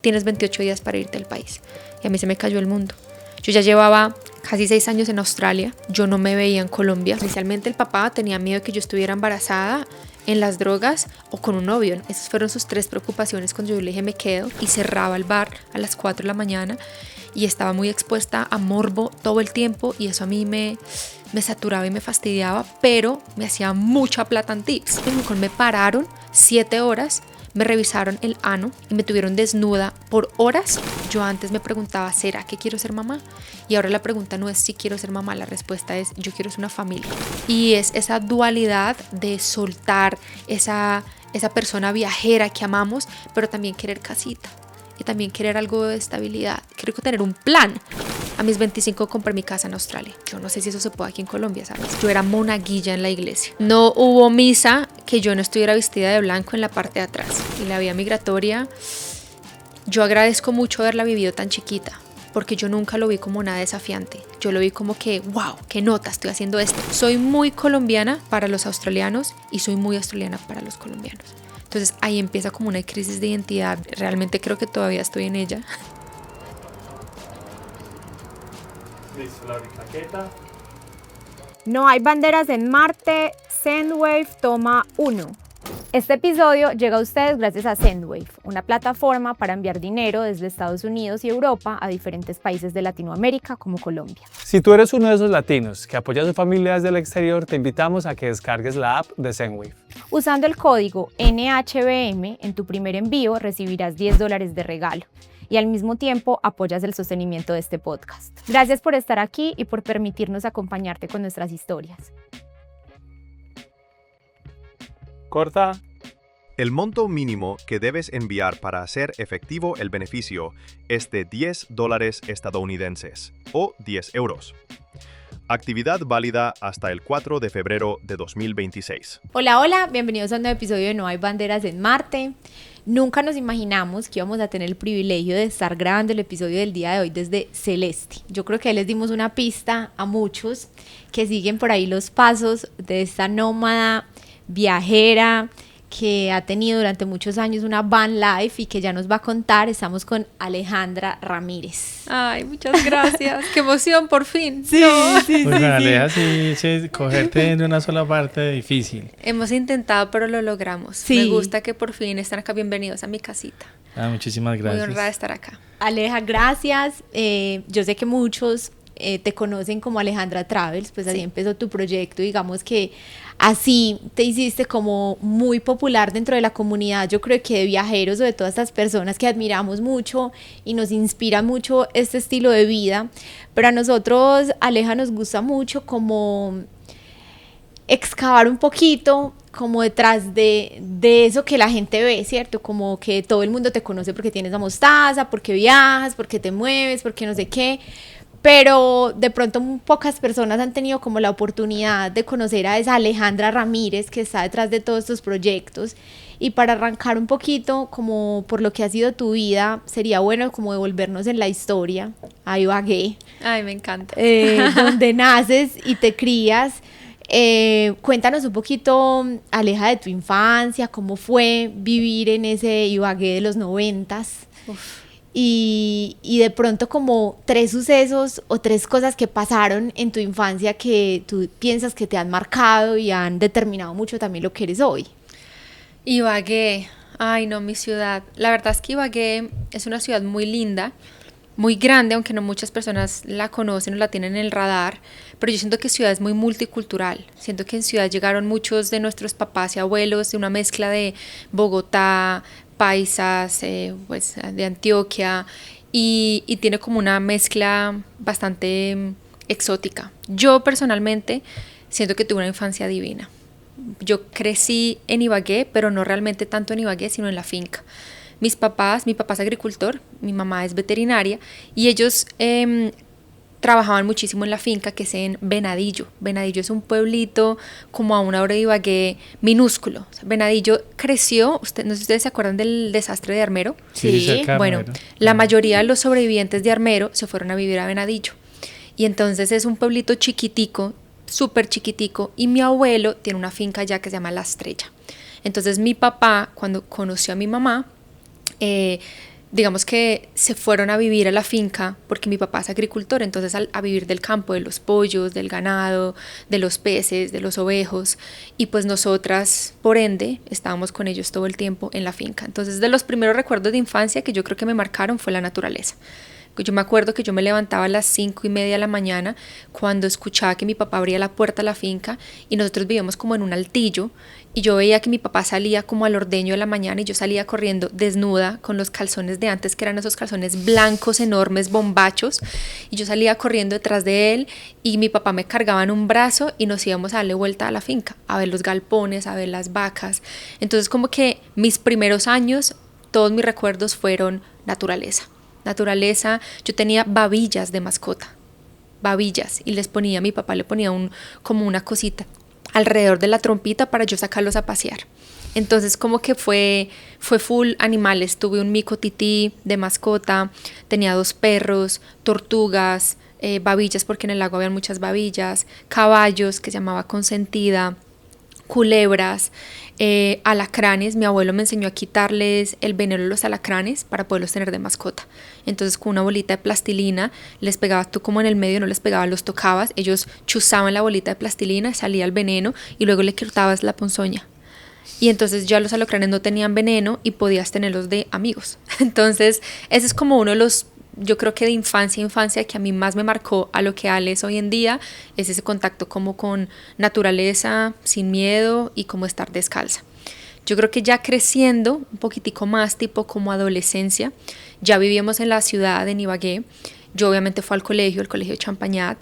tienes 28 días para irte del país. Y a mí se me cayó el mundo. Yo ya llevaba casi 6 años en Australia, yo no me veía en Colombia. Inicialmente el papá tenía miedo de que yo estuviera embarazada, en las drogas o con un novio. Esas fueron sus 3 preocupaciones cuando yo le dije me quedo, y cerraba el bar a las 4 de la mañana y estaba muy expuesta a morbo todo el tiempo, y eso a mí me saturaba y me fastidiaba, pero me hacía mucha plata en tips. Me pararon 7 horas, me revisaron el ano y me tuvieron desnuda por horas. Yo antes me preguntaba, ¿será que quiero ser mamá? Y ahora la pregunta no es si quiero ser mamá, la respuesta es yo quiero ser una familia. Y es esa dualidad de soltar esa persona viajera que amamos, pero también querer casita y también querer algo de estabilidad. Quiero tener un plan. A mis 25 compré mi casa en Australia. Yo no sé si eso se puede aquí en Colombia, ¿sabes? Yo era monaguilla en la iglesia. No hubo misa que yo no estuviera vestida de blanco en la parte de atrás. Y la vía migratoria, yo agradezco mucho haberla vivido tan chiquita, porque yo nunca lo vi como nada desafiante. Yo lo vi como que, wow, qué nota, estoy haciendo esto. Soy muy colombiana para los australianos y soy muy australiana para los colombianos. Entonces ahí empieza como una crisis de identidad. Realmente creo que todavía estoy en ella. Listo, la claqueta. No hay banderas en Marte, Sendwave toma 1. Este episodio llega a ustedes gracias a Sendwave, una plataforma para enviar dinero desde Estados Unidos y Europa a diferentes países de Latinoamérica como Colombia. Si tú eres uno de esos latinos que apoya a su familia desde el exterior, te invitamos a que descargues la app de Sendwave. Usando el código NHBM en tu primer envío recibirás $10 de regalo y al mismo tiempo apoyas el sostenimiento de este podcast. Gracias por estar aquí y por permitirnos acompañarte con nuestras historias. Corta. El monto mínimo que debes enviar para hacer efectivo el beneficio es de $10 estadounidenses o 10 euros. Actividad válida hasta el 4 de febrero de 2026. Hola, bienvenidos a un nuevo episodio de No hay banderas en Marte. Nunca nos imaginamos que íbamos a tener el privilegio de estar grabando el episodio del día de hoy desde Celeste. Yo creo que ahí les dimos una pista a muchos que siguen por ahí los pasos de esta nómada viajera que ha tenido durante muchos años una van life y que ya nos va a contar. Estamos con Alejandra Ramírez. Ay, muchas gracias. Qué emoción, por fin. Sí, no. sí, Pues sí, Aleja, sí, cogerte en una sola parte difícil. Hemos intentado, pero lo logramos. Sí. Me gusta que por fin están acá. Bienvenidos a mi casita. Muchísimas gracias. Muy honrada de estar acá. Aleja, gracias. Yo sé que muchos te conocen como Alejandra Travels, pues así empezó tu proyecto, digamos que así te hiciste como muy popular dentro de la comunidad, yo creo que de viajeros o de todas estas personas que admiramos mucho y nos inspira mucho este estilo de vida, pero a nosotros, Aleja, nos gusta mucho como excavar un poquito como detrás de eso que la gente ve, ¿cierto? Como que todo el mundo te conoce porque tienes la mostaza, porque viajas, porque te mueves, porque no sé qué, pero de pronto pocas personas han tenido como la oportunidad de conocer a esa Alejandra Ramírez que está detrás de todos estos proyectos. Y para arrancar un poquito como por lo que ha sido tu vida, sería bueno como devolvernos en la historia a Ibagué. Ay, me encanta. Donde naces y te crías. Cuéntanos un poquito, Aleja, de tu infancia, cómo fue vivir en ese Ibagué de los 90s. Y de pronto como 3 sucesos o 3 cosas que pasaron en tu infancia que tú piensas que te han marcado y han determinado mucho también lo que eres hoy. Ibagué, ay no, mi ciudad. La verdad es que Ibagué es una ciudad muy linda, muy grande, aunque no muchas personas la conocen o la tienen en el radar, pero yo siento que ciudad es muy multicultural. Siento que en ciudad llegaron muchos de nuestros papás y abuelos de una mezcla de Bogotá, paisas, pues de Antioquia, y tiene como una mezcla bastante exótica. Yo personalmente siento que tuve una infancia divina. Yo crecí en Ibagué, pero no realmente tanto en Ibagué, sino en la finca. Mi papá es agricultor, mi mamá es veterinaria, y ellos trabajaban muchísimo en la finca, que es en Venadillo. Venadillo es un pueblito como a 1 hora de Ibagué, minúsculo. O sea, Venadillo creció, no sé si ustedes se acuerdan del desastre de Armero. Sí, cerca de Bueno, Armero. la mayoría de los sobrevivientes de Armero se fueron a vivir a Venadillo. Y entonces es un pueblito chiquitico, súper chiquitico, y mi abuelo tiene una finca allá que se llama La Estrella. Entonces mi papá, cuando conoció a mi mamá, digamos que se fueron a vivir a la finca porque mi papá es agricultor, entonces a vivir del campo, de los pollos, del ganado, de los peces, de los ovejos, y pues nosotras, por ende, estábamos con ellos todo el tiempo en la finca. Entonces, de los primeros recuerdos de infancia que yo creo que me marcaron fue la naturaleza. Yo me acuerdo que yo me levantaba a las 5:30 de la mañana cuando escuchaba que mi papá abría la puerta a la finca y nosotros vivíamos como en un altillo y yo veía que mi papá salía como al ordeño de la mañana y yo salía corriendo desnuda con los calzones de antes, que eran esos calzones blancos enormes, bombachos, y yo salía corriendo detrás de él y mi papá me cargaba en un brazo y nos íbamos a darle vuelta a la finca, a ver los galpones, a ver las vacas. Entonces como que mis primeros años, todos mis recuerdos fueron naturaleza. Yo tenía babillas de mascota, babillas, y mi papá le ponía como una cosita alrededor de la trompita para yo sacarlos a pasear. Entonces como que fue full animales. Tuve un mico tití de mascota, tenía 2 perros, tortugas, babillas porque en el lago había muchas babillas, caballos que se llamaba Consentida, culebras, alacranes. Mi abuelo me enseñó a quitarles el veneno de los alacranes para poderlos tener de mascota. Entonces con una bolita de plastilina les pegabas tú como en el medio, no les pegabas, los tocabas, ellos chuzaban la bolita de plastilina, salía el veneno y luego le cortabas la ponzoña. Y entonces ya los alacranes no tenían veneno y podías tenerlos de amigos. Entonces ese es como uno de los, yo creo que de infancia que a mí más me marcó a lo que Ale es hoy en día, es ese contacto como con naturaleza, sin miedo y como estar descalza. Yo creo que ya creciendo un poquitico más, tipo como adolescencia, ya vivíamos en la ciudad de Ibagué. Yo obviamente fui al colegio, el colegio de Champañat,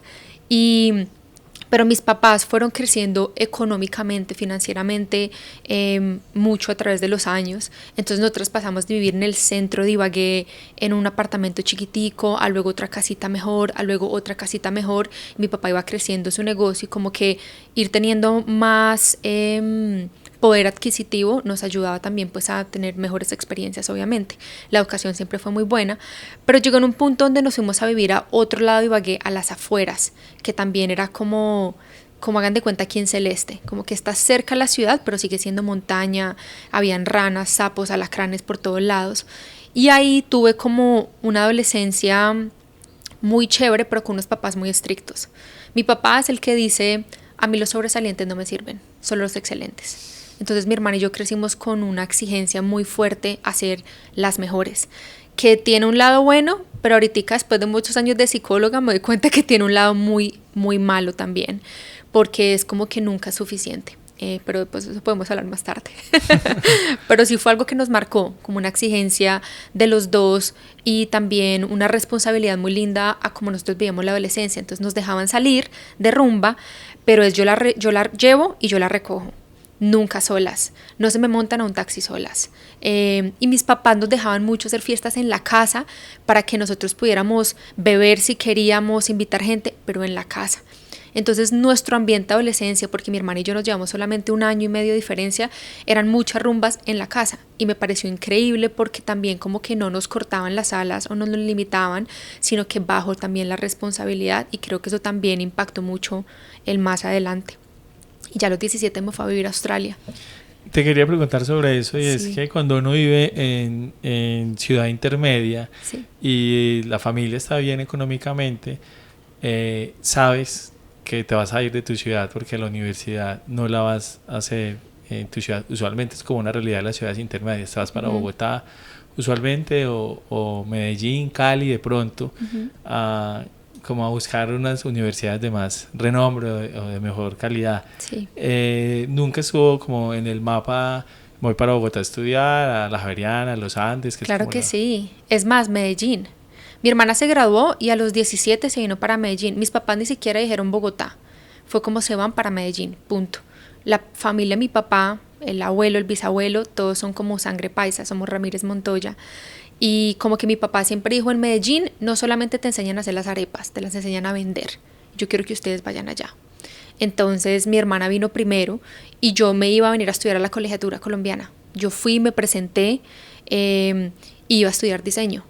pero mis papás fueron creciendo económicamente, financieramente, mucho a través de los años. Entonces nosotros pasamos de vivir en el centro de Ibagué en un apartamento chiquitico, a luego otra casita mejor, a luego otra casita mejor. Mi papá iba creciendo su negocio y como que ir teniendo más poder adquisitivo nos ayudaba también pues a tener mejores experiencias, obviamente. La educación siempre fue muy buena, pero llegó en un punto donde nos fuimos a vivir a otro lado de Ibagué, a las afueras, que también era como hagan de cuenta aquí en Celeste, como que está cerca de la ciudad, pero sigue siendo montaña, habían ranas, sapos, alacranes por todos lados. Y ahí tuve como una adolescencia muy chévere, pero con unos papás muy estrictos. Mi papá es el que dice, a mí los sobresalientes no me sirven, solo los excelentes. Entonces mi hermana y yo crecimos con una exigencia muy fuerte a ser las mejores, que tiene un lado bueno, pero ahorita después de muchos años de psicóloga me doy cuenta que tiene un lado muy, muy malo también, porque es como que nunca es suficiente. Pero pues eso podemos hablar más tarde. Pero sí fue algo que nos marcó, como una exigencia de los dos y también una responsabilidad muy linda a como nosotros vivíamos la adolescencia. Entonces nos dejaban salir de rumba, pero yo la llevo y yo la recojo. Nunca solas, no se me montan a un taxi solas. Y mis papás nos dejaban mucho hacer fiestas en la casa para que nosotros pudiéramos beber si queríamos, invitar gente, pero en la casa. Entonces nuestro ambiente de adolescencia, porque mi hermana y yo nos llevamos solamente 1 año y medio de diferencia, eran muchas rumbas en la casa y me pareció increíble porque también como que no nos cortaban las alas o no nos limitaban, sino que bajo también la responsabilidad, y creo que eso también impactó mucho el más adelante. Y ya a los 17 me fue a vivir a Australia. Te quería preguntar sobre eso, y Sí. es que cuando uno vive en ciudad intermedia Sí. y la familia está bien económicamente, sabes que te vas a ir de tu ciudad porque la universidad no la vas a hacer en tu ciudad. Usualmente es como una realidad de las ciudades intermedias. Te vas para Bogotá usualmente o Medellín, Cali de pronto, como a buscar unas universidades de más renombre o de mejor calidad. Sí. Nunca estuvo como en el mapa, voy para Bogotá a estudiar, a la Javeriana, a los Andes. Claro que sí. Es más, Medellín. Mi hermana se graduó y a los 17 se vino para Medellín. Mis papás ni siquiera dijeron Bogotá. Fue como se van para Medellín, punto. La familia de mi papá, el abuelo, el bisabuelo, todos son como sangre paisa, somos Ramírez Montoya. Y como que mi papá siempre dijo, en Medellín no solamente te enseñan a hacer las arepas, te las enseñan a vender. Yo quiero que ustedes vayan allá. Entonces mi hermana vino primero y yo me iba a venir a estudiar a la Colegiatura Colombiana. Yo fui, me presenté, iba a estudiar diseño.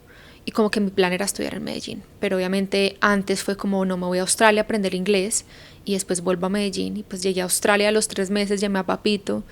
Y como que mi plan era estudiar en Medellín. Pero obviamente antes fue como, no, me voy a Australia a aprender inglés y después vuelvo a Medellín. Y pues llegué a Australia a los 3 meses, llamé a papito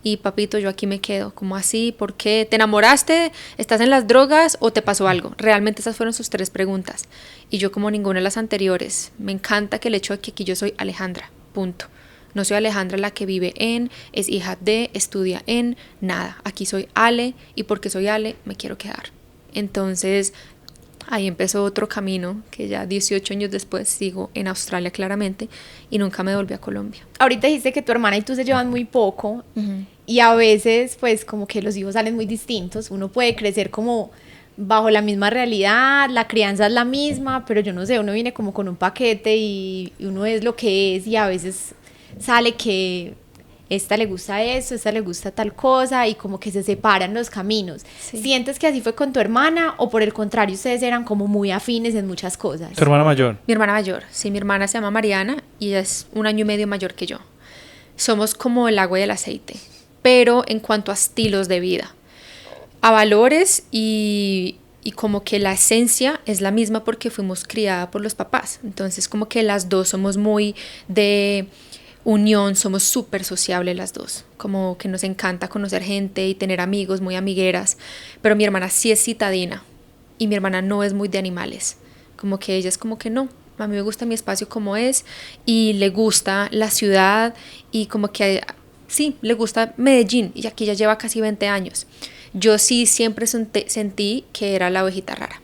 y papito, yo aquí me quedo. ¿Cómo así? ¿Por qué? ¿Te enamoraste? ¿Estás en las drogas o te pasó algo? Realmente esas fueron sus 3 preguntas. Y yo, como ninguna de las anteriores, me encanta que el hecho de que aquí yo soy Alejandra, punto. No soy Alejandra la que vive en, es hija de, estudia en, nada. Aquí soy Ale, y porque soy Ale me quiero quedar. Entonces ahí empezó otro camino que ya 18 años después sigo en Australia claramente y nunca me volví a Colombia. Ahorita dijiste que tu hermana y tú se llevan muy poco y a veces pues como que los hijos salen muy distintos. Uno puede crecer como bajo la misma realidad, la crianza es la misma, pero yo no sé, uno viene como con un paquete y uno es lo que es y a veces sale que esta le gusta eso, esta le gusta tal cosa y como que se separan los caminos. Sí. ¿Sientes que así fue con tu hermana o por el contrario ustedes eran como muy afines en muchas cosas? Tu hermana mayor. Mi hermana mayor, sí, mi hermana se llama Mariana y ella es 1 año y medio mayor que yo. Somos como el agua y el aceite, pero en cuanto a estilos de vida, a valores y como que la esencia es la misma porque fuimos criadas por los papás. Entonces como que las dos somos muy de unión, somos súper sociables las dos, como que nos encanta conocer gente y tener amigos, muy amigueras, pero mi hermana sí es citadina y mi hermana no es muy de animales, como que ella es como que no, a mí me gusta mi espacio como es y le gusta la ciudad y como que sí, le gusta Medellín y aquí ya lleva casi 20 años. Yo sí siempre sentí que era la ovejita rara,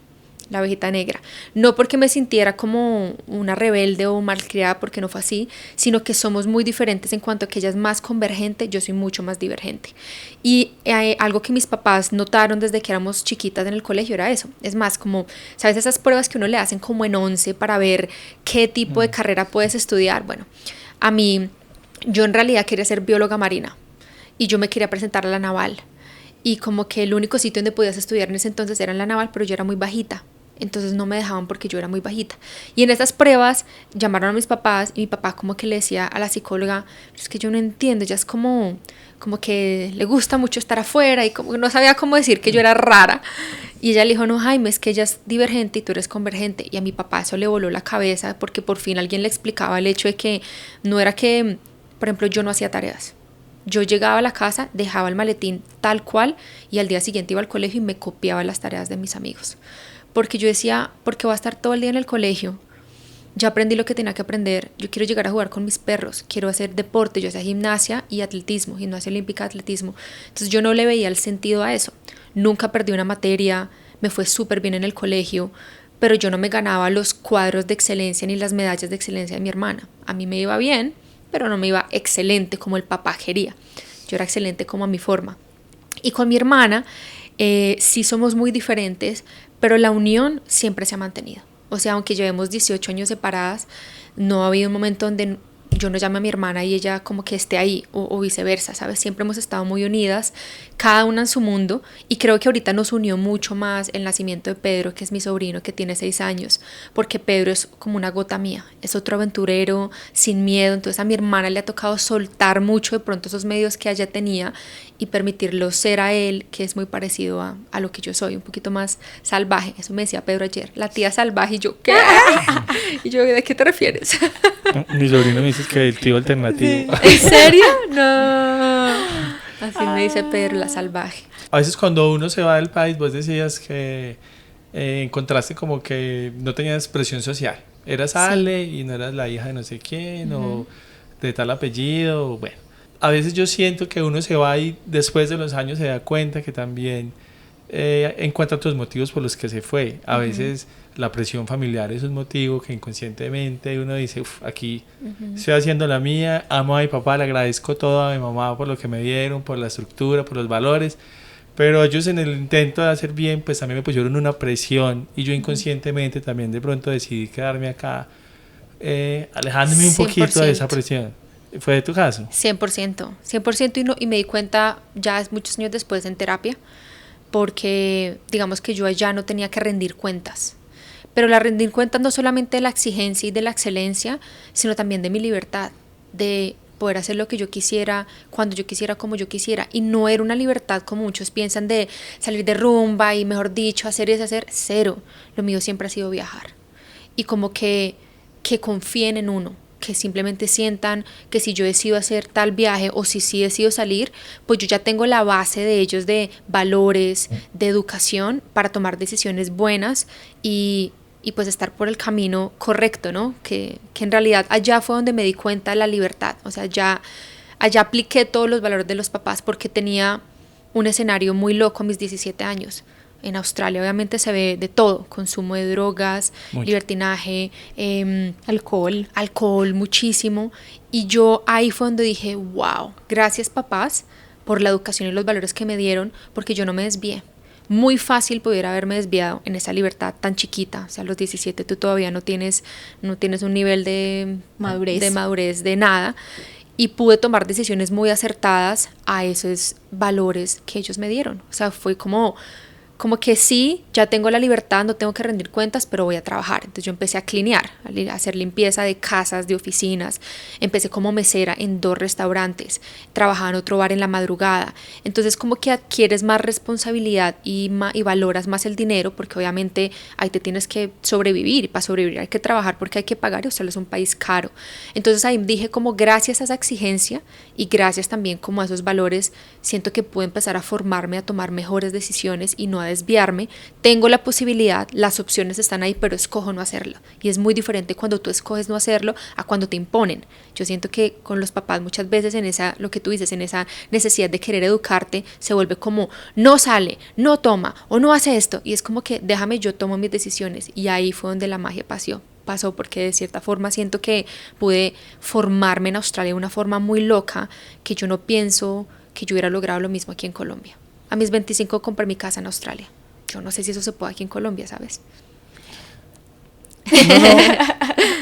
la ovejita negra. No porque me sintiera como una rebelde o malcriada, porque no fue así, sino que somos muy diferentes en cuanto a que ella es más convergente, yo soy mucho más divergente. Y algo que mis papás notaron desde que éramos chiquitas en el colegio era eso. Es más, como, ¿sabes? Esas pruebas que uno le hacen como en 11 para ver qué tipo de carrera puedes estudiar. Bueno, a mí, yo en realidad quería ser bióloga marina y yo me quería presentar a la naval. Y como que el único sitio donde podías estudiar en ese entonces era en la naval, pero yo era muy bajita. Entonces no me dejaban porque yo era muy bajita. Y en esas pruebas llamaron a mis papás y mi papá como que le decía a la psicóloga, es que yo no entiendo, ella es como que le gusta mucho estar afuera y como que no sabía cómo decir que yo era rara. Y ella le dijo, no, Jaime, es que ella es divergente y tú eres convergente. Y a mi papá eso le voló la cabeza porque por fin alguien le explicaba el hecho de que no era que, por ejemplo, yo no hacía tareas. Yo llegaba a la casa, dejaba el maletín tal cual y al día siguiente iba al colegio y me copiaba las tareas de mis amigos. Porque yo decía, ¿por qué voy a estar todo el día en el colegio? Ya aprendí lo que tenía que aprender. Yo quiero llegar a jugar con mis perros, quiero hacer deporte, yo hacía gimnasia y atletismo, gimnasia olímpica, atletismo. Entonces yo no le veía el sentido a eso. Nunca perdí una materia, me fue súper bien en el colegio, pero yo no me ganaba los cuadros de excelencia ni las medallas de excelencia de mi hermana. A mí me iba bien, pero no me iba excelente como el papá quería. Yo era excelente como a mi forma. Y con mi hermana sí somos muy diferentes, pero la unión siempre se ha mantenido. O sea, aunque llevemos 18 años separadas, no ha habido un momento donde yo no llame a mi hermana y ella como que esté ahí o viceversa, ¿sabes? Siempre hemos estado muy unidas, cada una en su mundo, y creo que ahorita nos unió mucho más el nacimiento de Pedro, que es mi sobrino, que tiene 6 años, porque Pedro es como una gota mía, es otro aventurero, sin miedo. Entonces a mi hermana le ha tocado soltar mucho de pronto esos medios que ella tenía y permitirlo ser a él, que es muy parecido a lo que yo soy, un poquito más salvaje. Eso me decía Pedro ayer, la tía salvaje, y yo, ¿qué? Y yo, ¿de qué te refieres? Mi sobrino me dice que el tío alternativo. ¿En serio? No. Así me dice Pedro, la salvaje. A veces cuando uno se va del país, vos decías que encontraste como que no tenías expresión social. Eras Ale y no eras la hija de no sé quién o de tal apellido. Bueno, a veces yo siento que uno se va y después de los años se da cuenta que también encuentra otros motivos por los que se fue. A veces la presión familiar es un motivo que inconscientemente uno dice, aquí estoy haciendo la mía, amo a mi papá, le agradezco todo a mi mamá por lo que me dieron, por la estructura, por los valores, pero ellos en el intento de hacer bien, pues también me pusieron una presión y yo inconscientemente también de pronto decidí quedarme acá, alejándome un poquito de esa presión. ¿Fue de tu caso? 100% y me di cuenta ya muchos años después en terapia, porque digamos que yo allá no tenía que rendir cuentas, pero la rendir cuentas no solamente de la exigencia y de la excelencia, sino también de mi libertad, de poder hacer lo que yo quisiera, cuando yo quisiera, como yo quisiera. Y no era una libertad como muchos piensan de salir de rumba y, mejor dicho, hacer y deshacer. Cero. Lo mío siempre ha sido viajar y como que confíen en uno. que simplemente sientan que si yo decido hacer tal viaje o si sí decido salir, pues yo ya tengo la base de ellos de valores, de educación para tomar decisiones buenas y pues estar por el camino correcto, ¿no? Que en realidad allá fue donde me di cuenta de la libertad, o sea, allá apliqué todos los valores de los papás porque tenía un escenario muy loco a mis 17 años. En Australia obviamente se ve de todo, consumo de drogas, Mucho. libertinaje, Alcohol. muchísimo. Y yo ahí fue donde dije, wow, gracias papás por la educación y los valores que me dieron, porque yo no me desvié. Muy fácil pudiera haberme desviado en esa libertad tan chiquita, o sea, a los 17 tú todavía no tienes un nivel de madurez de nada, y pude tomar decisiones muy acertadas a esos valores que ellos me dieron. O sea, fue como que sí, ya tengo la libertad, no tengo que rendir cuentas, pero voy a trabajar. Entonces yo empecé a clinear, a hacer limpieza de casas, de oficinas. Empecé como mesera en 2 restaurantes, trabajaba en otro bar en la madrugada. Entonces como que adquieres más responsabilidad y valoras más el dinero, porque obviamente ahí te tienes que sobrevivir, y para sobrevivir hay que trabajar porque hay que pagar, y Australia es un país caro. Entonces ahí dije como gracias a esa exigencia y gracias también como a esos valores, siento que puedo empezar a formarme, a tomar mejores decisiones y no a desviarme. Tengo la posibilidad, las opciones están ahí, pero escojo no hacerlo. Y es muy diferente cuando tú escoges no hacerlo a cuando te imponen. Yo siento que con los papás muchas veces en esa, lo que tú dices, en esa necesidad de querer educarte, se vuelve como no sale, no toma o no hace esto. Y es como que déjame, yo tomo mis decisiones. Y ahí fue donde la magia pasó, porque de cierta forma siento que pude formarme en Australia de una forma muy loca que yo no pienso que yo hubiera logrado lo mismo aquí en Colombia. A mis 25 compré mi casa en Australia. Yo no sé si eso se puede aquí en Colombia, ¿sabes? No,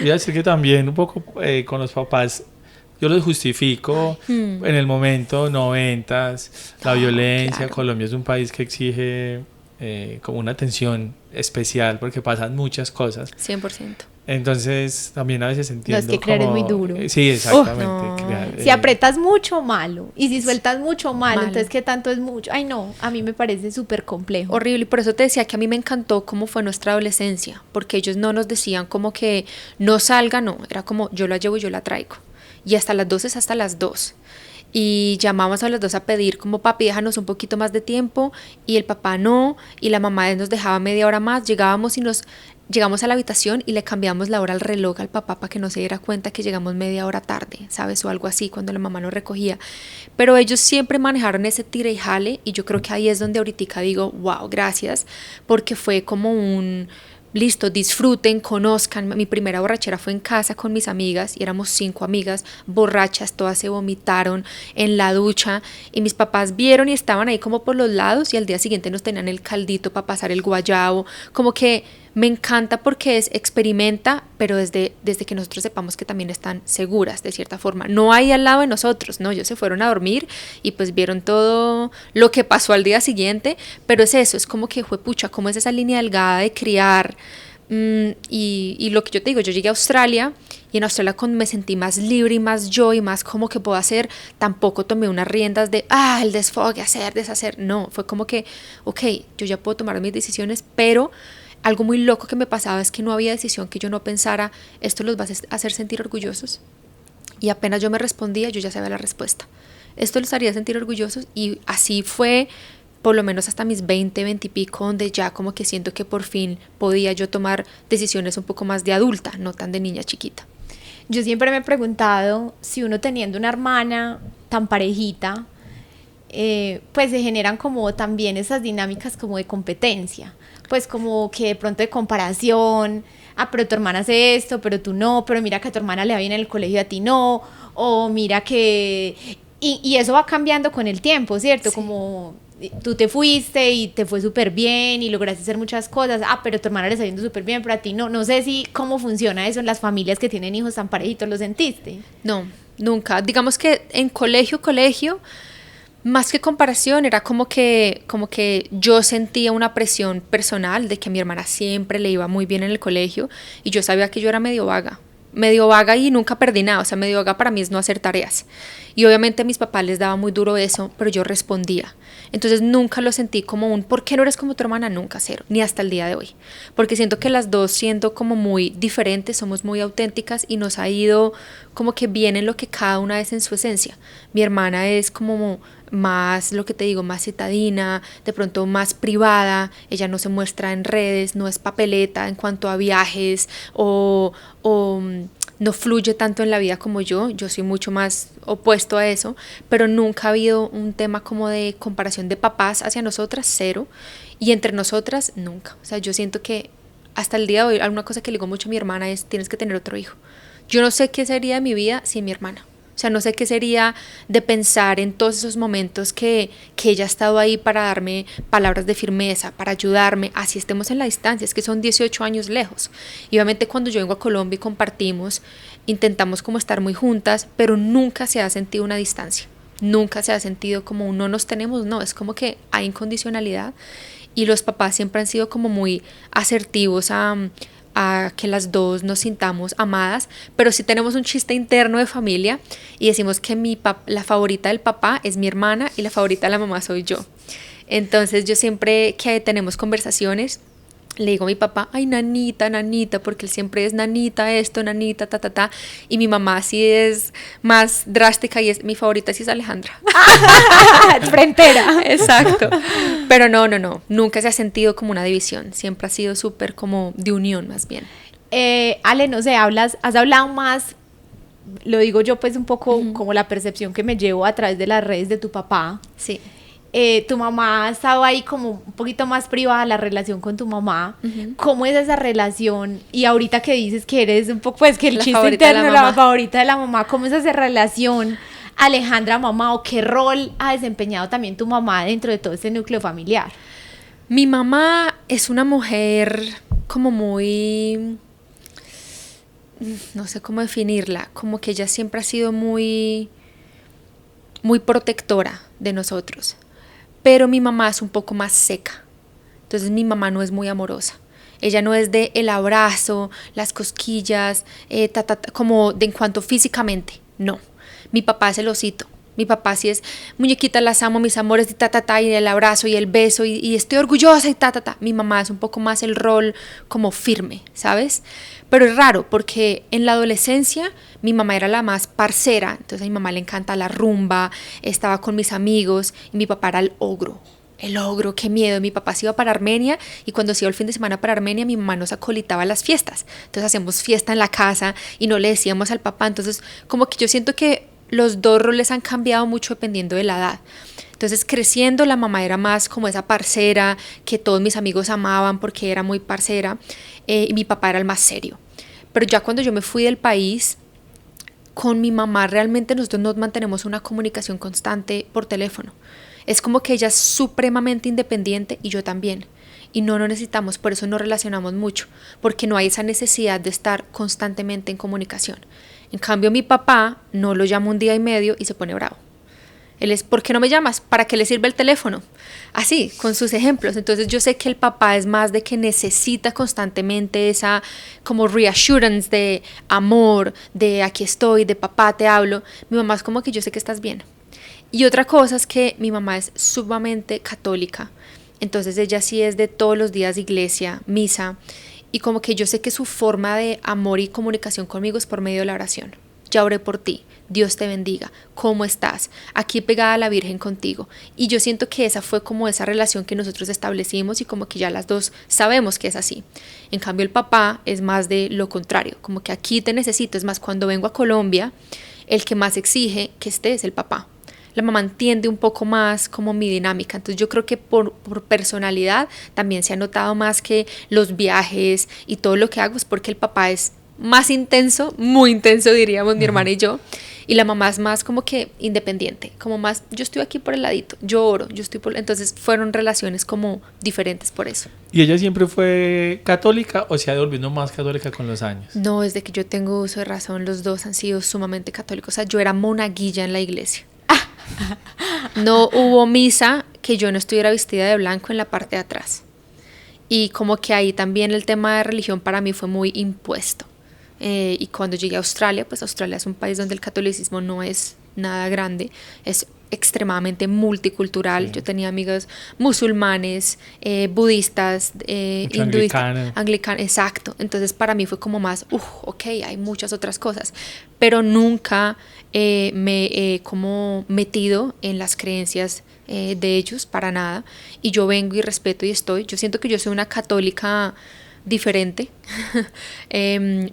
iba a decir que también un poco con los papás, yo los justifico en el momento, 90s, la violencia. Claro. Colombia es un país que exige como una atención especial porque pasan muchas cosas. 100%. Entonces también a veces entiendo No, es que crear es muy duro. Sí, exactamente. no. Crear, Si apretas mucho, malo. Y si sueltas mucho, malo. Malo. Entonces, ¿qué tanto es mucho? Ay, no, a mí me parece súper complejo. Horrible, y por eso te decía que a mí me encantó cómo fue nuestra adolescencia, porque ellos no nos decían como que no salga, no, era como yo la llevo y yo la traigo. Y hasta las 2 es hasta las 2. Y llamamos a las 2 a pedir como papi, déjanos un poquito más de tiempo, y el papá no, y la mamá nos dejaba media hora más, llegamos a la habitación y le cambiamos la hora al reloj al papá para que no se diera cuenta que llegamos media hora tarde, ¿sabes? O algo así cuando la mamá nos recogía. Pero ellos siempre manejaron ese tira y jale, y yo creo que ahí es donde ahorita digo, wow, gracias, porque fue como un listo, disfruten, conozcan. Mi primera borrachera fue en casa con mis amigas y éramos 5 amigas borrachas, todas se vomitaron en la ducha y mis papás vieron y estaban ahí como por los lados, y al día siguiente nos tenían el caldito para pasar el guayabo. Como que me encanta porque experimenta, pero desde que nosotros sepamos que también están seguras de cierta forma. No hay al lado de nosotros, no, ellos se fueron a dormir y pues vieron todo lo que pasó al día siguiente, pero es eso, es como que fue pucha, como es esa línea delgada de criar. Y lo que yo te digo, yo llegué a Australia y en Australia cuando me sentí más libre y más yo y más como que puedo hacer, tampoco tomé unas riendas de el desfogue, hacer, deshacer, no, fue como que ok, yo ya puedo tomar mis decisiones, pero algo muy loco que me pasaba es que no había decisión que yo no pensara, esto los va a hacer sentir orgullosos, y apenas yo me respondía, yo ya sabía la respuesta, esto los haría sentir orgullosos, y así fue por lo menos hasta mis 20 y pico, donde ya como que siento que por fin podía yo tomar decisiones un poco más de adulta, no tan de niña chiquita. Yo siempre me he preguntado si uno teniendo una hermana tan parejita, pues se generan como también esas dinámicas como de competencia, pues como que de pronto de comparación, pero tu hermana hace esto, pero tú no, pero mira que a tu hermana le va bien en el colegio y a ti no, o mira que... Y eso va cambiando con el tiempo, ¿cierto? Sí. Como tú te fuiste y te fue súper bien y lograste hacer muchas cosas, pero tu hermana le está yendo súper bien, pero a ti no. No sé si cómo funciona eso en las familias que tienen hijos tan parejitos, ¿lo sentiste? No, nunca. Digamos que en colegio, más que comparación, era como que yo sentía una presión personal de que a mi hermana siempre le iba muy bien en el colegio y yo sabía que yo era medio vaga. medio vaga y nunca perdí nada, o sea, medio vaga para mí es no hacer tareas. Y obviamente a mis papás les daba muy duro eso, pero yo respondía. Entonces nunca lo sentí como un ¿por qué no eres como tu hermana? Nunca, cero, ni hasta el día de hoy. Porque siento que las dos, siendo como muy diferentes, somos muy auténticas y nos ha ido como que bien en lo que cada una es en su esencia. Mi hermana es como más, lo que te digo, más citadina, de pronto más privada, ella no se muestra en redes, no es papeleta en cuanto a viajes o no fluye tanto en la vida como yo soy mucho más opuesto a eso, pero nunca ha habido un tema como de comparación de papás hacia nosotras, cero, y entre nosotras, nunca. O sea, yo siento que hasta el día de hoy, alguna cosa que le digo mucho a mi hermana es, tienes que tener otro hijo. Yo no sé qué sería de mi vida sin mi hermana. O sea, no sé qué sería de pensar en todos esos momentos que ella ha estado ahí para darme palabras de firmeza, para ayudarme, así estemos en la distancia, es que son 18 años lejos. Y obviamente cuando yo vengo a Colombia y compartimos, intentamos como estar muy juntas, pero nunca se ha sentido una distancia. Nunca se ha sentido como un no nos tenemos, no, es como que hay incondicionalidad. Y los papás siempre han sido como muy asertivos a que las dos nos sintamos amadas, pero sí tenemos un chiste interno de familia y decimos que la favorita del papá es mi hermana y la favorita de la mamá soy yo. Entonces yo siempre que tenemos conversaciones le digo a mi papá, ay, nanita, nanita, porque él siempre es nanita esto, nanita, ta, ta, ta, y mi mamá sí es más drástica y mi favorita sí es Alejandra. Frentera. Exacto. Pero no, nunca se ha sentido como una división, siempre ha sido súper como de unión más bien. Ale, no sé, has hablado más, lo digo yo pues un poco como la percepción que me llevo a través de las redes de tu papá. Sí. Tu mamá estaba ahí como un poquito más privada, la relación con tu mamá. ¿Cómo es esa relación? Y ahorita que dices que eres un poco, pues que el chiste interno, la favorita de la mamá, ¿cómo es esa relación Alejandra mamá o qué rol ha desempeñado también tu mamá dentro de todo este núcleo familiar? Mi mamá es una mujer como muy, no sé cómo definirla, como que ella siempre ha sido muy protectora de nosotros. Pero mi mamá es un poco más seca, entonces mi mamá no es muy amorosa. Ella no es de el abrazo, las cosquillas, como de en cuanto físicamente, no. Mi papá es el osito. Mi papá sí es, muñequita, las amo, mis amores, y el abrazo y el beso y estoy orgullosa y . Mi mamá es un poco más el rol como firme, ¿sabes? Pero es raro porque en la adolescencia mi mamá era la más parcera, entonces a mi mamá le encanta la rumba, estaba con mis amigos y mi papá era el ogro. El ogro, qué miedo. Mi papá se iba para Armenia y cuando se iba el fin de semana para Armenia mi mamá nos acolitaba a las fiestas. Entonces hacíamos fiesta en la casa y no le decíamos al papá. Entonces como que yo siento que los dos roles han cambiado mucho dependiendo de la edad. Entonces creciendo la mamá era más como esa parcera que todos mis amigos amaban porque era muy parcera y mi papá era el más serio. Pero ya cuando yo me fui del país, con mi mamá realmente nosotros nos mantenemos una comunicación constante por teléfono. Es como que ella es supremamente independiente y yo también. Y no lo necesitamos, por eso nos relacionamos mucho, porque no hay esa necesidad de estar constantemente en comunicación. En cambio, mi papá no lo llama un día y medio y se pone bravo. Él es, ¿por qué no me llamas? ¿Para qué le sirve el teléfono? Así, con sus ejemplos. Entonces yo sé que el papá es más de que necesita constantemente esa como reassurance de amor, de aquí estoy, de papá, te hablo. Mi mamá es como que yo sé que estás bien. Y otra cosa es que mi mamá es sumamente católica. Entonces ella sí es de todos los días iglesia, misa. Y como que yo sé que su forma de amor y comunicación conmigo es por medio de la oración. Ya oré por ti, Dios te bendiga, ¿cómo estás? Aquí pegada a la Virgen contigo. Y yo siento que esa fue como esa relación que nosotros establecimos y como que ya las dos sabemos que es así. En cambio el papá es más de lo contrario, como que aquí te necesito. Es más, cuando vengo a Colombia, el que más exige que esté es el papá. La mamá entiende un poco más como mi dinámica, entonces yo creo que por personalidad también se ha notado más que los viajes y todo lo que hago es porque el papá es más intenso, muy intenso diríamos mi hermana y yo, y la mamá es más como que independiente, como más yo estoy aquí por el ladito, yo oro, yo estoy por... Entonces fueron relaciones como diferentes por eso. ¿Y ella siempre fue católica o se ha ido volviendo más católica con los años? No, desde que yo tengo uso de razón los dos han sido sumamente católicos, o sea, yo era monaguilla en la iglesia. No hubo misa que yo no estuviera vestida de blanco en la parte de atrás. Y como que ahí también el tema de religión para mí fue muy impuesto. Y cuando llegué a Australia, pues Australia es un país donde el catolicismo no es nada grande, es extremadamente multicultural. Yo tenía amigas musulmanes, budistas, hinduistas, anglicanos, exacto. Entonces para mí fue como más, ok, hay muchas otras cosas, pero nunca me he como metido en las creencias de ellos para nada. Y yo vengo y respeto y yo siento que yo soy una católica diferente,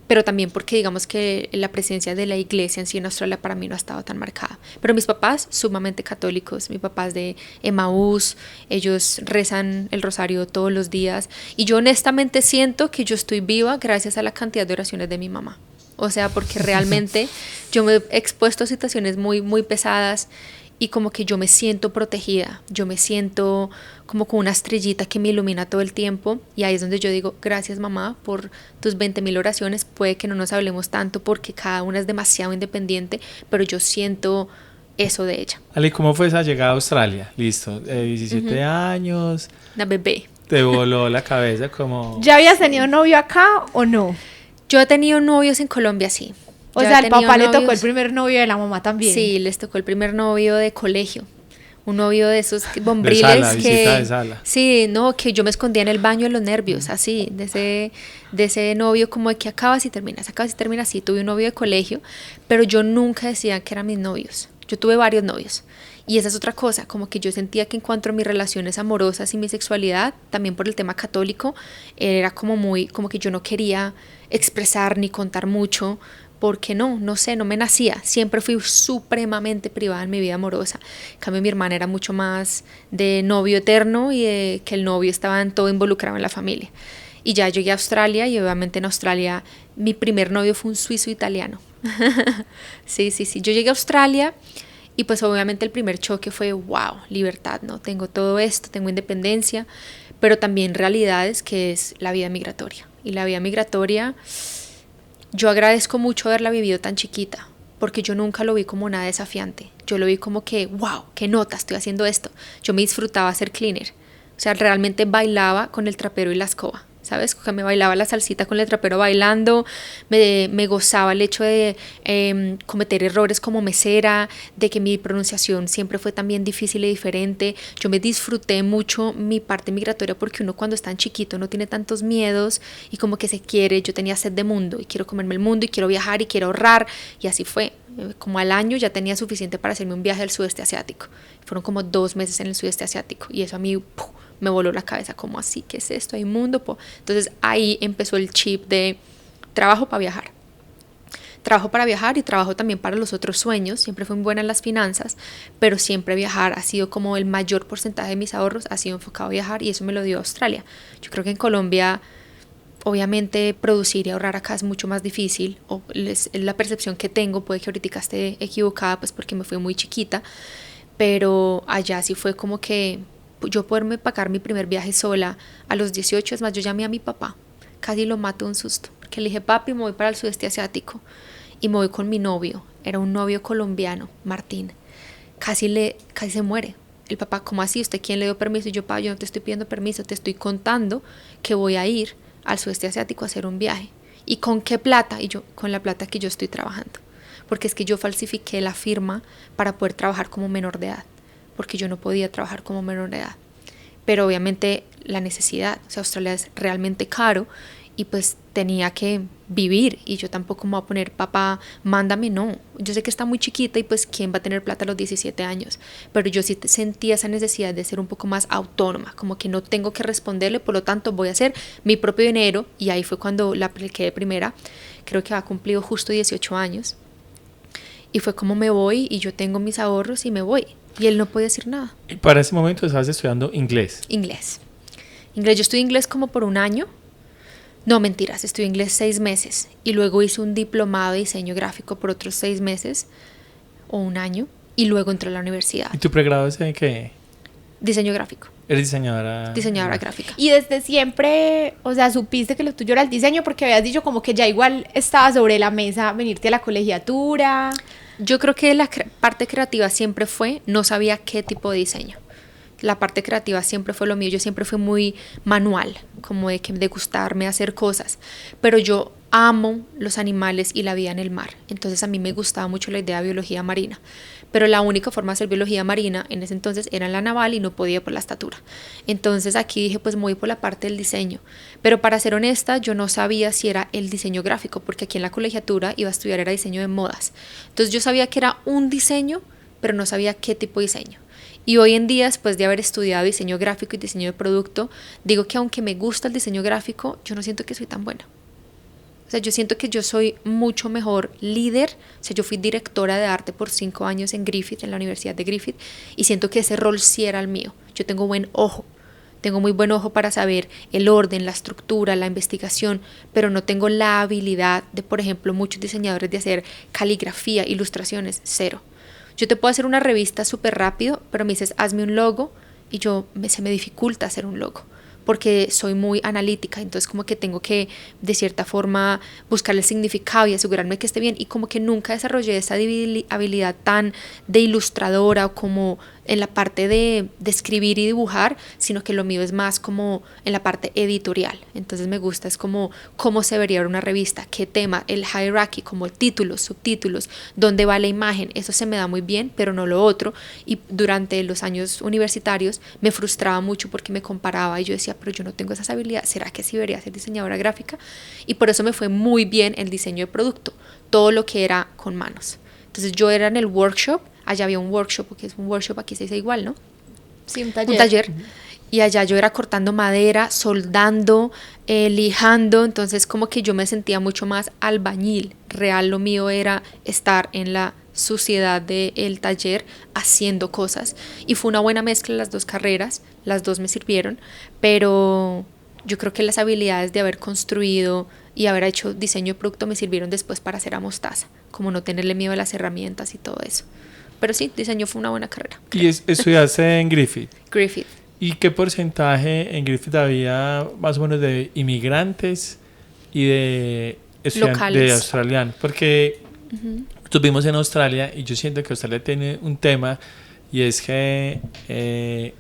pero también porque digamos que la presencia de la iglesia en sí en Australia para mí no ha estado tan marcada. Pero mis papás sumamente católicos, mis papás de Emaús, ellos rezan el rosario todos los días y yo honestamente siento que yo estoy viva gracias a la cantidad de oraciones de mi mamá. O sea, porque realmente yo me he expuesto a situaciones muy, muy pesadas y como que yo me siento protegida, yo me siento como con una estrellita que me ilumina todo el tiempo y ahí es donde yo digo, gracias mamá por tus 20,000 oraciones, puede que no nos hablemos tanto porque cada una es demasiado independiente, pero yo siento eso de ella. Ale, ¿cómo fue esa llegada a Australia? Listo, 17 años. Una bebé. Te voló la cabeza como... ¿Ya habías tenido novio acá o no? Yo he tenido novios en Colombia, sí. O sea, al papá le tocó el primer novio de la mamá también. Sí, les tocó el primer novio de colegio. Un novio de esos bombriles de sala. Sí, no, que yo me escondía en el baño de los nervios, así, de ese novio como de que acabas y terminas, sí, tuve un novio de colegio, pero yo nunca decía que eran mis novios. Yo tuve varios novios. Y esa es otra cosa, como que yo sentía que en cuanto a mis relaciones amorosas y mi sexualidad, también por el tema católico, era como que yo no quería expresar ni contar mucho, porque no sé, no me nacía. Siempre fui supremamente privada en mi vida amorosa. En cambio, mi hermana era mucho más de novio eterno y de que el novio estaba en todo involucrado en la familia. Y ya llegué a Australia y obviamente en Australia mi primer novio fue un suizo italiano. Sí. Yo llegué a Australia y pues obviamente el primer choque fue, wow, libertad, ¿no? Tengo todo esto, tengo independencia, pero también realidades que es la vida migratoria. Y la vida migratoria... Yo agradezco mucho haberla vivido tan chiquita, porque yo nunca lo vi como nada desafiante. Yo lo vi como que, wow, qué nota, estoy haciendo esto. Yo me disfrutaba ser cleaner. O sea, realmente bailaba con el trapero y la escoba, ¿sabes? Que me bailaba la salsita con el trapero bailando, me gozaba el hecho de cometer errores como mesera, de que mi pronunciación siempre fue también difícil y diferente. Yo me disfruté mucho mi parte migratoria porque uno cuando es tan chiquito no tiene tantos miedos y como que se quiere. Yo tenía sed de mundo y quiero comerme el mundo y quiero viajar y quiero ahorrar y así fue. Como al año ya tenía suficiente para hacerme un viaje al sudeste asiático. Fueron como 2 meses en el sudeste asiático y eso a mí me voló la cabeza, como así, ¿qué es esto? Hay mundo, Entonces ahí empezó el chip de trabajo para viajar. Trabajo para viajar y trabajo también para los otros sueños. Siempre fui muy buena en las finanzas, pero siempre viajar ha sido como el mayor porcentaje de mis ahorros, ha sido enfocado a viajar y eso me lo dio Australia. Yo creo que en Colombia, obviamente, producir y ahorrar acá es mucho más difícil, es la percepción que tengo, puede que ahorita esté equivocada, pues porque me fui muy chiquita, pero allá sí fue como que yo poderme pagar mi primer viaje sola a los 18, es más, yo llamé a mi papá, casi lo mato de un susto, porque le dije, papi, me voy para el sudeste asiático y me voy con mi novio, era un novio colombiano, Martín, casi se muere. El papá, ¿cómo así? ¿Usted quién le dio permiso? Y yo, papá, yo no te estoy pidiendo permiso, te estoy contando que voy a ir al sudeste asiático a hacer un viaje. ¿Y con qué plata? Y yo, con la plata que yo estoy trabajando, porque es que yo falsifiqué la firma para poder trabajar como menor de edad, porque yo no podía trabajar como menor de edad, pero obviamente la necesidad, o sea, Australia es realmente caro y pues tenía que vivir y yo tampoco me voy a poner, papá, mándame, no, yo sé que está muy chiquita y pues quién va a tener plata a los 17 años, pero yo sí sentía esa necesidad de ser un poco más autónoma, como que no tengo que responderle, por lo tanto voy a hacer mi propio dinero y ahí fue cuando la apliqué de primera, creo que ha cumplido justo 18 años y fue como me voy y yo tengo mis ahorros y me voy. Y él no podía decir nada. Y para ese momento estabas estudiando inglés. Inglés. Yo estudié inglés como por un año. No, mentiras, estudié inglés 6 meses. Y luego hice un diplomado de diseño gráfico por otros 6 meses o un año. Y luego entré a la universidad. ¿Y tu pregrado es en qué? Diseño gráfico. ¿Eres diseñadora? Diseñadora gráfica. Y desde siempre, o sea, supiste que lo tuyo era el diseño porque habías dicho como que ya igual estaba sobre la mesa venirte a la colegiatura. Yo creo que la parte creativa siempre fue, no sabía qué tipo de diseño. La parte creativa siempre fue lo mío, yo siempre fui muy manual, como de gustarme hacer cosas. Pero yo amo los animales y la vida en el mar. Entonces a mí me gustaba mucho la idea de biología marina. Pero la única forma de hacer biología marina en ese entonces era en la naval y no podía por la estatura. Entonces aquí dije, pues me voy por la parte del diseño. Pero para ser honesta, yo no sabía si era el diseño gráfico, porque aquí en la colegiatura iba a estudiar era diseño de modas. Entonces yo sabía que era un diseño, pero no sabía qué tipo de diseño. Y hoy en día, después de haber estudiado diseño gráfico y diseño de producto, digo que aunque me gusta el diseño gráfico, yo no siento que soy tan buena. O sea, yo siento que yo soy mucho mejor líder. O sea, yo fui directora de arte por 5 años en Griffith, en la Universidad de Griffith, y siento que ese rol sí era el mío. Yo tengo buen ojo. Tengo muy buen ojo para saber el orden, la estructura, la investigación, pero no tengo la habilidad de, por ejemplo, muchos diseñadores de hacer caligrafía, ilustraciones, cero. Yo te puedo hacer una revista súper rápido, pero me dices, hazme un logo, y se me dificulta hacer un logo, porque soy muy analítica, entonces como que tengo que, de cierta forma, buscar el significado y asegurarme que esté bien, y como que nunca desarrollé esa habilidad tan de ilustradora o como en la parte de escribir y dibujar, sino que lo mío es más como en la parte editorial. Entonces me gusta, es como cómo se vería una revista, qué tema, el hierarchy, como títulos, subtítulos, dónde va la imagen, eso se me da muy bien, pero no lo otro. Y durante los años universitarios me frustraba mucho porque me comparaba y yo decía, pero yo no tengo esas habilidades, ¿será que sí debería ser diseñadora gráfica? Y por eso me fue muy bien el diseño de producto, todo lo que era con manos. Entonces yo era en el workshop, allá había un workshop, porque es un workshop, aquí se dice igual, ¿no? Sí, un taller. Un taller. Y allá yo era cortando madera, soldando, lijando, entonces como que yo me sentía mucho más albañil. Real, lo mío era estar en la suciedad del taller haciendo cosas. Y fue una buena mezcla las dos carreras, las dos me sirvieron, pero yo creo que las habilidades de haber construido y haber hecho diseño de producto me sirvieron después para hacer a Mostaza, como no tenerle miedo a las herramientas y todo eso. Pero sí, diseño fue una buena carrera. ¿Y estudiaste en Griffith? Griffith. ¿Y qué porcentaje en Griffith había más o menos de inmigrantes y de estudiantes de australianos? Porque estuvimos en Australia y yo siento que Australia tiene un tema, y es que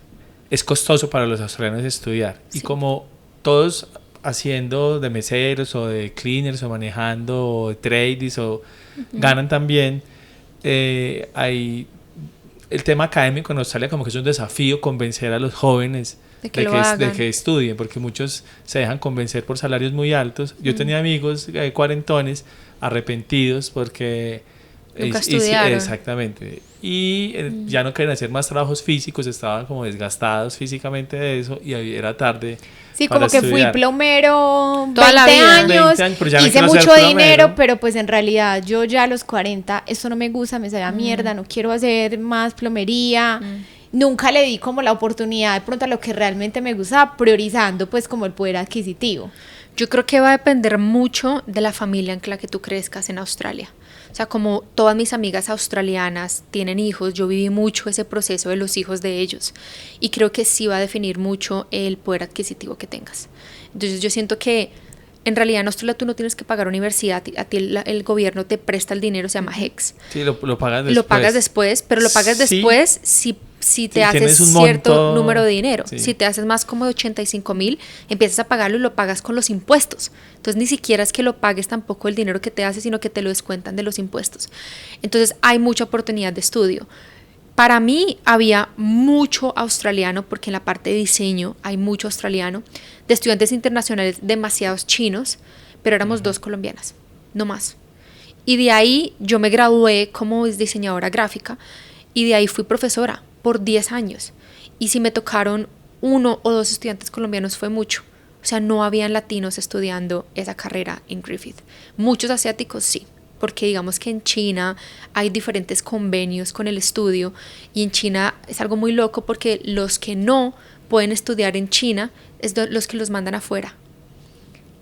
es costoso para los australianos estudiar. Sí. Y como todos haciendo de meseros o de cleaners o manejando o de tradies o ganan también, hay el tema académico en Australia como que es un desafío convencer a los jóvenes de que estudien, porque muchos se dejan convencer por salarios muy altos. Yo tenía amigos cuarentones arrepentidos porque nunca estudiaron. Exactamente. Y ya no querían hacer más trabajos físicos, estaban como desgastados físicamente de eso y era tarde. Sí, como que estudiar. fui plomero toda 20 la vida. años, 20 años, pero ya no hice quiero ser mucho plomero. dinero, pero pues en realidad yo ya a los 40, esto no me gusta, me sabe a mierda, no quiero hacer más plomería. Nunca le di como la oportunidad de pronto a lo que realmente me gustaba, priorizando pues como el poder adquisitivo. Yo creo que va a depender mucho de la familia en la que tú crezcas en Australia. O sea, como todas mis amigas australianas tienen hijos, yo viví mucho ese proceso de los hijos de ellos y creo que sí va a definir mucho el poder adquisitivo que tengas. Entonces yo siento que en realidad en Australia tú no tienes que pagar universidad, a ti el gobierno te presta el dinero, se llama HECS. Sí, lo pagas después. Lo pagas después, pero lo pagas después si te haces un cierto número de dinero. Sí. Si te haces más como de 85,000, empiezas a pagarlo y lo pagas con los impuestos. Entonces ni siquiera es que lo pagues tampoco el dinero que te haces, sino que te lo descuentan de los impuestos. Entonces hay mucha oportunidad de estudio. Para mí había mucho australiano, porque en la parte de diseño hay mucho australiano, de estudiantes internacionales demasiados chinos, pero éramos 2 colombianas, no más. Y de ahí yo me gradué como diseñadora gráfica y de ahí fui profesora por 10 años. Y si me tocaron 1 o 2 estudiantes colombianos fue mucho. O sea, no habían latinos estudiando esa carrera en Griffith. Muchos asiáticos sí, porque digamos que en China hay diferentes convenios con el estudio y en China es algo muy loco porque los que no pueden estudiar en China es los que los mandan afuera.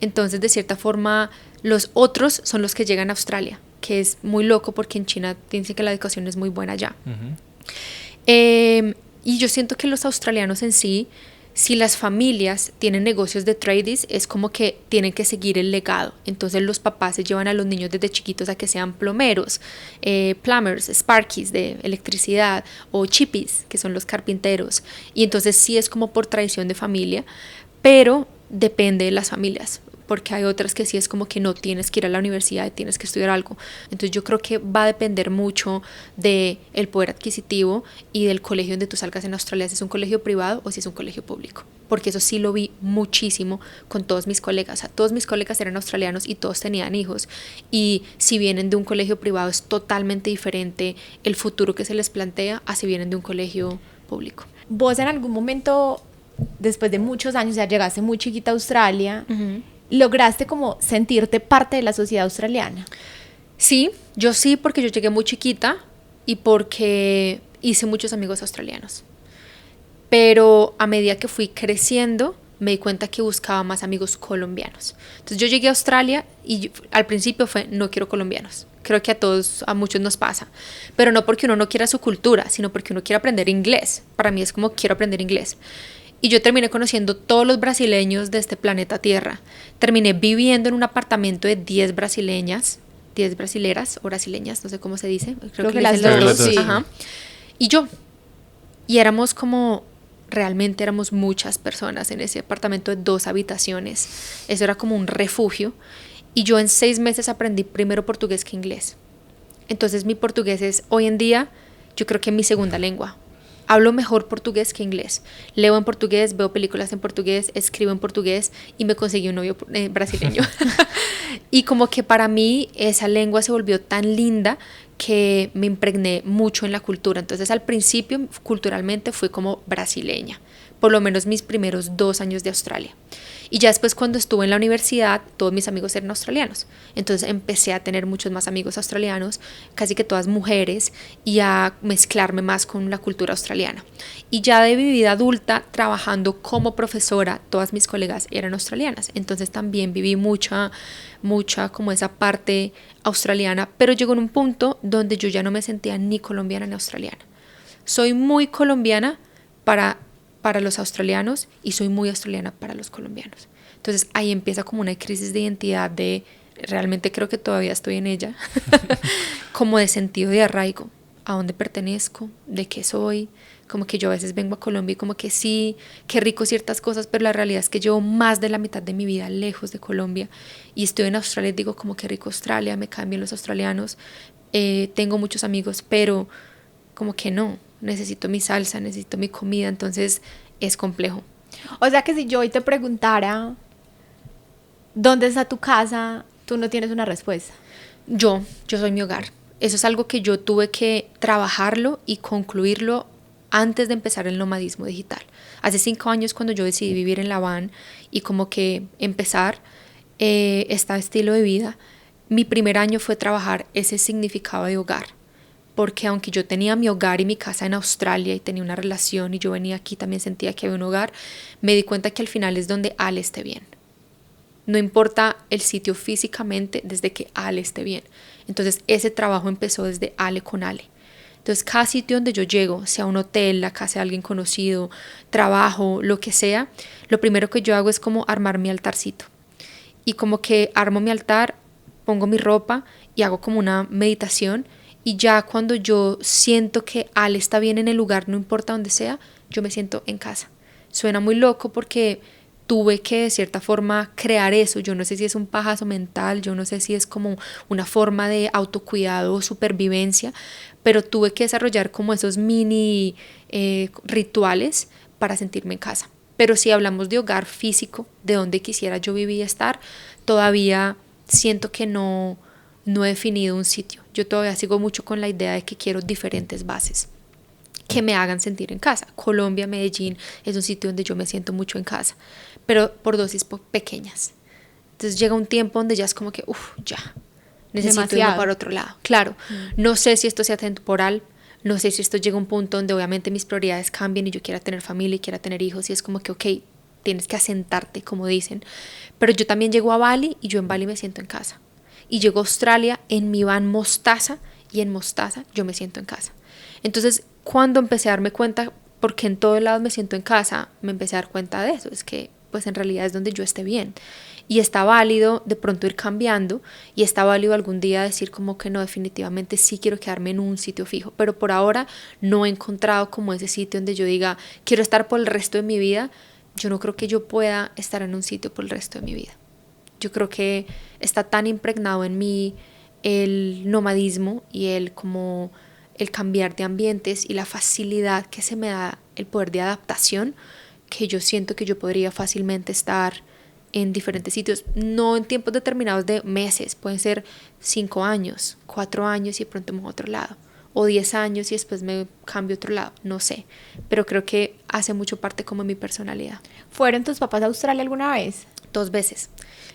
Entonces, de cierta forma, los otros son los que llegan a Australia, que es muy loco porque en China dicen que la educación es muy buena allá. Y yo siento que los australianos en sí, si las familias tienen negocios de tradies, es como que tienen que seguir el legado. Entonces los papás se llevan a los niños desde chiquitos a que sean plomeros, plumbers, sparkies de electricidad o chippies, que son los carpinteros. Y entonces sí es como por tradición de familia, pero depende de las familias. porque hay otras que sí es como que no tienes que ir a la universidad y tienes que estudiar algo. Entonces yo creo que va a depender mucho del poder adquisitivo y del colegio donde tú salgas en Australia, si es un colegio privado o si es un colegio público, porque eso sí lo vi muchísimo con todos mis colegas. O sea, todos mis colegas eran australianos y todos tenían hijos, y si vienen de un colegio privado es totalmente diferente el futuro que se les plantea a si vienen de un colegio público. Vos en algún momento, después de muchos años, ya llegaste muy chiquita a Australia, ¿lograste como sentirte parte de la sociedad australiana? Sí, yo sí, porque yo llegué muy chiquita y porque hice muchos amigos australianos. Pero a medida que fui creciendo, me di cuenta que buscaba más amigos colombianos. Entonces yo llegué a Australia y al principio fue, no quiero colombianos. Creo que a muchos nos pasa. Pero no porque uno no quiera su cultura, sino porque uno quiere aprender inglés. Para mí es como, quiero aprender inglés. Y yo terminé conociendo todos los brasileños de este planeta Tierra. Terminé viviendo en un apartamento de 10 brasileñas, 10 brasileras o brasileñas, no sé cómo se dice. Creo que las dicen dos, sí. sí. Ajá. Y yo. Y éramos como, realmente éramos muchas personas en ese apartamento de 2 habitaciones. Eso era como un refugio. Y yo en 6 meses aprendí primero portugués que inglés. Entonces mi portugués es hoy en día, yo creo que mi segunda lengua. Hablo mejor portugués que inglés. Leo en portugués, veo películas en portugués, escribo en portugués y me conseguí un novio brasileño. Y como que para mí esa lengua se volvió tan linda que me impregné mucho en la cultura. Entonces al principio culturalmente fui como brasileña, por lo menos mis primeros 2 años de Australia. Y ya después cuando estuve en la universidad, todos mis amigos eran australianos. Entonces empecé a tener muchos más amigos australianos, casi que todas mujeres, y a mezclarme más con la cultura australiana. Y ya de mi vida adulta, trabajando como profesora, todas mis colegas eran australianas. Entonces también viví mucha como esa parte australiana, pero llegó en un punto donde yo ya no me sentía ni colombiana ni australiana. Soy muy colombiana para los australianos y soy muy australiana para los colombianos. Entonces ahí empieza como una crisis de identidad realmente creo que todavía estoy en ella, como de sentido de arraigo, a dónde pertenezco, de qué soy, como que yo a veces vengo a Colombia y como que sí, qué rico ciertas cosas, pero la realidad es que llevo más de la mitad de mi vida lejos de Colombia y estoy en Australia y digo como qué rico Australia, me caen bien los australianos, tengo muchos amigos, pero como que no, necesito mi salsa, necesito mi comida, entonces es complejo. O sea que si yo hoy te preguntara ¿dónde está tu casa? Tú no tienes una respuesta. Yo soy mi hogar. Eso es algo que yo tuve que trabajarlo y concluirlo antes de empezar el nomadismo digital. Hace 5 años cuando yo decidí vivir en la van y como que empezar este estilo de vida, mi primer año fue trabajar ese significado de hogar. Porque aunque yo tenía mi hogar y mi casa en Australia y tenía una relación y yo venía aquí también sentía que había un hogar, me di cuenta que al final es donde Ale esté bien. No importa el sitio físicamente desde que Ale esté bien. Entonces ese trabajo empezó desde Ale con Ale. Entonces cada sitio donde yo llego, sea un hotel, la casa de alguien conocido, trabajo, lo que sea, lo primero que yo hago es como armar mi altarcito. Y como que armo mi altar, pongo mi ropa y hago como una meditación. Y ya cuando yo siento que Ale está bien en el lugar, no importa dónde sea, yo me siento en casa. Suena muy loco porque tuve que de cierta forma crear eso. Yo no sé si es un pajazo mental, yo no sé si es como una forma de autocuidado o supervivencia, pero tuve que desarrollar como esos mini rituales para sentirme en casa. Pero si hablamos de hogar físico, de donde quisiera yo vivir y estar, todavía siento que no he definido un sitio. Yo todavía sigo mucho con la idea de que quiero diferentes bases que me hagan sentir en casa. Colombia, Medellín es un sitio donde yo me siento mucho en casa, pero por dosis pequeñas. Entonces llega un tiempo donde ya es como que, ya, necesito irme para otro lado. Claro, no sé si esto sea temporal, no sé si esto llega a un punto donde obviamente mis prioridades cambien y yo quiera tener familia y quiera tener hijos y es como que, ok, tienes que asentarte, como dicen. Pero yo también llego a Bali y yo en Bali me siento en casa. Y llego a Australia en mi van Mostaza y en Mostaza yo me siento en casa. Entonces, cuando empecé a darme cuenta, porque en todos lados me siento en casa, me empecé a dar cuenta de eso. Es que, pues en realidad es donde yo esté bien. Y está válido de pronto ir cambiando y está válido algún día decir como que no, definitivamente sí quiero quedarme en un sitio fijo. Pero por ahora no he encontrado como ese sitio donde yo diga, quiero estar por el resto de mi vida. Yo no creo que yo pueda estar en un sitio por el resto de mi vida. Yo creo que está tan impregnado en mí el nomadismo y el cambiar de ambientes y la facilidad que se me da el poder de adaptación, que yo siento que yo podría fácilmente estar en diferentes sitios, no en tiempos determinados de meses, pueden ser 5 años, 4 años y de pronto me voy a otro lado, o 10 años y después me cambio a otro lado, no sé, pero creo que hace mucho parte como mi personalidad. ¿Fueron tus papás a Australia alguna vez? 2 veces.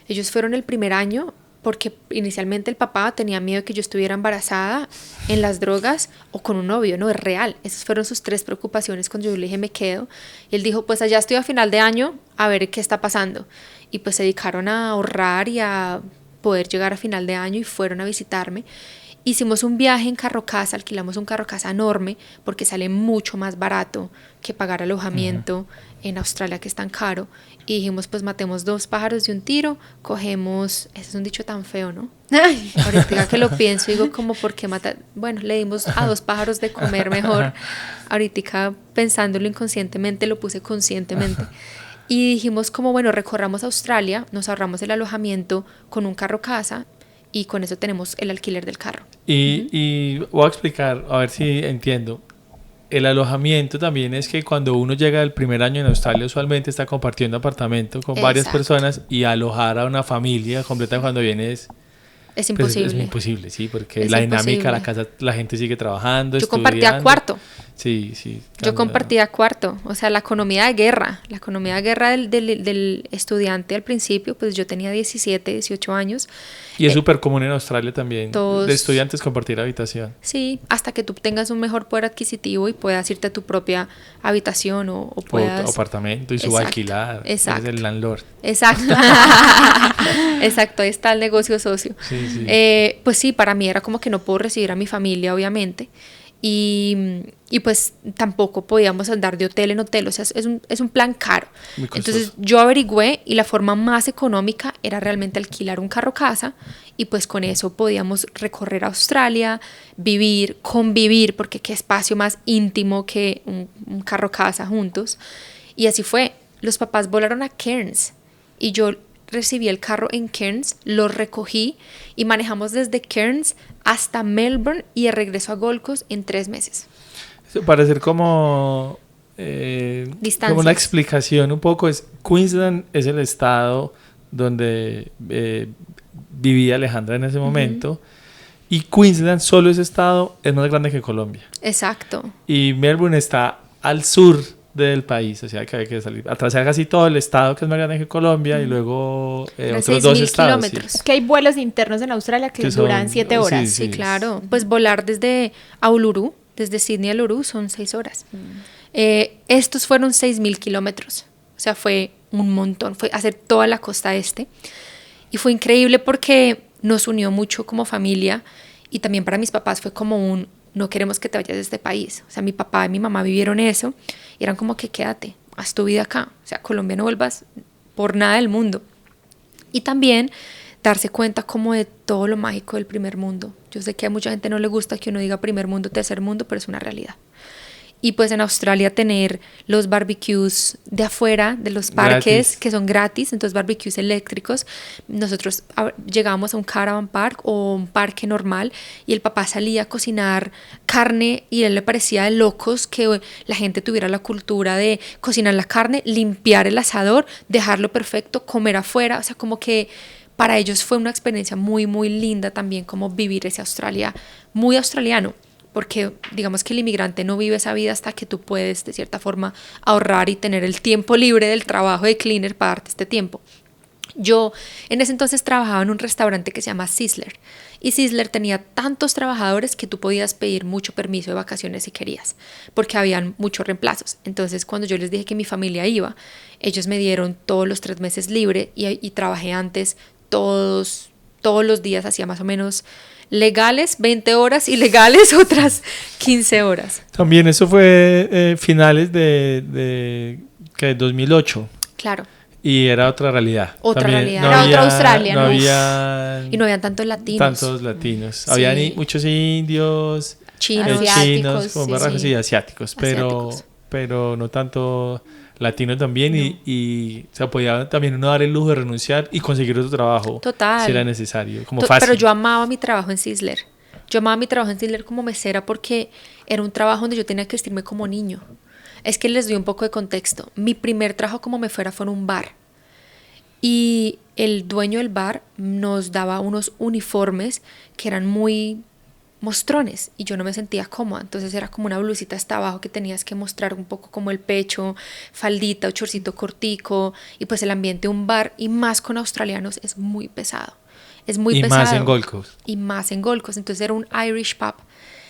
Ellos fueron el primer año porque inicialmente el papá tenía miedo de que yo estuviera embarazada, en las drogas o con un novio, no, es real. Esas fueron sus 3 preocupaciones cuando yo le dije me quedo. Y él dijo, pues allá estoy a final de año a ver qué está pasando. Y pues se dedicaron a ahorrar y a poder llegar a final de año y fueron a visitarme. Hicimos un viaje en carro casa, alquilamos un carro casa enorme porque sale mucho más barato que pagar alojamiento en Australia, que es tan caro. Y dijimos, pues matemos 2 pájaros de un tiro, cogemos, ese es un dicho tan feo, ¿no? Ahorita que lo pienso, digo como, ¿por qué matar? Bueno, le dimos a 2 pájaros de comer mejor. Ahorita pensándolo inconscientemente, lo puse conscientemente. Y dijimos como, bueno, recorramos Australia, nos ahorramos el alojamiento con un carro casa y con eso tenemos el alquiler del carro. Y voy a explicar, a ver si entiendo. El alojamiento también es que cuando uno llega el primer año en Australia, usualmente está compartiendo apartamento con varias personas, y alojar a una familia completa cuando vienes es imposible. Pues es imposible, sí, porque es la imposible. dinámica, la casa, la gente sigue trabajando, yo compartía cuarto. Sí, sí. Yo compartía cuarto, o sea, la economía de guerra del estudiante al principio, pues yo tenía 17, 18 años. Y es súper común en Australia también, todos, de estudiantes compartir habitación. Sí, hasta que tú tengas un mejor poder adquisitivo y puedas irte a tu propia habitación o puedas... O apartamento y subalquilar. Exacto. Eres el landlord. Exacto. Exacto, ahí está el negocio socio. Sí, sí. Pues sí, para mí era como que no puedo recibir a mi familia, obviamente. Y pues tampoco podíamos andar de hotel en hotel, o sea, es un plan caro. Entonces yo averigüé y la forma más económica era realmente alquilar un carro casa, y pues con eso podíamos recorrer Australia, vivir, convivir, porque qué espacio más íntimo que un carro casa juntos. Y así fue. Los papás volaron a Cairns y yo recibí el carro en Cairns, lo recogí y manejamos desde Cairns hasta Melbourne y de regreso a Gold Coast en 3 meses. Para hacer como una explicación un poco, Queensland es el estado donde vivía Alejandra en ese momento, y Queensland, solo ese estado, es más grande que Colombia. Exacto. Y Melbourne está al sur del país, o sea que hay que salir, atravesar casi todo el estado, que es más grande que Colombia, y luego otros 2 estados. Kilómetros. Que hay vuelos internos en Australia que duran 7 horas. Sí, claro. Pues volar desde Uluru, desde Sydney a Uluru, son 6 horas. Estos fueron 6,000 kilómetros. O sea, fue un montón. Fue hacer toda la costa este. Y fue increíble porque nos unió mucho como familia. Y también para mis papás fue como no queremos que te vayas de este país. O sea, mi papá y mi mamá vivieron eso. Y eran como que quédate, haz tu vida acá. O sea, Colombia no vuelvas por nada del mundo. Y también darse cuenta como de todo lo mágico del primer mundo. Yo sé que a mucha gente no le gusta que uno diga primer mundo, tercer mundo, pero es una realidad. Y pues en Australia tener los barbecues de afuera de los parques, que son gratis, entonces barbecues eléctricos. Nosotros llegábamos a un caravan park o un parque normal y el papá salía a cocinar carne y a él le parecía de locos que la gente tuviera la cultura de cocinar la carne, limpiar el asador, dejarlo perfecto, comer afuera, o sea, como que para ellos fue una experiencia muy, muy linda también como vivir ese Australia, muy australiano. Porque digamos que el inmigrante no vive esa vida hasta que tú puedes de cierta forma ahorrar y tener el tiempo libre del trabajo de cleaner para darte este tiempo. Yo en ese entonces trabajaba en un restaurante que se llama Sizzler, y Sizzler tenía tantos trabajadores que tú podías pedir mucho permiso de vacaciones si querías, porque habían muchos reemplazos. Entonces cuando yo les dije que mi familia iba, ellos me dieron todos los 3 meses libre y trabajé antes todos los días, hacía más o menos legales 20 horas, ilegales otras 15 horas. También eso fue finales de 2008. Claro. Y era otra realidad. Otra realidad. Era otra Australia, ¿no? Había, y no habían tantos latinos. Sí. Habían muchos indios, asiáticos, asiáticos, pero no tanto latino también y o sea, podía también uno dar el lujo de renunciar y conseguir otro trabajo Total. si era necesario, como fácil. Pero yo amaba mi trabajo en Sizzler. Yo amaba mi trabajo en Sizzler como mesera porque era un trabajo donde yo tenía que vestirme como niño. Es que les doy un poco de contexto. Mi primer trabajo como mesera fue en un bar. Y el dueño del bar nos daba unos uniformes que eran muy mostrones y yo no me sentía cómoda, entonces era como una blusita hasta abajo que tenías que mostrar un poco como el pecho, faldita o chorcito cortico, y pues el ambiente de un bar y más con australianos es muy pesado, es muy pesado. Y más en Gold Coast. Y más en Gold Coast, entonces era un Irish pub,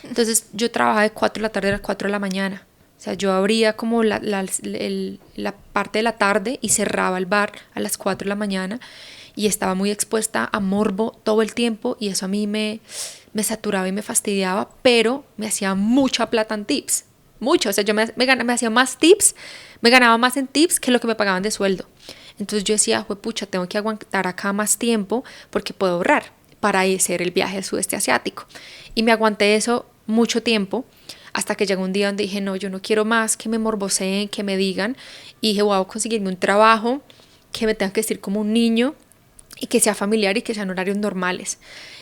entonces yo trabajaba de 4 de la tarde a las 4 de la mañana, o sea, yo abría como la parte de la tarde y cerraba el bar a las 4 de la mañana y estaba muy expuesta a morbo todo el tiempo y eso a mí me saturaba y me fastidiaba, pero me hacía mucha plata en tips, mucho, o sea, yo me hacía más tips, me ganaba más en tips que lo que me pagaban de sueldo. Entonces yo decía, pucha, tengo que aguantar acá más tiempo porque puedo ahorrar para hacer el viaje al sudeste asiático. Y me aguanté eso mucho tiempo hasta que llegó un día donde dije, no, yo no quiero más que me morboseen, que me digan, y dije, voy a conseguirme un trabajo que me tenga que vestir como un niño y que sea familiar y que sean horarios normales.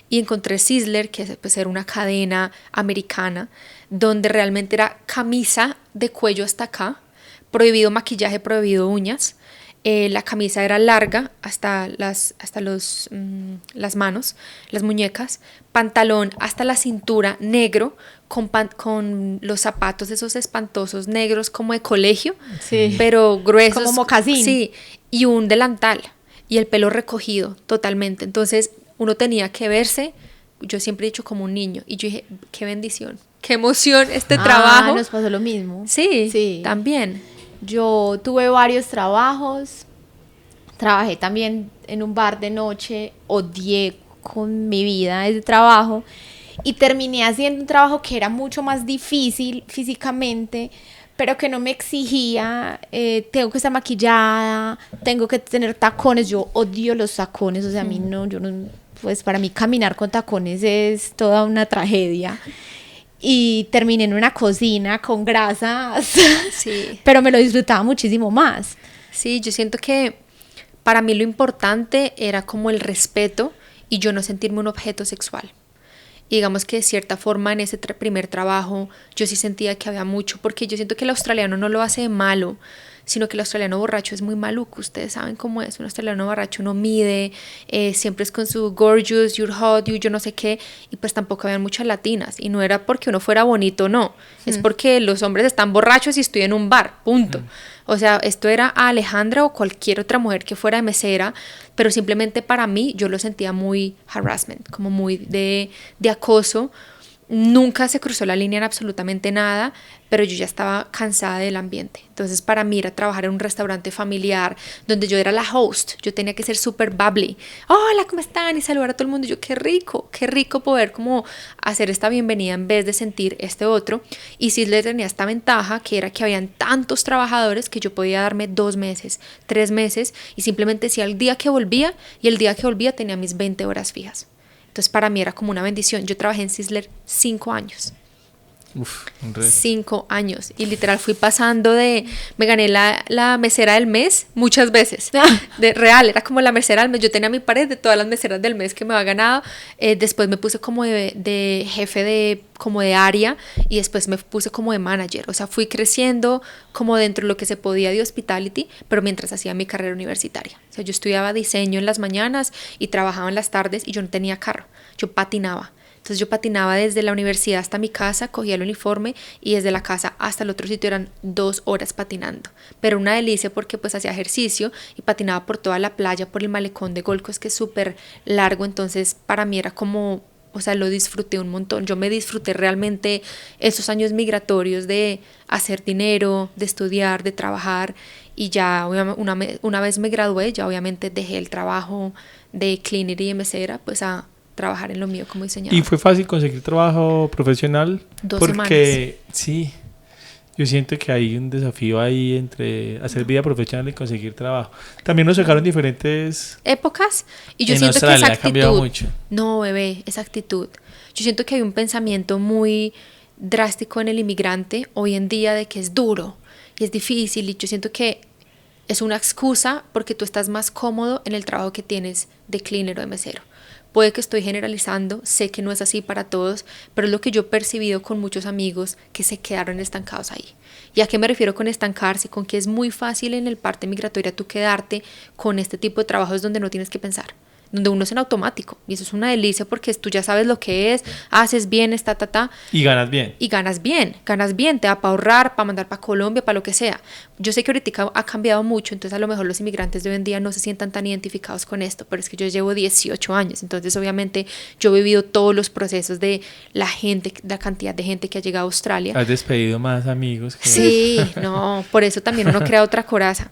Y encontré Sizzler, que pues era una cadena americana, donde realmente era camisa de cuello hasta acá, prohibido maquillaje, prohibido uñas. La camisa era larga hasta las manos, las muñecas, pantalón hasta la cintura negro, con los zapatos esos espantosos negros como de colegio, Sí. pero gruesos. Como mocasín. Sí, y un delantal y el pelo recogido totalmente. Entonces uno tenía que verse, yo siempre he dicho como un niño, y yo dije, qué bendición, qué emoción este trabajo. Nos pasó lo mismo. Sí, también. Yo tuve varios trabajos, trabajé también en un bar de noche, odié con mi vida ese trabajo y terminé haciendo un trabajo que era mucho más difícil físicamente, pero que no me exigía, tengo que estar maquillada, tengo que tener tacones, yo odio los tacones, o sea, a mí no, pues para mí caminar con tacones es toda una tragedia. Y terminé en una cocina con grasas, Sí. pero me lo disfrutaba muchísimo más. Sí, yo siento que para mí lo importante era como el respeto y yo no sentirme un objeto sexual. Y digamos que de cierta forma en ese primer trabajo yo sí sentía que había mucho, porque yo siento que el australiano no lo hace de malo, sino que el australiano borracho es muy maluco, ustedes saben cómo es, un australiano borracho no mide, siempre es con su gorgeous, you're hot, yo no sé qué, y pues tampoco habían muchas latinas, y no era porque uno fuera bonito, no, es porque los hombres están borrachos y estoy en un bar, punto. O sea, esto era a Alejandra o cualquier otra mujer que fuera de mesera, pero simplemente para mí yo lo sentía muy harassment, como muy de acoso. Nunca se cruzó la línea en absolutamente nada, pero yo ya estaba cansada del ambiente. Entonces para mí era trabajar en un restaurante familiar donde yo era la host, yo tenía que ser súper bubbly. Hola, ¿cómo están? Y saludar a todo el mundo. Y yo, qué rico poder como hacer esta bienvenida en vez de sentir este otro. Y sí le tenía esta ventaja que era que habían tantos trabajadores que yo podía darme 2 meses, 3 meses y simplemente si el día que volvía y el día que volvía tenía mis 20 horas fijas. Entonces para mí era como una bendición. Yo trabajé en Sizzler 5 años. Uf, un reto. 5 años. Y literal fui pasando me gané la mesera del mes muchas veces. Real, era como la mesera del mes. Yo tenía mi pared de todas las meseras del mes que me había ganado. Después me puse como de jefe como de área y después me puse como de manager. O sea, fui creciendo como dentro de lo que se podía de hospitality, pero mientras hacía mi carrera universitaria. O sea, yo estudiaba diseño en las mañanas y trabajaba en las tardes y yo no tenía carro. Yo patinaba. Entonces yo patinaba desde la universidad hasta mi casa, cogía el uniforme y desde la casa hasta el otro sitio eran 2 horas patinando. Pero una delicia porque pues hacía ejercicio y patinaba por toda la playa, por el malecón de Gold Coast que es súper largo. Entonces para mí era como, o sea, lo disfruté un montón. Yo me disfruté realmente esos años migratorios de hacer dinero, de estudiar, de trabajar. Y ya una vez me gradué, ya obviamente dejé el trabajo de cleaner y de mesera pues a trabajar en lo mío como diseñadora. ¿Y fue fácil conseguir trabajo profesional? 2 Porque sí, yo siento que hay un desafío ahí entre hacer vida profesional y conseguir trabajo. También nos sacaron diferentes épocas y yo en siento Australia que esa ha cambiado actitud, mucho. no bebé, esa actitud, yo siento que hay un pensamiento muy drástico en el inmigrante hoy en día de que es duro, y es difícil y yo siento que es una excusa porque tú estás más cómodo en el trabajo que tienes de cleaner o de mesero. Puede que estoy generalizando, sé que no es así para todos, pero es lo que yo he percibido con muchos amigos que se quedaron estancados ahí. ¿Y a qué me refiero con estancarse? Con que es muy fácil en el parte migratoria tú quedarte con este tipo de trabajos donde no tienes que pensar, donde uno es en automático. Y eso es una delicia porque tú ya sabes lo que es, haces bien, Y ganas bien. y ganas bien, te da para ahorrar, para mandar para Colombia, para lo que sea. Yo sé que ahorita ha cambiado mucho, entonces a lo mejor los inmigrantes de hoy en día no se sientan tan identificados con esto, pero es que yo llevo 18 años, entonces obviamente yo he vivido todos los procesos de la gente, la cantidad de gente que ha llegado a Australia. Has despedido más amigos que... Sí, no, por eso también uno crea otra coraza.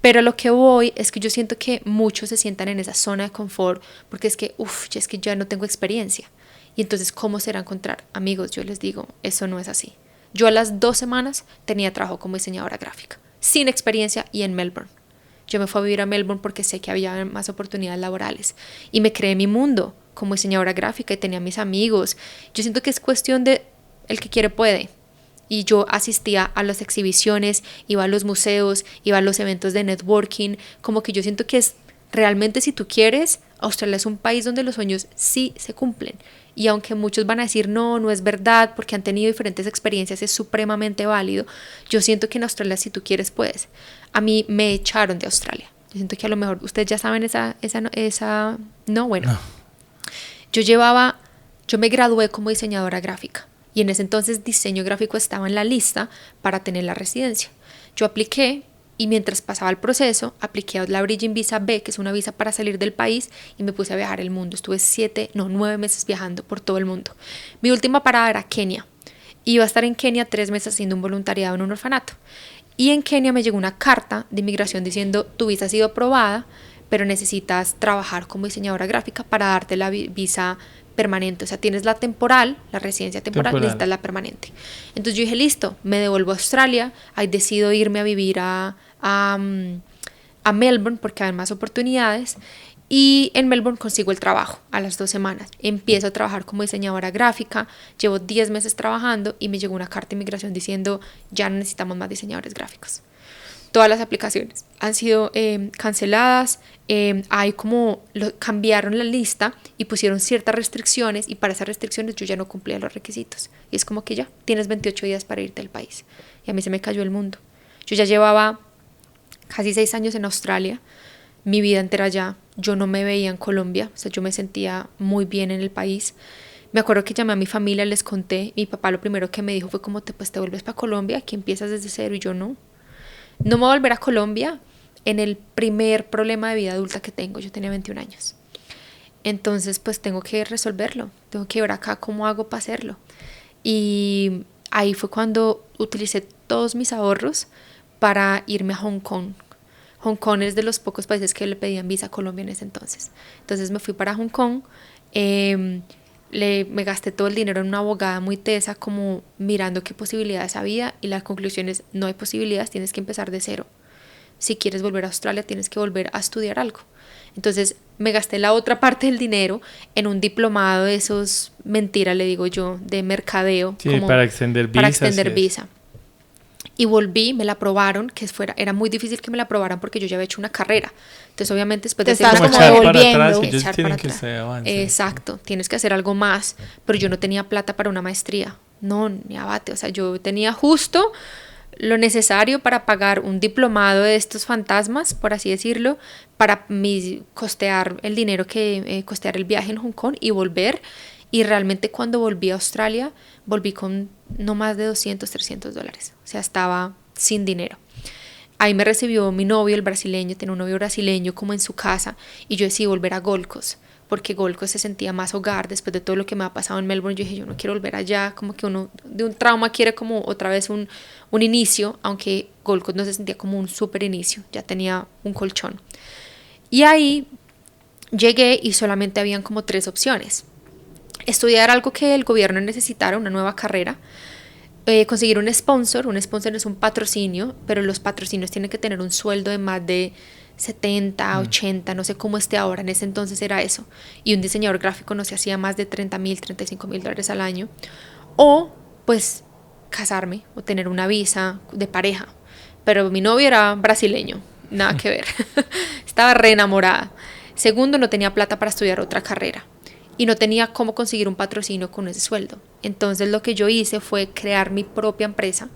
Pero lo que voy es que yo siento que muchos se sientan en esa zona de confort porque es que, es que ya no tengo experiencia. Y entonces, ¿cómo será encontrar? Amigos, yo les digo, eso no es así. Yo a las 2 semanas tenía trabajo como diseñadora gráfica, sin experiencia y en Melbourne. Yo me fui a vivir a Melbourne porque sé que había más oportunidades laborales y me creé mi mundo como diseñadora gráfica y tenía mis amigos. Yo siento que es cuestión de el que quiere puede. Y yo asistía a las exhibiciones, iba a los museos, iba a los eventos de networking, como que yo siento que es realmente si tú quieres, Australia es un país donde los sueños sí se cumplen. Y aunque muchos van a decir no, no es verdad, porque han tenido diferentes experiencias, es supremamente válido, yo siento que en Australia si tú quieres puedes. A mí me echaron de Australia. Yo siento que a lo mejor ustedes ya saben no, bueno. Yo me gradué como diseñadora gráfica. Y en ese entonces diseño gráfico estaba en la lista para tener la residencia. Yo apliqué y mientras pasaba el proceso, apliqué a la Bridging Visa B, que es una visa para salir del país, y me puse a viajar el mundo. Estuve 9 meses viajando por todo el mundo. Mi última parada era Kenia. Iba a estar en Kenia 3 meses haciendo un voluntariado en un orfanato. Y en Kenia me llegó una carta de inmigración diciendo, tu visa ha sido aprobada, pero necesitas trabajar como diseñadora gráfica para darte la visa permanente, o sea, tienes la temporal, la residencia temporal, necesitas la permanente. Entonces yo dije, listo, me devuelvo a Australia, ahí decido irme a vivir a Melbourne porque hay más oportunidades y en Melbourne consigo el trabajo a las 2 semanas. Empiezo a trabajar como diseñadora gráfica, llevo 10 meses trabajando y me llegó una carta de inmigración diciendo, ya no necesitamos más diseñadores gráficos. Todas las aplicaciones han sido canceladas, cambiaron la lista y pusieron ciertas restricciones y para esas restricciones yo ya no cumplía los requisitos. Y es como que ya, tienes 28 días para irte del país. Y a mí se me cayó el mundo. Yo ya llevaba casi 6 años en Australia, mi vida entera allá. Yo no me veía en Colombia, o sea, yo me sentía muy bien en el país. Me acuerdo que llamé a mi familia, les conté, mi papá lo primero que me dijo fue como, te vuelves para Colombia, aquí empiezas desde cero y yo no. No me voy a volver a Colombia en el primer problema de vida adulta que tengo. Yo tenía 21 años. Entonces, pues tengo que resolverlo. Tengo que ver acá cómo hago para hacerlo. Y ahí fue cuando utilicé todos mis ahorros para irme a Hong Kong. Hong Kong es de los pocos países que le pedían visa a Colombia en ese entonces. Entonces me fui para Hong Kong. Me gasté todo el dinero en una abogada muy tesa, como mirando qué posibilidades había, y la conclusión es, no hay posibilidades, tienes que empezar de cero. Si quieres volver a Australia, tienes que volver a estudiar algo. Entonces me gasté la otra parte del dinero en un diplomado de esos, mentira le digo yo, de mercadeo. Sí, como para extender visa. Y volví, me la aprobaron, era muy difícil que me la aprobaran porque yo ya había hecho una carrera. Entonces obviamente después de hacer una como devolviendo. Ellos tienen que usted avance. Exacto, tienes que hacer algo más, pero yo no tenía plata para una maestría. No, ni abate, o sea, yo tenía justo lo necesario para pagar un diplomado de estos fantasmas, por así decirlo, para costear el dinero costear el viaje en Hong Kong y volver. Y realmente cuando volví a Australia, volví con no más de $200, $300. O sea, estaba sin dinero. Ahí me recibió mi novio, el brasileño, tenía un novio brasileño como en su casa, y yo decidí volver a Gold Coast, porque Gold Coast se sentía más hogar después de todo lo que me ha pasado en Melbourne. Yo dije, yo no quiero volver allá, como que uno de un trauma quiere como otra vez un inicio, aunque Gold Coast no se sentía como un súper inicio, ya tenía un colchón. Y ahí llegué y solamente habían como 3 opciones. Estudiar algo que el gobierno necesitara, una nueva carrera, conseguir un sponsor es un patrocinio, pero los patrocinios tienen que tener un sueldo de más de 70, 80, no sé cómo esté ahora, en ese entonces era eso, y un diseñador gráfico no se hacía más de $30,000, $35,000 al año, o pues casarme o tener una visa de pareja. pero mi novio era brasileño, nada que ver. Estaba re enamorada. Segundo, no tenía plata para estudiar otra carrera y no tenía cómo conseguir un patrocinio con ese sueldo. Entonces lo que yo hice fue crear mi propia empresa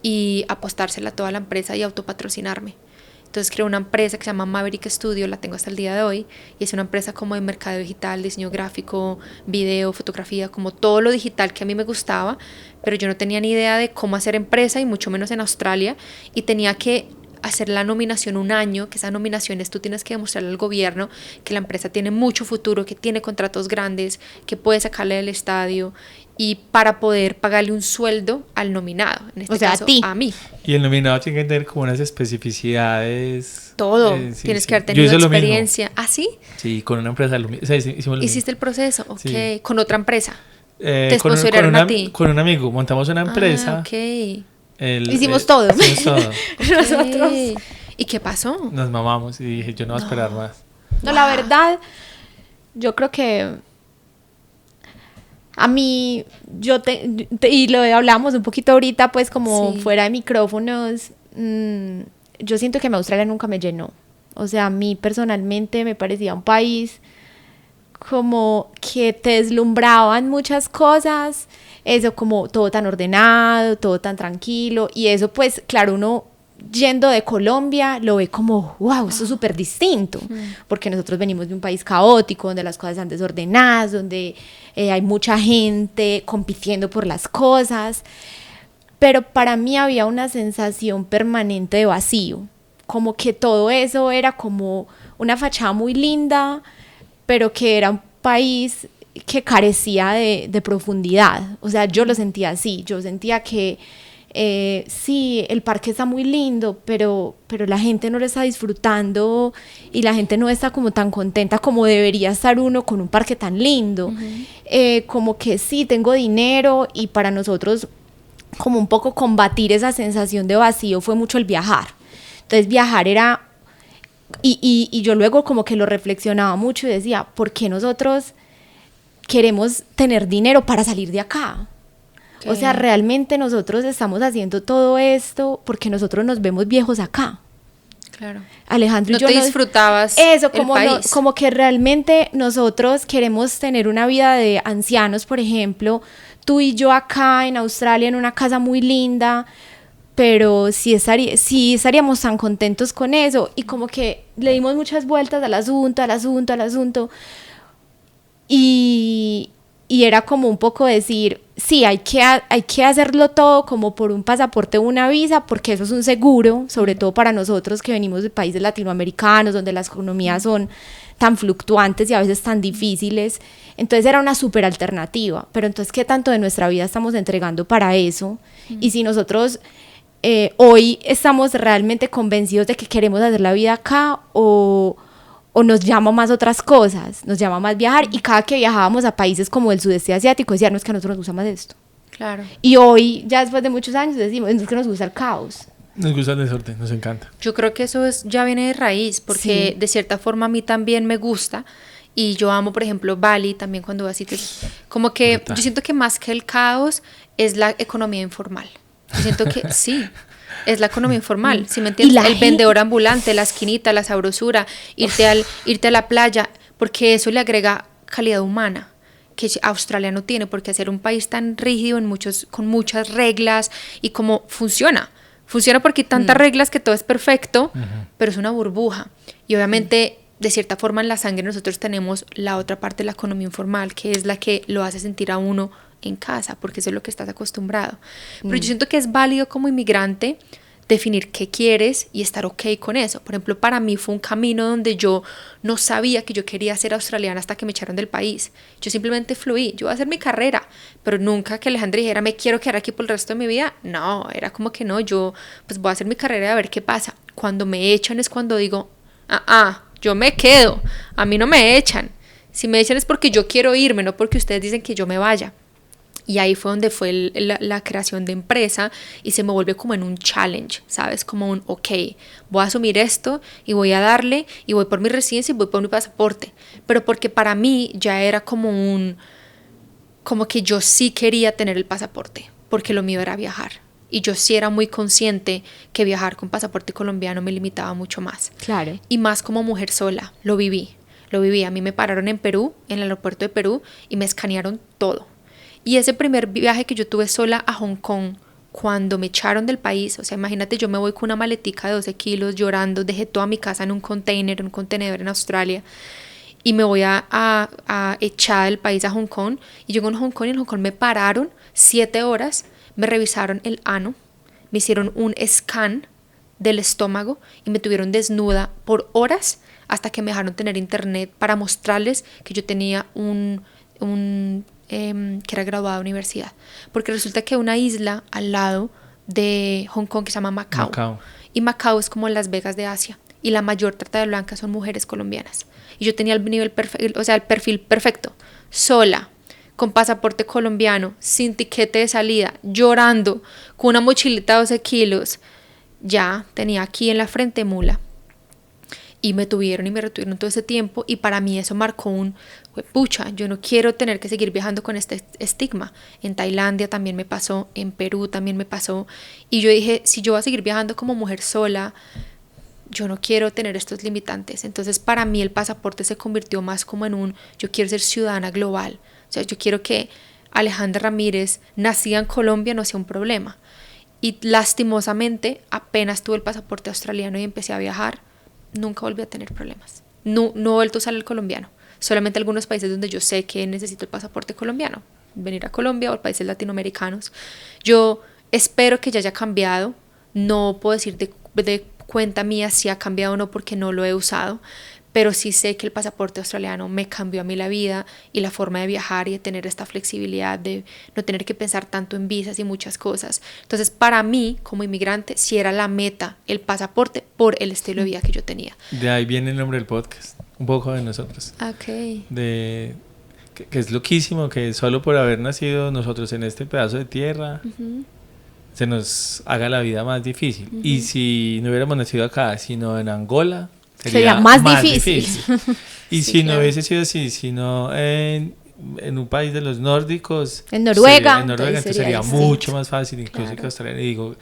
y apostársela a toda la empresa y autopatrocinarme. Entonces creé una empresa que se llama Maverick Studio, la tengo hasta el día de hoy, y es una empresa como de mercado digital, diseño gráfico, video, fotografía, como todo lo digital que a mí me gustaba, pero yo no tenía ni idea de cómo hacer empresa y mucho menos en Australia, y tenía que hacer la nominación un año, que esas nominaciones tú tienes que demostrarle al gobierno que la empresa tiene mucho futuro, que tiene contratos grandes, que puede sacarle del estadio, y para poder pagarle un sueldo al nominado, en este caso a mí. Y el nominado tiene que tener como unas especificidades. Todo, Sí, tienes sí. que haber tenido Yo hice experiencia. ¿Ah, sí? Sí, con una empresa. O sea, hicimos lo mismo. ¿Hiciste el proceso? Ok, Sí. con otra empresa. Te sponsoriaron a ti. Con un amigo, montamos una empresa. Ah, ok. Hicimos todo. Hicimos todo. Nosotros. ¿Y qué pasó? Nos mamamos y dije, yo no voy a esperar más. No, la verdad, yo creo que a mí, y lo hablamos un poquito ahorita, pues como Sí. fuera de micrófonos, yo siento que Australia nunca me llenó. O sea, a mí personalmente me parecía un país como que te deslumbraban muchas cosas, eso como todo tan ordenado, todo tan tranquilo, y eso pues, claro, uno yendo de Colombia lo ve como, wow, esto es súper distinto, porque nosotros venimos de un país caótico, donde las cosas están desordenadas, donde hay mucha gente compitiendo por las cosas, pero para mí había una sensación permanente de vacío, como que todo eso era como una fachada muy linda, pero que era un país que carecía de profundidad. O sea, yo lo sentía así, yo sentía que sí, el parque está muy lindo, pero la gente no lo está disfrutando y la gente no está como tan contenta como debería estar uno con un parque tan lindo. Como que sí, tengo dinero, y para nosotros como un poco combatir esa sensación de vacío fue mucho el viajar. Entonces viajar era... Y yo luego como que lo reflexionaba mucho y decía, ¿por qué nosotros queremos tener dinero para salir de acá? O sea, realmente nosotros estamos haciendo todo esto porque nosotros nos vemos viejos acá. Claro. Alejandro no y yo te disfrutabas eso, el país. como que realmente nosotros queremos tener una vida de ancianos, por ejemplo, tú y yo acá en Australia en una casa muy linda, pero sí estaríamos tan contentos con eso, y como que le dimos muchas vueltas al asunto, y era como un poco decir, sí, hay que hacerlo todo como por un pasaporte o una visa, porque eso es un seguro, sobre todo para nosotros que venimos de países latinoamericanos, donde las economías son tan fluctuantes y a veces tan difíciles. Entonces era una súper alternativa, pero entonces, ¿qué tanto de nuestra vida estamos entregando para eso? Y si nosotros hoy estamos realmente convencidos de que queremos hacer la vida acá, o nos llama más otras cosas, nos llama más viajar, y cada que viajábamos a países como el sudeste asiático decían, no, es que a nosotros nos gusta más esto. Claro. Y hoy, ya después de muchos años, decimos, es que nos gusta el caos. Nos gusta el desorden, nos encanta. Yo creo que eso ya viene de raíz, porque de cierta forma a mí también me gusta, y yo amo, por ejemplo, Bali también cuando voy a sitios, como que yo siento que más que el caos es la economía informal. Yo siento que sí, es la economía informal, ¿sí me entiendes? El vendedor ambulante, la esquinita, la sabrosura, irte a la playa, porque eso le agrega calidad humana que Australia no tiene, porque hacer un país tan rígido con muchas reglas, y como funciona porque hay tantas reglas que todo es perfecto, pero es una burbuja, y obviamente de cierta forma en la sangre nosotros tenemos la otra parte de la economía informal, que es la que lo hace sentir a uno en casa, porque eso es lo que estás acostumbrado. Pero yo siento que es válido como inmigrante definir qué quieres y estar ok con eso. Por ejemplo, para mí fue un camino donde yo no sabía que yo quería ser australiana hasta que me echaron del país. Yo simplemente fluí, yo voy a hacer mi carrera, pero nunca que Alejandra dijera, me quiero quedar aquí por el resto de mi vida. No, era como que no, yo pues voy a hacer mi carrera y a ver qué pasa. Cuando me echan es cuando digo, yo me quedo, a mí no me echan. Si me echan es porque yo quiero irme, no porque ustedes dicen que yo me vaya. Y ahí fue donde fue la creación de empresa, y se me volvió como en un challenge, ¿sabes? Como un, ok, voy a asumir esto y voy a darle, y voy por mi residencia y voy por mi pasaporte. Pero porque para mí ya era como que yo sí quería tener el pasaporte, porque lo mío era viajar. Y yo sí era muy consciente que viajar con pasaporte colombiano me limitaba mucho más. Claro. Y más como mujer sola, lo viví. A mí me pararon en Perú, en el aeropuerto de Perú, y me escanearon todo. Y ese primer viaje que yo tuve sola a Hong Kong, cuando me echaron del país, o sea, imagínate, yo me voy con una maletica de 12 kilos llorando, dejé toda mi casa en un contenedor en Australia, y me voy a echar del país a Hong Kong, y llego en Hong Kong, y en Hong Kong me pararon 7 horas, me revisaron el ano, me hicieron un scan del estómago y me tuvieron desnuda por horas hasta que me dejaron tener internet para mostrarles que yo tenía que era graduada de universidad. Porque resulta que hay una isla al lado de Hong Kong que se llama Macao. Y Macao es como Las Vegas de Asia. Y la mayor trata de blancas son mujeres colombianas. Y yo tenía el perfil perfecto. Sola, con pasaporte colombiano, sin tiquete de salida, llorando, con una mochilita de 12 kilos. Ya tenía aquí en la frente mula. Y me retuvieron todo ese tiempo, y para mí eso marcó pucha, yo no quiero tener que seguir viajando con este estigma. En Tailandia también me pasó, en Perú también me pasó, y yo dije, si yo voy a seguir viajando como mujer sola, yo no quiero tener estos limitantes. Entonces para mí el pasaporte se convirtió más como en yo quiero ser ciudadana global, o sea, yo quiero que Alejandra Ramírez, nacida en Colombia, no sea un problema. Y lastimosamente, apenas tuve el pasaporte australiano y empecé a viajar, nunca volví a tener problemas. No he vuelto a usar el colombiano. Solamente algunos países donde yo sé que necesito el pasaporte colombiano. Venir a Colombia o países latinoamericanos. Yo espero que ya haya cambiado. No puedo decir de cuenta mía si ha cambiado o no porque no lo he usado. Pero sí sé que el pasaporte australiano me cambió a mí la vida y la forma de viajar y de tener esta flexibilidad de no tener que pensar tanto en visas y muchas cosas. Entonces, para mí, como inmigrante, sí era la meta, el pasaporte, por el estilo de vida que yo tenía. De ahí viene el nombre del podcast, un poco de nosotros. Okay. Que es loquísimo que solo por haber nacido nosotros en este pedazo de tierra, se nos haga la vida más difícil. Y si no hubiéramos nacido acá, sino en Angola, sería más difícil. Y Sí, si claro. no hubiese sido así, sino en un país de los nórdicos, En Noruega, entonces sería distinto. mucho más fácil, incluso Claro. que Australia. Y digo,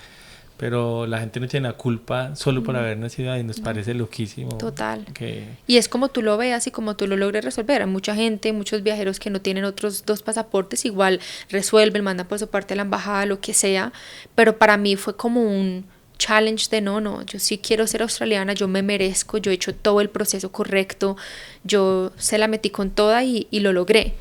pero la gente no tiene la culpa solo por haber nacido ahí, nos parece loquísimo. Total. Que Y es como tú lo veas y como tú lo logres resolver. Hay mucha gente, muchos viajeros que no tienen otros 2 pasaportes, igual resuelven, mandan por su parte a la embajada, lo que sea. Pero para mí fue como un challenge de no, yo sí quiero ser australiana, yo me merezco, yo he hecho todo el proceso correcto, yo se la metí con toda y lo logré.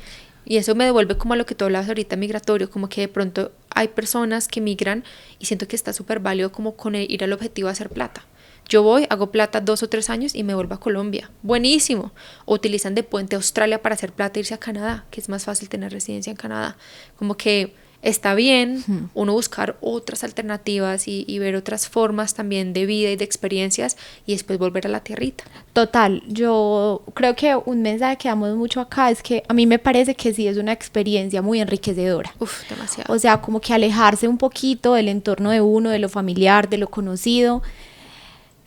Y eso me devuelve como a lo que tú hablabas ahorita, migratorio, como que de pronto hay personas que migran y siento que está súper válido como con ir al objetivo de hacer plata. Yo voy, hago plata 2 o 3 años y me vuelvo a Colombia. Buenísimo. O utilizan de puente a Australia para hacer plata e irse a Canadá, que es más fácil tener residencia en Canadá. Como que está bien uno buscar otras alternativas y ver otras formas también de vida y de experiencias y después volver a la tierrita. Total, yo creo que un mensaje que damos mucho acá es que a mí me parece que sí es una experiencia muy enriquecedora. Uf, demasiado. O sea, como que alejarse un poquito del entorno de uno, de lo familiar, de lo conocido,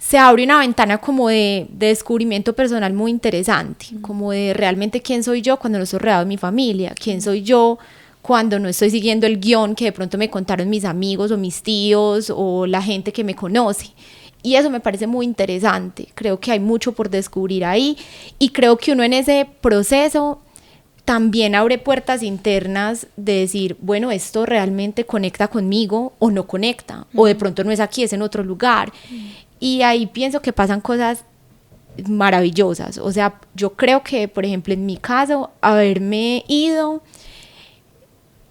se abre una ventana como de descubrimiento personal muy interesante, como de realmente quién soy yo cuando no estoy rodeado de mi familia, quién soy yo cuando no estoy siguiendo el guión que de pronto me contaron mis amigos o mis tíos o la gente que me conoce. Y eso me parece muy interesante. Creo que hay mucho por descubrir ahí y creo que uno en ese proceso también abre puertas internas de decir, bueno, esto realmente conecta conmigo o no conecta, o de pronto no es aquí, es en otro lugar. Y ahí pienso que pasan cosas maravillosas. O sea, yo creo que, por ejemplo, en mi caso, haberme ido,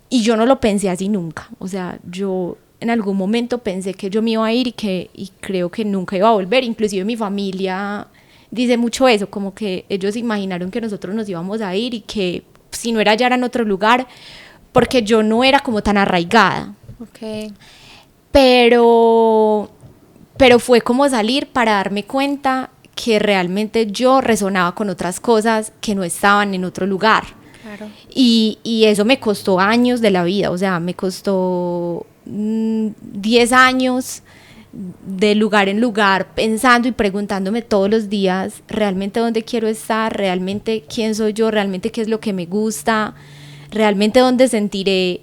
y yo no lo pensé así nunca. O sea, yo en algún momento pensé que yo me iba a ir y creo que nunca iba a volver. Inclusive mi familia dice mucho eso, como que ellos imaginaron que nosotros nos íbamos a ir y que si no era allá era en otro lugar, porque yo no era como tan arraigada. Okay. Pero fue como salir para darme cuenta que realmente yo resonaba con otras cosas que no estaban en otro lugar. Claro. Y eso me costó años de la vida, o sea, me costó 10 años de lugar en lugar, pensando y preguntándome todos los días realmente dónde quiero estar, realmente quién soy yo, realmente qué es lo que me gusta, realmente dónde sentiré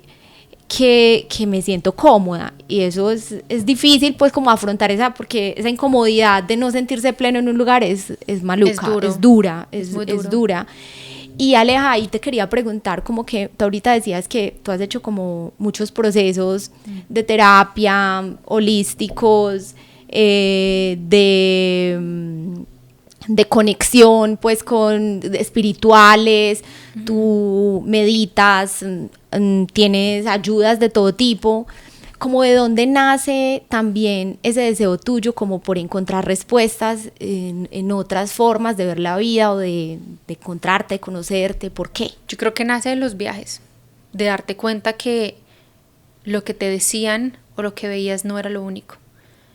que me siento cómoda, y eso es difícil pues como afrontar porque esa incomodidad de no sentirse pleno en un lugar es maluca, es dura, muy es dura. Y Aleja, ahí te quería preguntar, como que tú ahorita decías que tú has hecho como muchos procesos de terapia, holísticos, de conexión pues con espirituales, tú meditas, tienes ayudas de todo tipo, como de dónde nace también ese deseo tuyo como por encontrar respuestas en otras formas de ver la vida o de encontrarte, de conocerte, ¿por qué? Yo creo que nace de los viajes, de darte cuenta que lo que te decían o lo que veías no era lo único.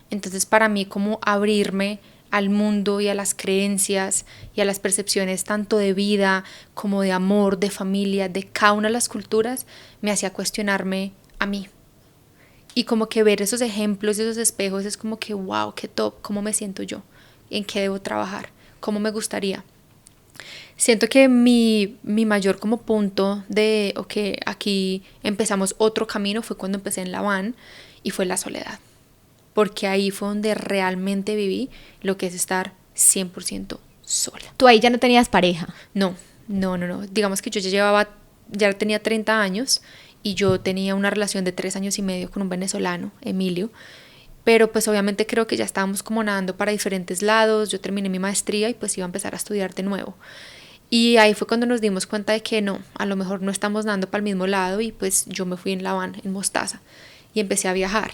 Entonces para mí como abrirme al mundo y a las creencias y a las percepciones tanto de vida como de amor, de familia, de cada una de las culturas, me hacía cuestionarme a mí. Y como que ver esos ejemplos, esos espejos, es como que wow, qué top, cómo me siento yo, en qué debo trabajar, cómo me gustaría. Siento que mi mayor como punto de, ok, aquí empezamos otro camino fue cuando empecé en la van y fue la soledad. Porque ahí fue donde realmente viví lo que es estar 100% sola. ¿Tú ahí ya no tenías pareja? No. Digamos que yo ya tenía 30 años y yo tenía una relación de 3 años y medio con un venezolano, Emilio. Pero pues obviamente creo que ya estábamos como nadando para diferentes lados. Yo terminé mi maestría y pues iba a empezar a estudiar de nuevo. Y ahí fue cuando nos dimos cuenta de que no, a lo mejor no estamos nadando para el mismo lado y pues yo me fui en La Habana, en Mostaza, y empecé a viajar.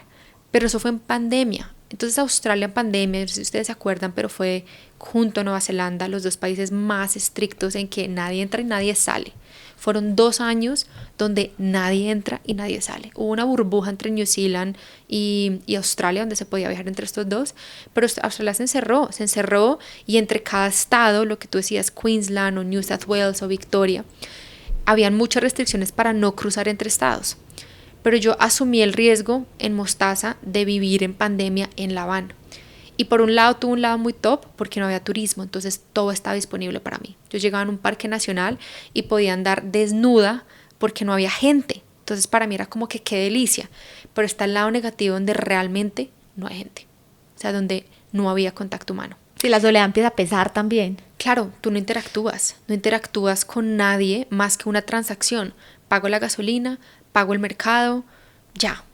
Pero eso fue en pandemia. Entonces Australia en pandemia, no sé si ustedes se acuerdan, pero fue junto a Nueva Zelanda los dos países más estrictos en que nadie entra y nadie sale. Fueron 2 años donde nadie entra y nadie sale. Hubo una burbuja entre New Zealand y Australia donde se podía viajar entre estos dos, pero Australia se encerró y entre cada estado, lo que tú decías, Queensland o New South Wales o Victoria, habían muchas restricciones para no cruzar entre estados. Pero yo asumí el riesgo en Mostaza de vivir en pandemia en La Habana. Y por un lado tuve un lado muy top porque no había turismo, entonces todo estaba disponible para mí. Yo llegaba a un parque nacional y podía andar desnuda porque no había gente. Entonces para mí era como que qué delicia. Pero está el lado negativo donde realmente no hay gente. O sea, donde no había contacto humano. Sí, la soledad empieza a pesar también. Claro, tú no interactúas con nadie más que una transacción. Pago la gasolina, pago el mercado, ya.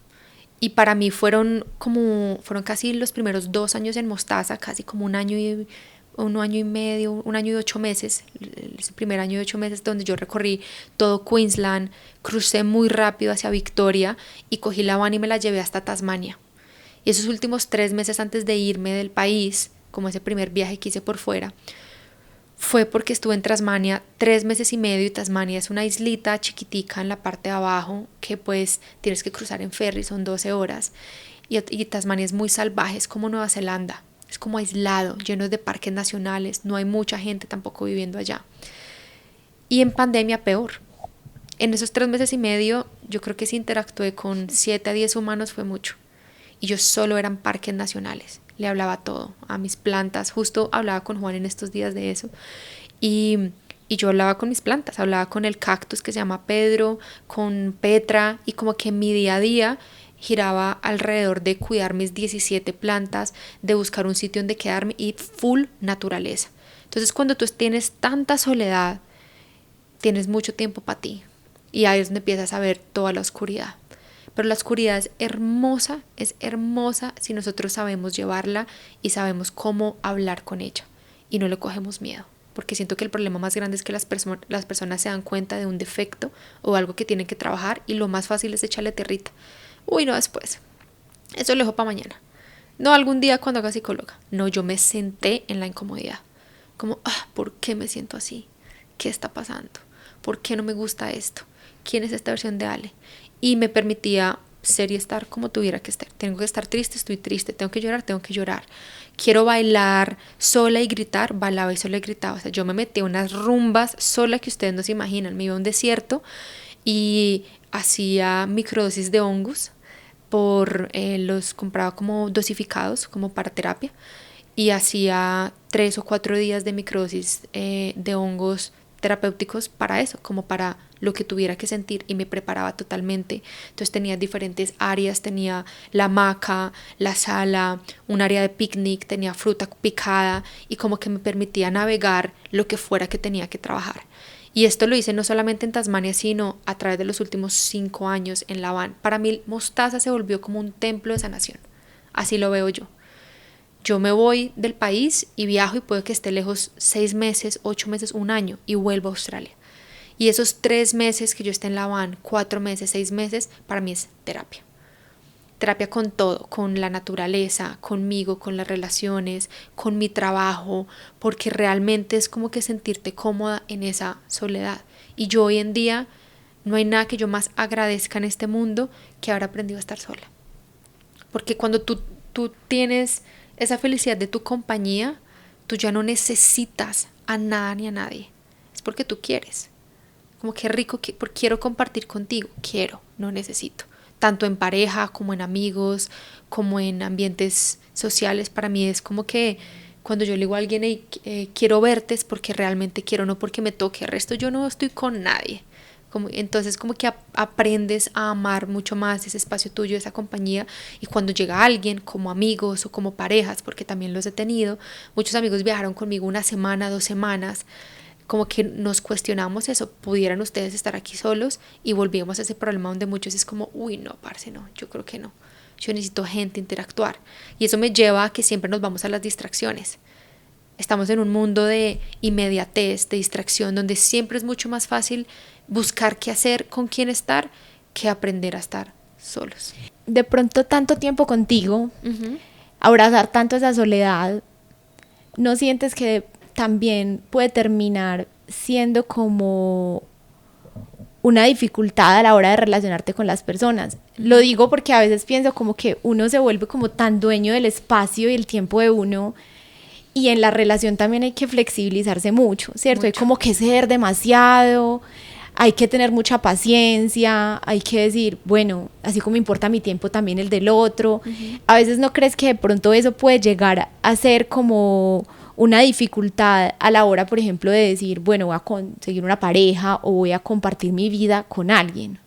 Y para mí fueron casi los primeros 2 años en Mostaza, casi como un año y medio, un año y 8 meses, ese primer año y 8 meses donde yo recorrí todo Queensland, crucé muy rápido hacia Victoria y cogí la van y me la llevé hasta Tasmania. Y esos últimos 3 meses antes de irme del país, como ese primer viaje que hice por fuera, fue porque estuve en Tasmania 3 meses y medio, y Tasmania es una islita chiquitica en la parte de abajo que pues tienes que cruzar en ferry, son 12 horas y Tasmania es muy salvaje, es como Nueva Zelanda, es como aislado, lleno de parques nacionales, no hay mucha gente tampoco viviendo allá. Y en pandemia peor. En esos 3 meses y medio yo creo que si interactué con 7 a 10 humanos fue mucho y yo solo eran parques nacionales. Le hablaba todo, a mis plantas, justo hablaba con Juan en estos días de eso y yo hablaba con mis plantas, hablaba con el cactus que se llama Pedro, con Petra y como que mi día a día giraba alrededor de cuidar mis 17 plantas, de buscar un sitio donde quedarme y full naturaleza. Entonces cuando tú tienes tanta soledad, tienes mucho tiempo para ti y ahí es donde empiezas a ver toda la oscuridad. Pero la oscuridad es hermosa si nosotros sabemos llevarla y sabemos cómo hablar con ella y no le cogemos miedo. Porque siento que el problema más grande es que las personas se dan cuenta de un defecto o algo que tienen que trabajar y lo más fácil es echarle tierrita. Uy, no, después. Eso lo dejo para mañana. No, algún día cuando haga psicóloga. No, yo me senté en la incomodidad. Como, ¿por qué me siento así? ¿Qué está pasando? ¿Por qué no me gusta esto? ¿Quién es esta versión de Ale? Y me permitía ser y estar como tuviera que estar. Tengo que estar triste, estoy triste. Tengo que llorar. Quiero bailar sola y gritar, bailaba y sola y gritaba. O sea, yo me metí a unas rumbas sola que ustedes no se imaginan. Me iba a un desierto y hacía microdosis de hongos. Los compraba como dosificados, como para terapia. Y hacía 3 o 4 días de microdosis de hongos terapéuticos para eso, como para lo que tuviera que sentir, y me preparaba totalmente. Entonces tenía diferentes áreas, tenía la hamaca, la sala, un área de picnic, tenía fruta picada y como que me permitía navegar lo que fuera que tenía que trabajar. Y esto lo hice no solamente en Tasmania, sino a través de los últimos 5 años en La Habana. Para mí Mostaza se volvió como un templo de sanación, así lo veo yo. Yo me voy del país y viajo y puede que esté lejos 6 meses, 8 meses, un año y vuelvo a Australia. Y esos 3 meses que yo esté en La Habana, 4 meses, 6 meses, para mí es terapia. Terapia con todo, con la naturaleza, conmigo, con las relaciones, con mi trabajo, porque realmente es como que sentirte cómoda en esa soledad. Y yo hoy en día no hay nada que yo más agradezca en este mundo que haber aprendido a estar sola. Porque cuando tú tienes esa felicidad de tu compañía, tú ya no necesitas a nada ni a nadie. Es porque tú quieres. Como que rico, quiero compartir contigo. Quiero, no necesito. Tanto en pareja, como en amigos, como en ambientes sociales. Para mí es como que cuando yo le digo a alguien, hey, quiero verte, es porque realmente quiero, no porque me toque. El resto yo no estoy con nadie. Entonces como que aprendes a amar mucho más ese espacio tuyo, esa compañía, y cuando llega alguien como amigos o como parejas, porque también los he tenido, muchos amigos viajaron conmigo 1 semana, 2 semanas, como que nos cuestionamos eso, pudieran ustedes estar aquí solos, y volvíamos a ese problema donde muchos es como, uy no, parce, no, yo creo que no, yo necesito gente, interactuar, y eso me lleva a que siempre nos vamos a las distracciones. Estamos en un mundo de inmediatez, de distracción, donde siempre es mucho más fácil buscar qué hacer, con quién estar, que aprender a estar solos. De pronto tanto tiempo contigo, abrazar tanto esa soledad, ¿no sientes que también puede terminar siendo como una dificultad a la hora de relacionarte con las personas? Lo digo porque a veces pienso como que uno se vuelve como tan dueño del espacio y el tiempo de uno, y en la relación también hay que flexibilizarse mucho, ¿cierto? Hay como que ceder demasiado, hay que tener mucha paciencia, hay que decir, bueno, así como importa mi tiempo, también el del otro. A veces no crees que de pronto eso puede llegar a ser como una dificultad a la hora, por ejemplo, de decir, bueno, voy a conseguir una pareja o voy a compartir mi vida con alguien.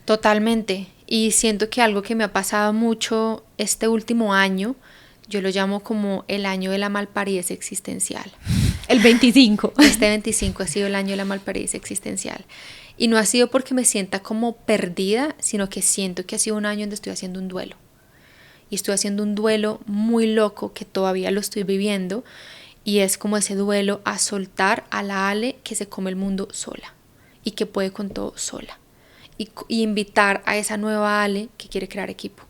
Totalmente. Y siento que algo que me ha pasado mucho este último año, yo lo llamo como el año de la malparidez existencial. El 25. Este 25 ha sido el año de la malparidez existencial. Y no ha sido porque me sienta como perdida, sino que siento que ha sido un año donde estoy haciendo un duelo. Y estoy haciendo un duelo muy loco que todavía lo estoy viviendo. Y es como ese duelo a soltar a la Ale que se come el mundo sola y que puede con todo sola. Y invitar a esa nueva Ale que quiere crear equipo.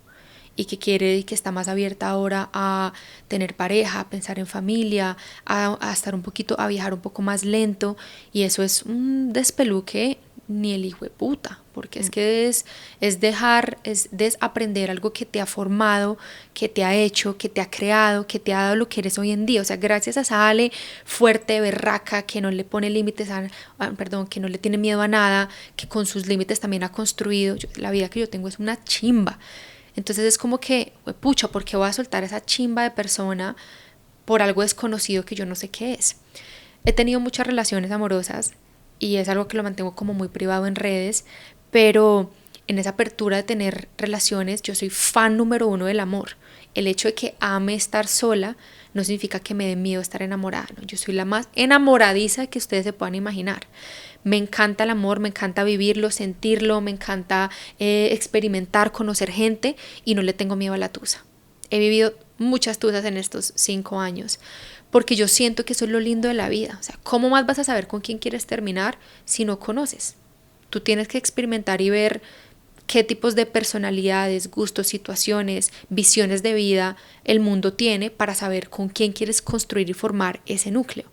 Y que está más abierta ahora a tener pareja, a pensar en familia, a estar un poquito, a viajar un poco más lento, y eso es un despeluque ni el hijo de puta, porque es que es desaprender algo que te ha formado, que te ha hecho, que te ha creado, que te ha dado lo que eres hoy en día. O sea, gracias a esa Ale fuerte, berraca, que no le pone límites, que no le tiene miedo a nada, que con sus límites también ha construido. La vida que yo tengo es una chimba. Entonces es como que, pucha, ¿por qué voy a soltar esa chimba de persona por algo desconocido que yo no sé qué es? He tenido muchas relaciones amorosas y es algo que lo mantengo como muy privado en redes, pero en esa apertura de tener relaciones, yo soy fan número 1 del amor. El hecho de que ame estar sola no significa que me dé miedo estar enamorada, ¿no? Yo soy la más enamoradiza que ustedes se puedan imaginar. Me encanta el amor, me encanta vivirlo, sentirlo, me encanta experimentar, conocer gente, y no le tengo miedo a la tusa. He vivido muchas tusas en estos 5 años, porque yo siento que eso es lo lindo de la vida. O sea, ¿cómo más vas a saber con quién quieres terminar si no conoces? Tú tienes que experimentar y ver qué tipos de personalidades, gustos, situaciones, visiones de vida el mundo tiene para saber con quién quieres construir y formar ese núcleo.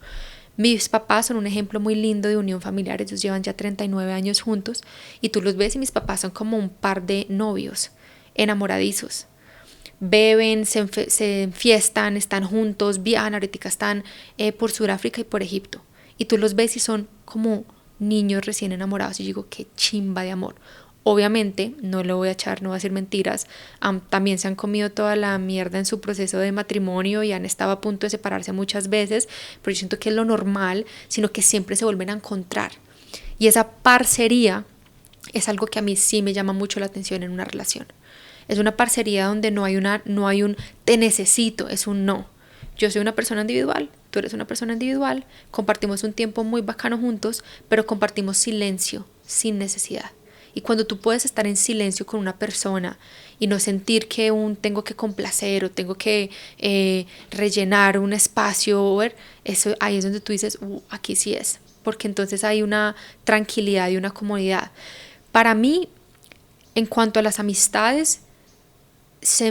Mis papás son un ejemplo muy lindo de unión familiar. Ellos llevan ya 39 años juntos y tú los ves y mis papás son como un par de novios enamoradizos. Beben, se enfiestan, están juntos, viajan, ahorita están por Sudáfrica y por Egipto. Y tú los ves y son como niños recién enamorados. Y yo digo, qué chimba de amor. Obviamente, no lo voy a echar, no voy a decir mentiras, también se han comido toda la mierda en su proceso de matrimonio y han estado a punto de separarse muchas veces, pero yo siento que es lo normal, sino que siempre se vuelven a encontrar. Y esa parcería es algo que a mí sí me llama mucho la atención en una relación. Es una parcería donde no hay un te necesito, es un no. Yo soy una persona individual, tú eres una persona individual, compartimos un tiempo muy bacano juntos, pero compartimos silencio, sin necesidad. Y cuando tú puedes estar en silencio con una persona y no sentir que tengo que complacer o tengo que rellenar un espacio, eso, ahí es donde tú dices, aquí sí es. Porque entonces hay una tranquilidad y una comodidad. Para mí, en cuanto a las amistades,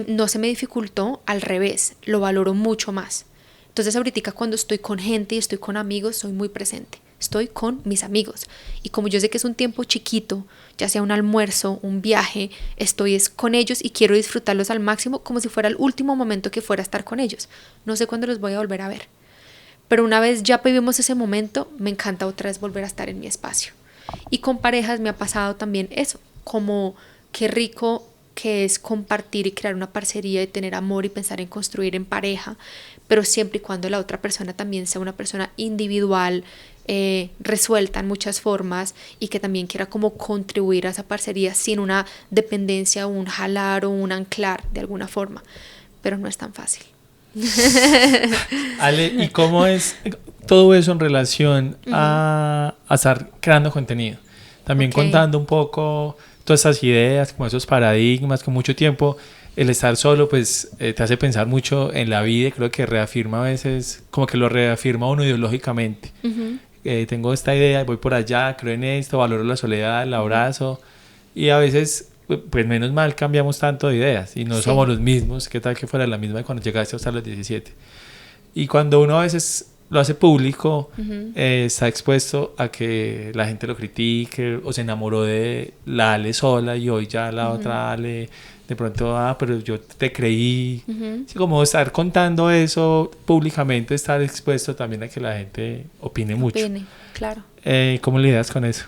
no se me dificultó, al revés, lo valoro mucho más. Entonces ahorita cuando estoy con gente y estoy con amigos, soy muy presente. Estoy con mis amigos y como yo sé que es un tiempo chiquito, ya sea un almuerzo, un viaje, estoy con ellos y quiero disfrutarlos al máximo como si fuera el último momento que fuera a estar con ellos. No sé cuándo los voy a volver a ver, pero una vez ya vivimos ese momento, me encanta otra vez volver a estar en mi espacio. Y con parejas me ha pasado también eso, como qué rico que es compartir y crear una parcería y tener amor y pensar en construir en pareja, pero siempre y cuando la otra persona también sea una persona individual, resuelta en muchas formas y que también quiera como contribuir a esa parcería sin una dependencia o un jalar o un anclar de alguna forma, pero no es tan fácil. Ale, ¿y cómo es todo eso en relación a estar creando contenido? También contando un poco todas esas ideas, como esos paradigmas, con mucho tiempo el estar solo pues te hace pensar mucho en la vida y creo que reafirma a veces, como que lo reafirma uno ideológicamente. Tengo esta idea, voy por allá, creo en esto, valoro la soledad, el abrazo y a veces pues menos mal cambiamos tanto de ideas y no somos los mismos, qué tal que fuera la misma de cuando llegaste hasta los 17. Y cuando uno a veces lo hace público, está expuesto a que la gente lo critique o se enamoró de la Ale sola y hoy ya la otra Ale de pronto, pero yo te creí. Sí, como estar contando eso públicamente, estar expuesto también a que la gente opine mucho. Claro. ¿Cómo lidias con eso?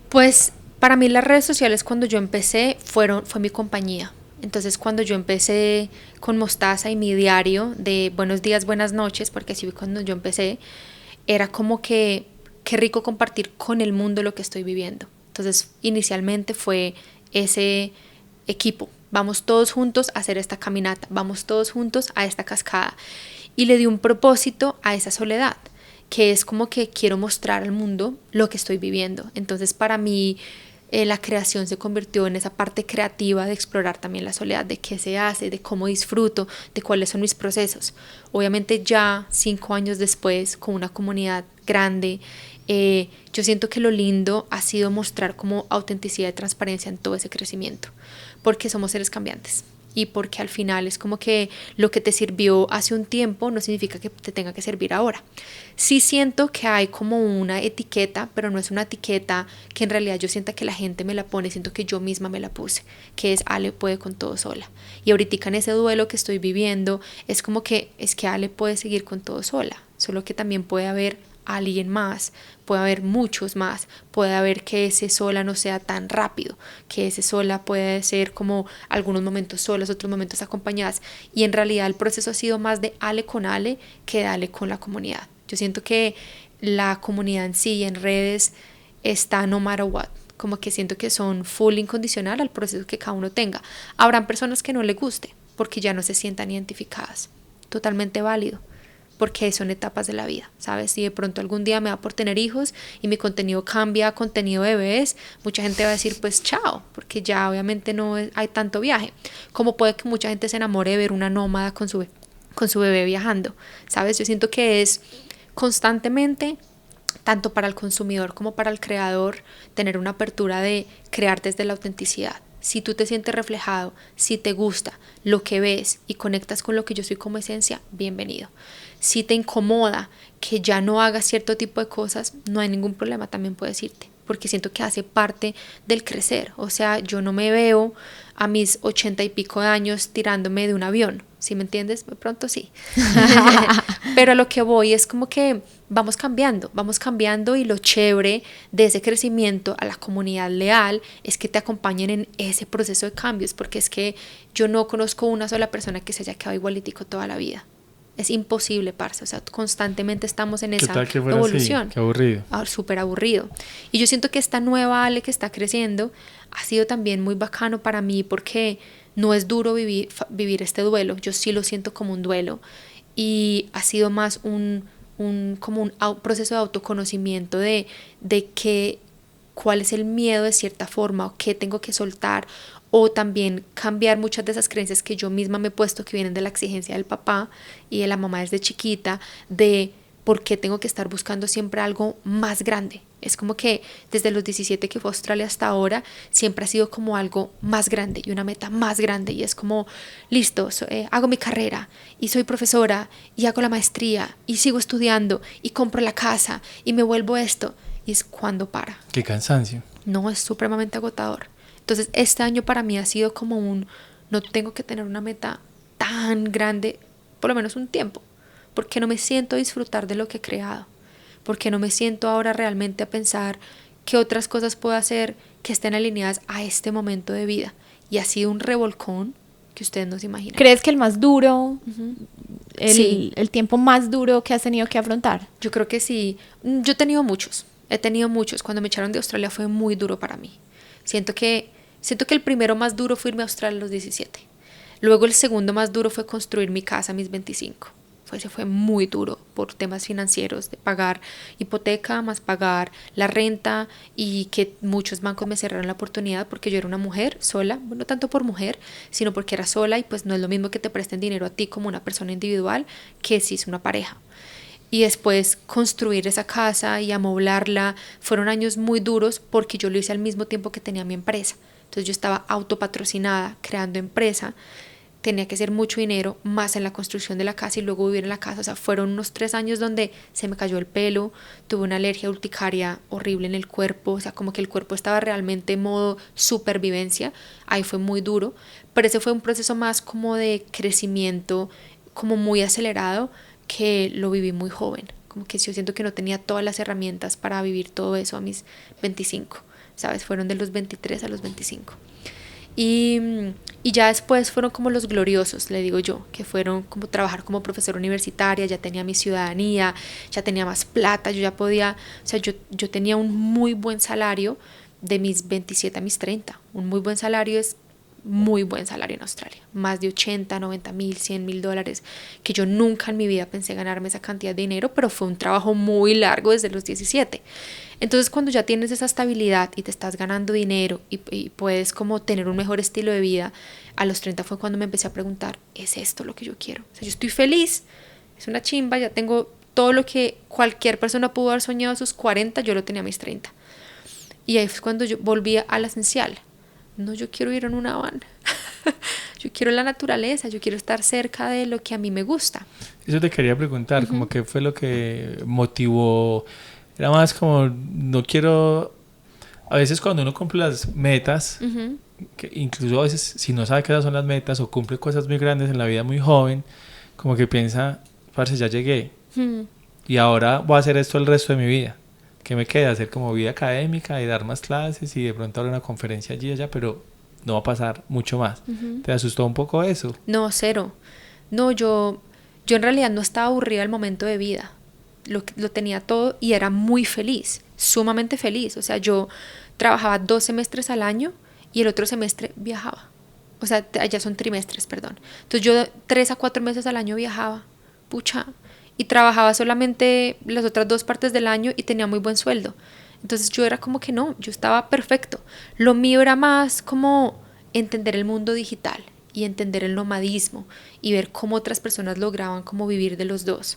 Pues para mí las redes sociales cuando yo empecé fue mi compañía. Entonces cuando yo empecé con Mostaza y mi diario de buenos días, buenas noches, porque así fue cuando yo empecé, era como que qué rico compartir con el mundo lo que estoy viviendo. Entonces inicialmente fue ese equipo, vamos todos juntos a hacer esta caminata, vamos todos juntos a esta cascada, y le di un propósito a esa soledad, que es como que quiero mostrar al mundo lo que estoy viviendo. Entonces para mí la creación se convirtió en esa parte creativa de explorar también la soledad, de qué se hace, de cómo disfruto, de cuáles son mis procesos. Obviamente ya 5 años después, con una comunidad grande, yo siento que lo lindo ha sido mostrar como autenticidad y transparencia en todo ese crecimiento, porque somos seres cambiantes y porque al final es como que lo que te sirvió hace un tiempo no significa que te tenga que servir ahora. Sí siento que hay como una etiqueta, pero no es una etiqueta que en realidad yo sienta que la gente me la pone, siento que yo misma me la puse, que es Ale puede con todo sola. Y ahorita en ese duelo que estoy viviendo es como que es que Ale puede seguir con todo sola, solo que también puede haber alguien más, puede haber muchos más, puede haber que ese sola no sea tan rápido, que ese sola puede ser como algunos momentos solas, otros momentos acompañadas, y en realidad el proceso ha sido más de Ale con Ale que de Ale con la comunidad. Yo siento que la comunidad en sí en redes está no matter what, como que siento que son full incondicional al proceso que cada uno tenga. Habrán personas que no le guste porque ya no se sientan identificadas, totalmente válido, porque son etapas de la vida, ¿sabes? Si de pronto algún día me da por tener hijos y mi contenido cambia a contenido de bebés, mucha gente va a decir pues chao, porque ya obviamente no hay tanto viaje. Como puede que mucha gente se enamore de ver una nómada con su bebé viajando, ¿sabes? Yo siento que es constantemente, tanto para el consumidor como para el creador, tener una apertura de crear desde la autenticidad. Si tú te sientes reflejado, si te gusta lo que ves y conectas con lo que yo soy como esencia, bienvenido. Si te incomoda que ya no hagas cierto tipo de cosas, no hay ningún problema, también puedes irte. porque siento que hace parte del crecer. O sea, yo no me veo a mis 80 y pico de años tirándome de un avión, ¿sí me entiendes? De pronto sí. Pero a lo que voy es como que vamos cambiando y lo chévere de ese crecimiento a la comunidad leal es que te acompañen en ese proceso de cambios, porque es que yo no conozco una sola persona que se haya quedado igualitico toda la vida. Es imposible, parce, o sea, constantemente estamos en esa evolución. Así? Qué aburrido. Súper aburrido. Y yo siento que esta nueva Ale que está creciendo ha sido también muy bacano para mí porque no es duro vivir este duelo. Yo sí lo siento como un duelo y ha sido más como un proceso de autoconocimiento de cuál es el miedo de cierta forma o qué tengo que soltar, o también cambiar muchas de esas creencias que yo misma me he puesto que vienen de la exigencia del papá y de la mamá desde chiquita, de por qué tengo que estar buscando siempre algo más grande. Es como que desde los 17 que fue a Australia hasta ahora siempre ha sido como algo más grande y una meta más grande, y es como listo, hago mi carrera y soy profesora y hago la maestría y sigo estudiando y compro la casa y me vuelvo esto, y es cuando para. Qué cansancio. No, es supremamente agotador. Entonces este año para mí ha sido como no tengo que tener una meta tan grande, por lo menos un tiempo, porque no me siento a disfrutar de lo que he creado, porque no me siento ahora realmente a pensar qué otras cosas puedo hacer que estén alineadas a este momento de vida. Y ha sido un revolcón que ustedes no se imaginan. ¿Crees que el más duro, Sí. el tiempo más duro que has tenido que afrontar? Yo creo que sí. Yo he tenido muchos. Cuando me echaron de Australia fue muy duro para mí. Siento que el primero más duro fue irme a Australia a los 17. Luego el segundo más duro fue construir mi casa a mis 25. Ese fue muy duro por temas financieros, de pagar hipoteca más pagar la renta, y que muchos bancos me cerraron la oportunidad porque yo era una mujer sola, no tanto por mujer, sino porque era sola, y pues no es lo mismo que te presten dinero a ti como una persona individual que si es una pareja. Y después construir esa casa y amoblarla fueron años muy duros porque yo lo hice al mismo tiempo que tenía mi empresa. Entonces yo estaba autopatrocinada, creando empresa, tenía que hacer mucho dinero, más en la construcción de la casa y luego vivir en la casa. O sea, fueron unos 3 años donde se me cayó el pelo, tuve una alergia urticaria horrible en el cuerpo, o sea, como que el cuerpo estaba realmente en modo supervivencia. Ahí fue muy duro, pero ese fue un proceso más como de crecimiento, como muy acelerado, que lo viví muy joven. Como que yo siento que no tenía todas las herramientas para vivir todo eso a mis 25, ¿sabes? Fueron de los 23 a los 25. Y ya después fueron como los gloriosos, le digo yo, que fueron como trabajar como profesora universitaria, ya tenía mi ciudadanía, ya tenía más plata, yo ya podía, o sea, yo tenía un muy buen salario de mis 27 a mis 30. Un muy buen salario es muy buen salario en Australia, más de 80, 90 mil, 100 mil dólares, que yo nunca en mi vida pensé ganarme esa cantidad de dinero, pero fue un trabajo muy largo desde los 17. Entonces cuando ya tienes esa estabilidad y te estás ganando dinero y puedes como tener un mejor estilo de vida, a los 30 fue cuando me empecé a preguntar, ¿es esto lo que yo quiero? O sea, yo estoy feliz, es una chimba, ya tengo todo lo que cualquier persona pudo haber soñado a sus 40, yo lo tenía a mis 30. Y ahí fue cuando yo volví a la esencial. No, yo quiero ir en una van. Yo quiero la naturaleza, yo quiero estar cerca de lo que a mí me gusta. Eso te quería preguntar, como qué fue lo que motivó. Era más como, no quiero. A veces cuando uno cumple las metas, que incluso a veces si no sabe que esas son las metas o cumple cosas muy grandes en la vida muy joven, como que piensa, parce, ya llegué y ahora voy a hacer esto el resto de mi vida. ¿Qué me queda? Hacer como vida académica y dar más clases y de pronto dar una conferencia allí y allá, pero no va a pasar mucho más. ¿Te asustó un poco eso? No, cero. No, yo en realidad no estaba aburrida al momento de vida. Lo tenía todo y era muy feliz, sumamente feliz. O sea, yo trabajaba 2 semestres al año y el otro semestre viajaba. O sea, allá son trimestres, perdón. Entonces yo 3 a 4 meses al año viajaba. Pucha. Y trabajaba solamente las otras 2 partes del año y tenía muy buen sueldo. Entonces yo era como que no, yo estaba perfecto. Lo mío era más como entender el mundo digital y entender el nomadismo y ver cómo otras personas lograban como vivir de los dos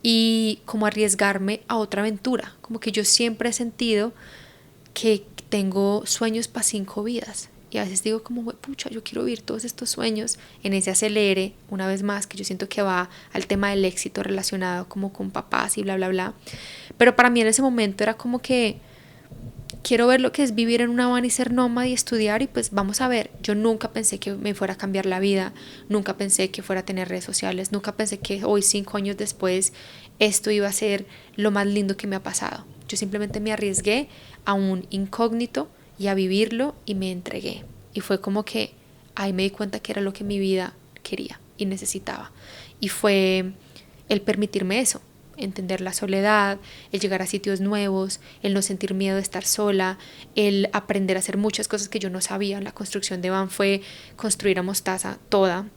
y como arriesgarme a otra aventura. Como que yo siempre he sentido que tengo sueños para 5 vidas. Y a veces digo como, pucha, yo quiero vivir todos estos sueños en ese acelere, una vez más, que yo siento que va al tema del éxito relacionado como con papás y bla, bla, bla. Pero para mí en ese momento era como que quiero ver lo que es vivir en una van y ser nómada y estudiar y pues vamos a ver. Yo nunca pensé que me fuera a cambiar la vida, nunca pensé que fuera a tener redes sociales, nunca pensé que hoy 5 años después esto iba a ser lo más lindo que me ha pasado. Yo simplemente me arriesgué a un incógnito y a vivirlo y me entregué. Y fue como que ahí me di cuenta que era lo que mi vida quería y necesitaba. Y fue el permitirme eso, entender la soledad, el llegar a sitios nuevos, el no sentir miedo de estar sola, el aprender a hacer muchas cosas que yo no sabía. La construcción de van fue construir a Mostaza toda,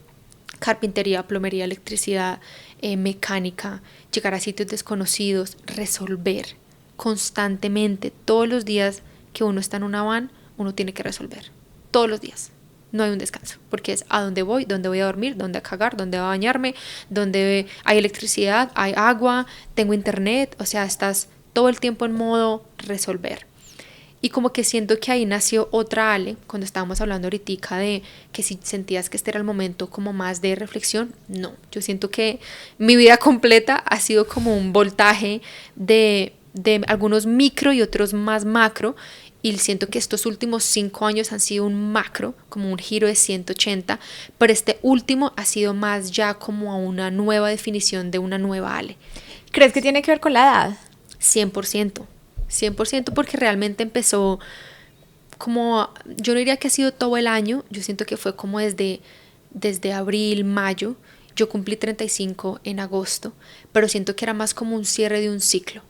carpintería, plomería, electricidad, mecánica, llegar a sitios desconocidos, resolver constantemente. Todos los días que uno está en una van, uno tiene que resolver, todos los días. No hay un descanso, porque es a dónde voy a dormir, dónde a cagar, dónde a bañarme, dónde hay electricidad, hay agua, tengo internet, o sea, estás todo el tiempo en modo resolver. Y como que siento que ahí nació otra Ale, cuando estábamos hablando ahorita de que si sentías que este era el momento como más de reflexión, no, yo siento que mi vida completa ha sido como un voltaje de algunos micro y otros más macro. Y siento que estos últimos 5 años han sido un macro, como un giro de 180, pero este último ha sido más ya como a una nueva definición de una nueva Ale. ¿Crees que tiene que ver con la edad? 100%, 100% porque realmente empezó como, yo no diría que ha sido todo el año, yo siento que fue como desde abril, mayo. Yo cumplí 35 en agosto, pero siento que era más como un cierre de un ciclo,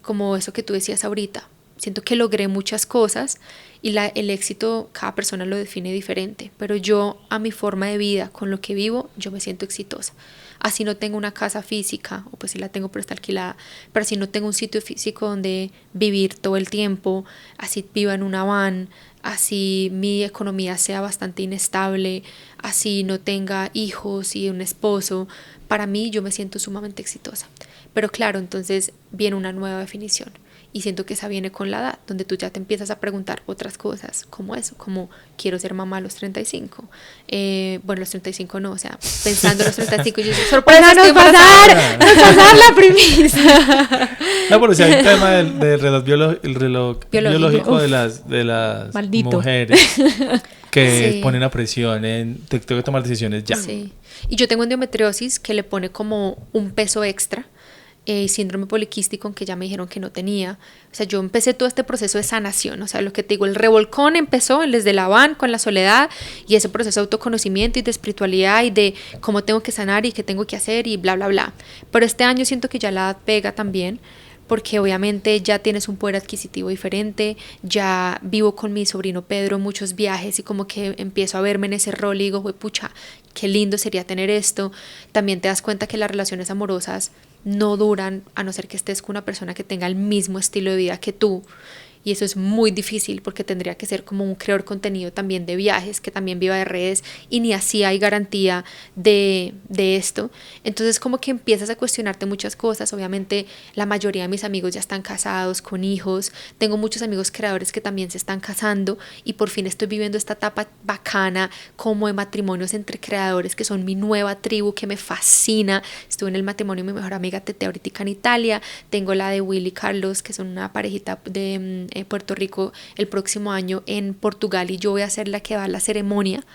como eso que tú decías ahorita. Siento que logré muchas cosas y el éxito cada persona lo define diferente, pero yo a mi forma de vida, con lo que vivo, yo me siento exitosa. Así no tengo una casa física, o pues sí la tengo pero está alquilada, pero así no tengo un sitio físico donde vivir todo el tiempo, así viva en una van, así mi economía sea bastante inestable, así no tenga hijos y un esposo, para mí yo me siento sumamente exitosa. Pero claro, entonces viene una nueva definición. Y siento que esa viene con la edad, donde tú ya te empiezas a preguntar otras cosas, como eso, como quiero ser mamá a los 35. Bueno, los 35 no, o sea, pensando en los 35, yo digo, sorpresa, nos va a dar la primicia. No, pero si hay un tema del reloj biológico de las mujeres que Sí. ponen a presión tengo que tomar decisiones ya. Sí. Y yo tengo endometriosis que le pone como un peso extra. Síndrome poliquístico que ya me dijeron que no tenía. O sea, yo empecé todo este proceso de sanación, o sea, lo que te digo, el revolcón empezó desde la van con la soledad y ese proceso de autoconocimiento y de espiritualidad y de cómo tengo que sanar y qué tengo que hacer y bla, bla, bla. Pero este año siento que ya la edad pega también, porque obviamente ya tienes un poder adquisitivo diferente, ya vivo con mi sobrino Pedro muchos viajes y como que empiezo a verme en ese rol y digo, pucha, qué lindo sería tener esto. También te das cuenta que las relaciones amorosas no duran a no ser que estés con una persona que tenga el mismo estilo de vida que tú. Y eso es muy difícil porque tendría que ser como un creador de contenido también de viajes, que también viva de redes y ni así hay garantía de esto. Entonces como que empiezas a cuestionarte muchas cosas. Obviamente la mayoría de mis amigos ya están casados, con hijos. Tengo muchos amigos creadores que también se están casando y por fin estoy viviendo esta etapa bacana como de matrimonios entre creadores que son mi nueva tribu que me fascina. Estuve en el matrimonio de mi mejor amiga Tete ahorita en Italia. Tengo la de Willy y Carlos, que son una parejita de Puerto Rico el próximo año en Portugal y yo voy a ser la que va a la ceremonia.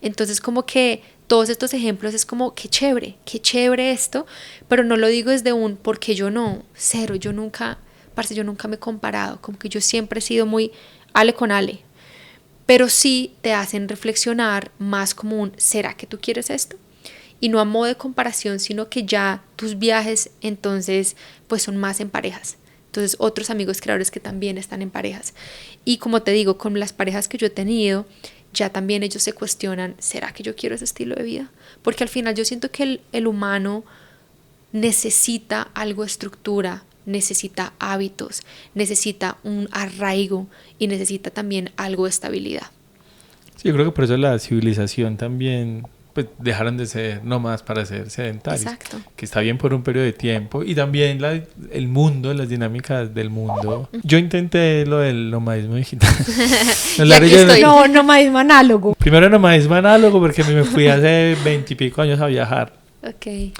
Entonces como que todos estos ejemplos es como qué chévere esto, pero no lo digo desde un porque yo no, cero, yo nunca me he comparado, como que yo siempre he sido muy Ale con Ale, pero sí te hacen reflexionar más como un ¿será que tú quieres esto? Y no a modo de comparación, sino que ya tus viajes entonces pues son más en parejas. Entonces otros amigos creadores que también están en parejas. Y como te digo, con las parejas que yo he tenido, ya también ellos se cuestionan, ¿será que yo quiero ese estilo de vida? Porque al final yo siento que el humano necesita algo de estructura, necesita hábitos, necesita un arraigo y necesita también algo de estabilidad. Sí, yo creo que por eso la civilización también pues dejaron de ser nómadas para ser sedentarios. Exacto. Que está bien por un periodo de tiempo. Y también el mundo, las dinámicas del mundo. Yo intenté lo del nomadismo digital. No, nomadismo análogo. Primero nomadismo análogo porque me fui hace 20 y pico años a viajar. Ok.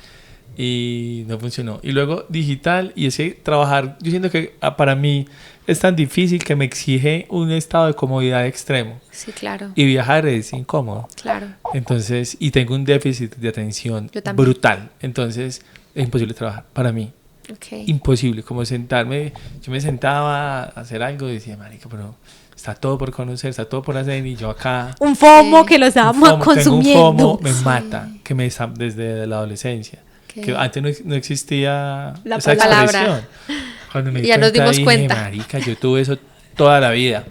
Y no funcionó. Y luego digital, y ese trabajar, yo siento que para mí es tan difícil que me exige un estado de comodidad extremo. Sí, claro. Y viajar es incómodo. Claro. Entonces, y tengo un déficit de atención Yo también. brutal. Entonces, es imposible trabajar para mí. Ok. Imposible. Como sentarme, yo me sentaba a hacer algo y decía, marica, pero está todo por conocer, está todo por hacer y yo acá. Un FOMO Sí. que lo estábamos Tengo un consumiendo. FOMO, me Sí. mata, que me está desde la adolescencia. Ok. Que antes no existía La esa palabra. expresión. Cuando me di Ya nos cuenta, dimos dije, cuenta. marica, yo tuve eso toda la vida.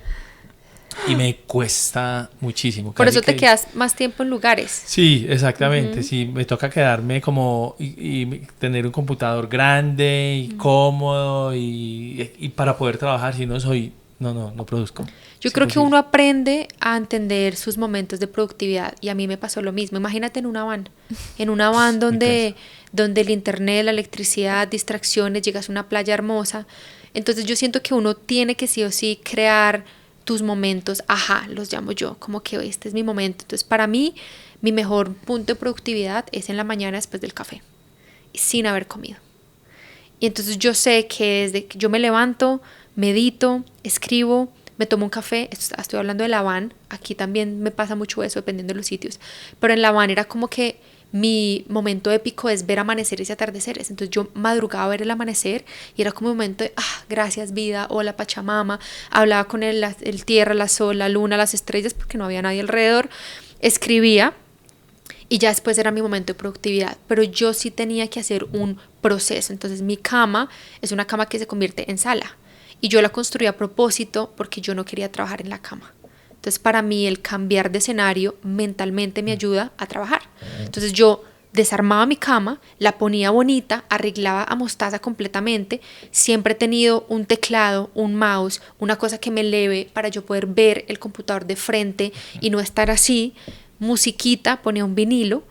Y me cuesta muchísimo. Por Casi eso te que- quedas más tiempo en lugares. Sí, exactamente. Sí, me toca quedarme como y tener un computador grande y cómodo y para poder trabajar. Si no soy, no produzco. Yo Es creo que imposible. uno aprende a entender sus momentos de productividad y a mí me pasó lo mismo. Imagínate en una van donde el internet, la electricidad, distracciones, llegas a una playa hermosa. Entonces yo siento que uno tiene que sí o sí crear tus momentos, ajá, los llamo yo, como que este es mi momento. Entonces para mí, mi mejor punto de productividad es en la mañana después del café, sin haber comido. Y entonces yo sé que desde que yo me levanto, medito, escribo, me tomo un café, estoy hablando de La Habana, aquí también me pasa mucho eso dependiendo de los sitios, pero en La Habana era como que mi momento épico es ver amaneceres y atardeceres, entonces yo madrugaba a ver el amanecer y era como un momento de, gracias vida, hola Pachamama, hablaba con el tierra, la sol, la luna, las estrellas, porque no había nadie alrededor, escribía, y ya después era mi momento de productividad, pero yo sí tenía que hacer un proceso. Entonces mi cama es una cama que se convierte en sala y yo la construí a propósito porque yo no quería trabajar en la cama. Entonces para mí el cambiar de escenario mentalmente me ayuda a trabajar. Entonces yo desarmaba mi cama, la ponía bonita, arreglaba a mostaza completamente, siempre he tenido un teclado, un mouse, una cosa que me eleve para yo poder ver el computador de frente y no estar así, musiquita, ponía un vinilo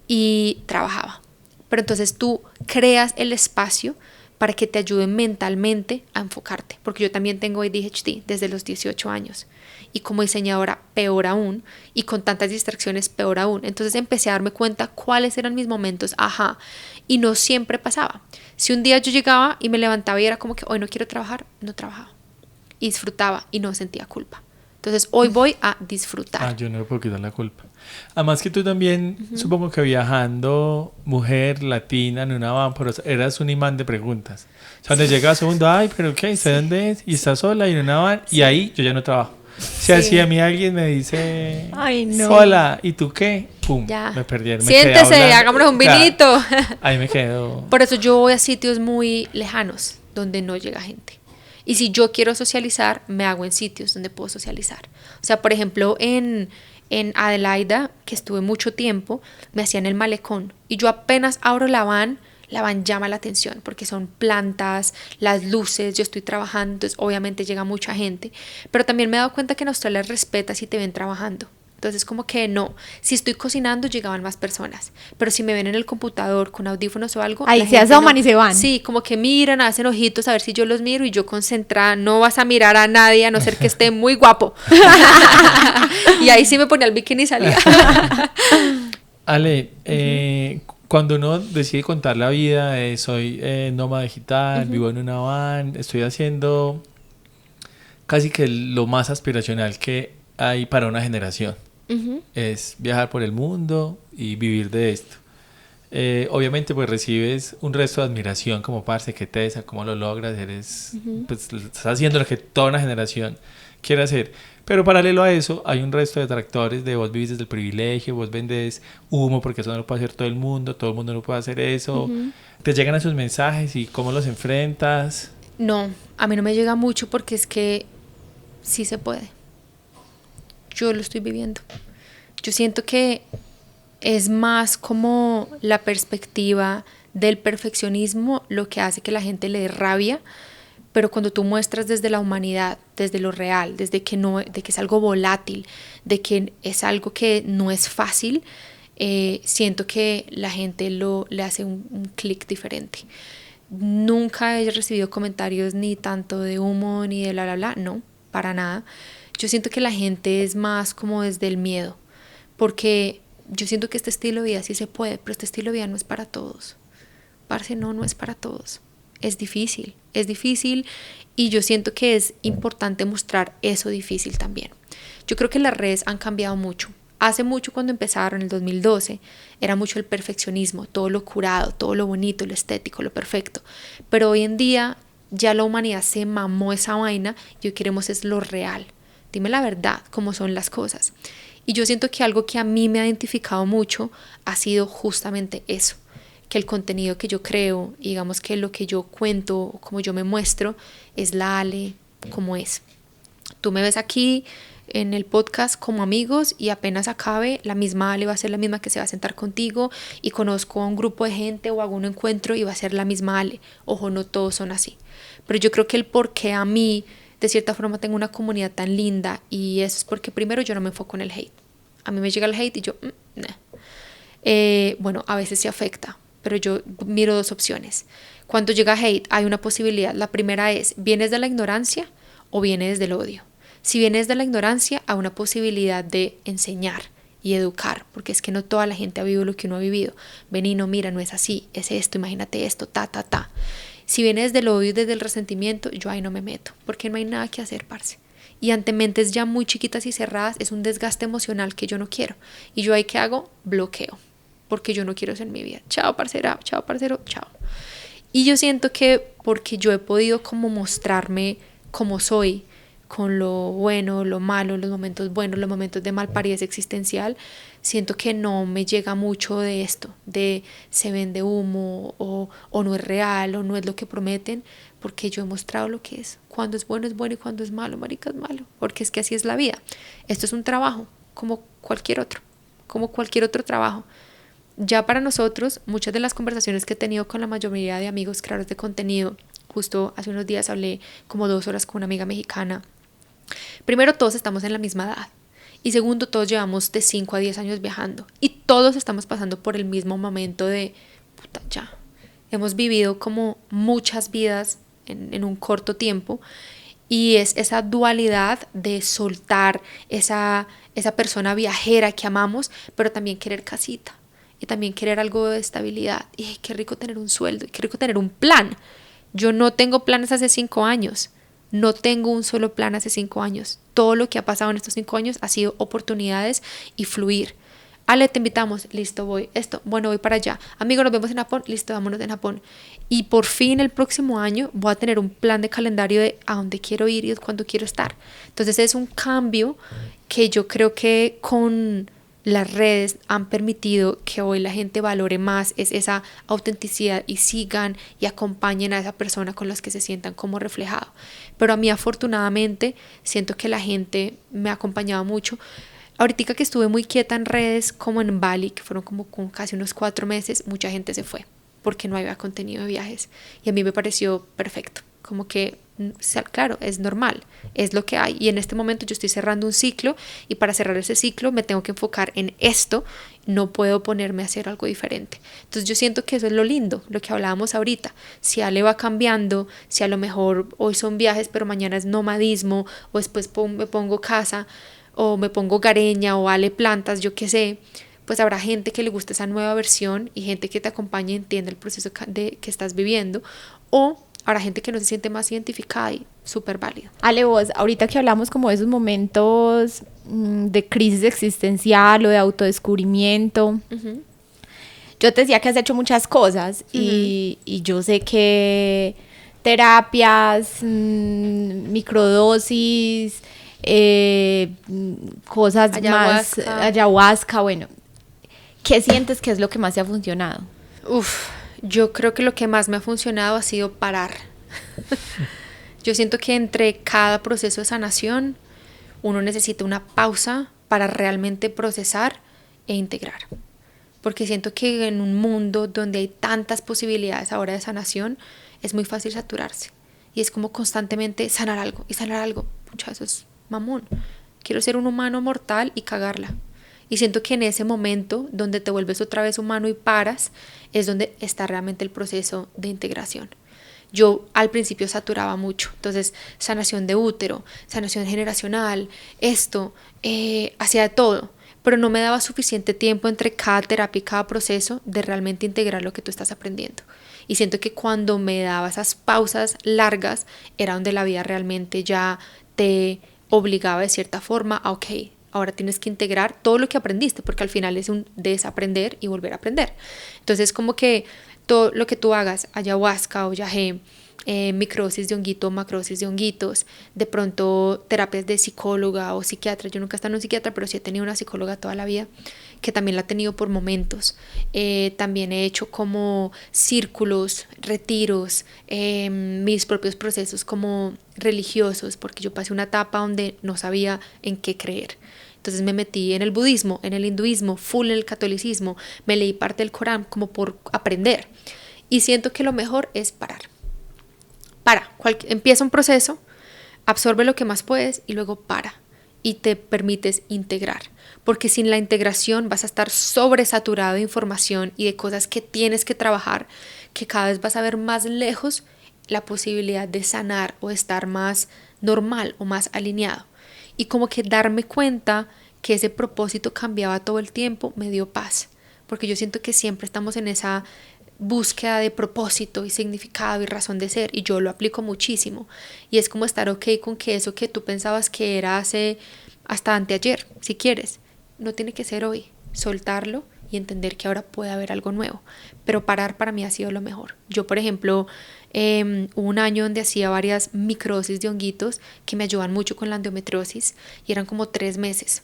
y trabajaba. Pero entonces tú creas el espacio para que te ayude mentalmente a enfocarte, porque yo también tengo ADHD desde los 18 años y como diseñadora peor aún y con tantas distracciones peor aún. Entonces empecé a darme cuenta cuáles eran mis momentos, ajá, y no siempre pasaba. Si un día yo llegaba y me levantaba y era como que hoy no quiero trabajar, no trabajaba y disfrutaba y no sentía culpa. Entonces hoy voy a disfrutar. Yo no le puedo quitar la culpa. Además que tú también, supongo que viajando, mujer latina en una van, pero eras un imán de preguntas. O sea, donde llegabas a un mundo, ay, pero ¿qué? ¿Usted dónde es? Y estás sola y en una van, y ahí yo ya no trabajo. Si así a mí alguien me dice, Ay, no. hola, ¿y tú qué? Pum, Ya. me perdieron. Siéntese, hagámonos un vinito. Ahí me quedo. Por eso yo voy a sitios muy lejanos donde no llega gente. Y si yo quiero socializar, me hago en sitios donde puedo socializar. O sea, por ejemplo, en Adelaida, que estuve mucho tiempo, me hacían el malecón. Y yo apenas abro la van llama la atención porque son plantas, las luces, yo estoy trabajando, entonces obviamente llega mucha gente. Pero también me he dado cuenta que en Australia respeta si te ven trabajando. Entonces como que no, si estoy cocinando llegaban más personas, pero si me ven en el computador con audífonos o algo, Ahí la se gente asoman y se van. Sí, como que miran, hacen ojitos a ver si yo los miro y yo concentrada, no vas a mirar a nadie a no ser que esté muy guapo. Y ahí sí me ponía el bikini y salía. Ale, cuando uno decide contar la vida, soy nómada digital, vivo en una van, estoy haciendo casi que lo más aspiracional que hay para una generación. Es viajar por el mundo y vivir de esto. Obviamente pues recibes un resto de admiración como parce, que tesa, cómo lo logras, pues, estás haciendo lo que toda una generación quiere hacer. Pero paralelo a eso hay un resto de detractores de vos vivís desde el privilegio, vos vendes humo porque eso no lo puede hacer todo el mundo no puede hacer eso. Te llegan esos mensajes y cómo los enfrentas. No, a mí no me llega mucho porque es que sí se puede. Yo lo estoy viviendo. Yo siento que es más como la perspectiva del perfeccionismo lo que hace que la gente le dé rabia, pero cuando tú muestras desde la humanidad, desde lo real, desde que no, de que es algo volátil, de que es algo que no es fácil, siento que la gente le hace un clic diferente. Nunca he recibido comentarios ni tanto de humo ni de bla bla bla, no, para nada. Yo siento que la gente es más como desde el miedo, porque yo siento que este estilo de vida sí se puede, pero este estilo de vida no es para todos. Parce, no es para todos. es difícil y yo siento que es importante mostrar eso difícil también. Yo creo que las redes han cambiado mucho. Hace mucho, cuando empezaron, en el 2012, era mucho el perfeccionismo, todo lo curado, todo lo bonito, lo estético, lo perfecto. Pero hoy en día ya la humanidad se mamó esa vaina y hoy queremos es lo real. Dime la verdad, cómo son las cosas. Y yo siento que algo que a mí me ha identificado mucho ha sido justamente eso, que el contenido que yo creo, digamos que lo que yo cuento, como yo me muestro, es la Ale como es. Tú me ves aquí en el podcast como amigos y apenas acabe, la misma Ale va a ser la misma que se va a sentar contigo y conozco a un grupo de gente o hago un encuentro y va a ser la misma Ale. Ojo, no todos son así. Pero yo creo que el por qué a mí, de cierta forma, tengo una comunidad tan linda y eso es porque primero yo no me enfoco en el hate. A mí me llega el hate y yo, nah. Bueno, a veces sí afecta, pero yo miro dos opciones. Cuando llega hate hay una posibilidad. La primera es, ¿vienes de la ignorancia o vienes del odio? Si vienes de la ignorancia, hay una posibilidad de enseñar y educar, porque es que no toda la gente ha vivido lo que uno ha vivido. Vení, no, mira, no es así, es esto, imagínate esto, ta. Si vienes del odio y desde el resentimiento, yo ahí no me meto, porque no hay nada que hacer, parce. Y ante mentes ya muy chiquitas y cerradas es un desgaste emocional que yo no quiero. Y yo ahí, ¿qué hago? Bloqueo, porque yo no quiero eso en mi vida. Chao, parcera, chao, parcero, chao. Y yo siento que porque yo he podido como mostrarme como soy, con lo bueno, lo malo, los momentos buenos, los momentos de malparidez existencial, siento que no me llega mucho de esto, de se vende humo o no es real o no es lo que prometen, porque yo he mostrado lo que es. Cuando es bueno y cuando es malo, marica, es malo, porque es que así es la vida. Esto es un trabajo como cualquier otro trabajo. Ya para nosotros, muchas de las conversaciones que he tenido con la mayoría de amigos creadores de contenido, justo hace unos días hablé como 2 horas con una amiga mexicana. Primero, todos estamos en la misma edad. Y segundo, todos llevamos de 5 a 10 años viajando. Y todos estamos pasando por el mismo momento de, puta, ya. Hemos vivido como muchas vidas en un corto tiempo. Y es esa dualidad de soltar esa persona viajera que amamos, pero también querer casita. Y también querer algo de estabilidad. Y qué rico tener un sueldo. Y qué rico tener un plan. Yo no tengo planes hace 5 años. No tengo un solo plan hace 5 años. Todo lo que ha pasado en estos 5 años ha sido oportunidades y fluir. Ale, te invitamos, listo, voy. Esto, bueno, voy para allá. Amigo, nos vemos en Japón, listo, vámonos en Japón. Y por fin el próximo año voy a tener un plan de calendario de a dónde quiero ir y cuándo quiero estar. Entonces es un cambio que yo creo que con las redes han permitido que hoy la gente valore más es esa autenticidad y sigan y acompañen a esa persona con las que se sientan como reflejado. Pero a mí afortunadamente siento que la gente me ha acompañado mucho. Ahorita que estuve muy quieta en redes como en Bali, que fueron como con casi unos 4 meses, mucha gente se fue porque no había contenido de viajes y a mí me pareció perfecto, como que claro, es normal, es lo que hay y en este momento yo estoy cerrando un ciclo y para cerrar ese ciclo me tengo que enfocar en esto, no puedo ponerme a hacer algo diferente. Entonces yo siento que eso es lo lindo, lo que hablábamos ahorita. Si Ale va cambiando, si a lo mejor hoy son viajes pero mañana es nomadismo o después me pongo casa o me pongo gareña o Ale plantas, yo qué sé, pues habrá gente que le guste esa nueva versión y gente que te acompañe y entienda el proceso que estás viviendo, o habrá gente que no se siente más identificada y súper válido. Ale, vos, ahorita que hablamos como de esos momentos de crisis existencial o de autodescubrimiento, yo te decía que has hecho muchas cosas y yo sé que terapias, microdosis, cosas más, ayahuasca, bueno, ¿qué sientes que es lo que más te ha funcionado? Yo creo que lo que más me ha funcionado ha sido parar. Yo siento que entre cada proceso de sanación uno necesita una pausa para realmente procesar e integrar. Porque siento que en un mundo donde hay tantas posibilidades ahora de sanación, es muy fácil saturarse. Y es como constantemente sanar algo y sanar algo. Pucha, eso es mamón. Quiero ser un humano mortal y cagarla. Y siento que en ese momento donde te vuelves otra vez humano y paras, es donde está realmente el proceso de integración. Yo al principio saturaba mucho, entonces sanación de útero, sanación generacional, hacía de todo, pero no me daba suficiente tiempo entre cada terapia y cada proceso de realmente integrar lo que tú estás aprendiendo. Y siento que cuando me daba esas pausas largas era donde la vida realmente ya te obligaba de cierta forma a, ok, ahora tienes que integrar todo lo que aprendiste, porque al final es un desaprender y volver a aprender. Entonces como que todo lo que tú hagas, ayahuasca o yagé, microsis de honguito, macrosis de honguitos, de pronto terapias de psicóloga o psiquiatra. Yo nunca he estado en un psiquiatra, pero sí he tenido una psicóloga toda la vida, que también la he tenido por momentos. También he hecho como círculos, retiros, mis propios procesos como religiosos, porque yo pasé una etapa donde no sabía en qué creer. Entonces me metí en el budismo, en el hinduismo, full en el catolicismo, me leí parte del Corán como por aprender. Y siento que lo mejor es parar. Empieza un proceso, absorbe lo que más puedes y luego para. Y te permites integrar. Porque sin la integración vas a estar sobresaturado de información y de cosas que tienes que trabajar, que cada vez vas a ver más lejos la posibilidad de sanar o estar más normal o más alineado. Y como que darme cuenta que ese propósito cambiaba todo el tiempo me dio paz. Porque yo siento que siempre estamos en esa búsqueda de propósito y significado y razón de ser, y yo lo aplico muchísimo. Y es como estar ok con que eso que tú pensabas que era hasta anteayer, si quieres, no tiene que ser hoy. Soltarlo y entender que ahora puede haber algo nuevo. Pero parar para mí ha sido lo mejor. Yo, por ejemplo, hubo un año donde hacía varias microsis de honguitos que me ayudan mucho con la endometriosis y eran como 3 meses.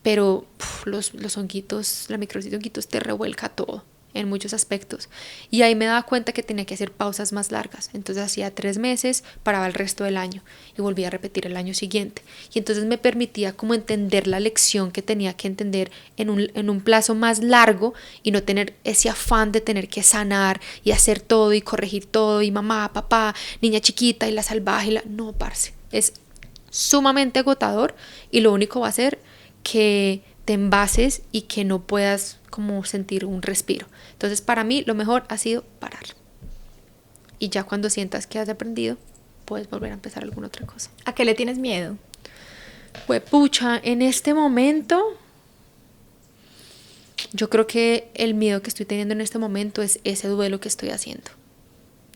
Pero los honguitos, la microsis de honguitos te revuelca todo en muchos aspectos. Y ahí me daba cuenta que tenía que hacer pausas más largas. Entonces hacía 3 meses, paraba el resto del año y volvía a repetir el año siguiente. Y entonces me permitía como entender la lección que tenía que entender en un plazo más largo y no tener ese afán de tener que sanar y hacer todo y corregir todo y mamá, papá, niña chiquita y la salvaje. No, parce. Es sumamente agotador y lo único va a ser que te envases y que no puedas como sentir un respiro. Entonces para mí lo mejor ha sido parar. Y ya cuando sientas que has aprendido, puedes volver a empezar alguna otra cosa. ¿A qué le tienes miedo? Pues pucha, en este momento, yo creo que el miedo que estoy teniendo en este momento es ese duelo que estoy haciendo.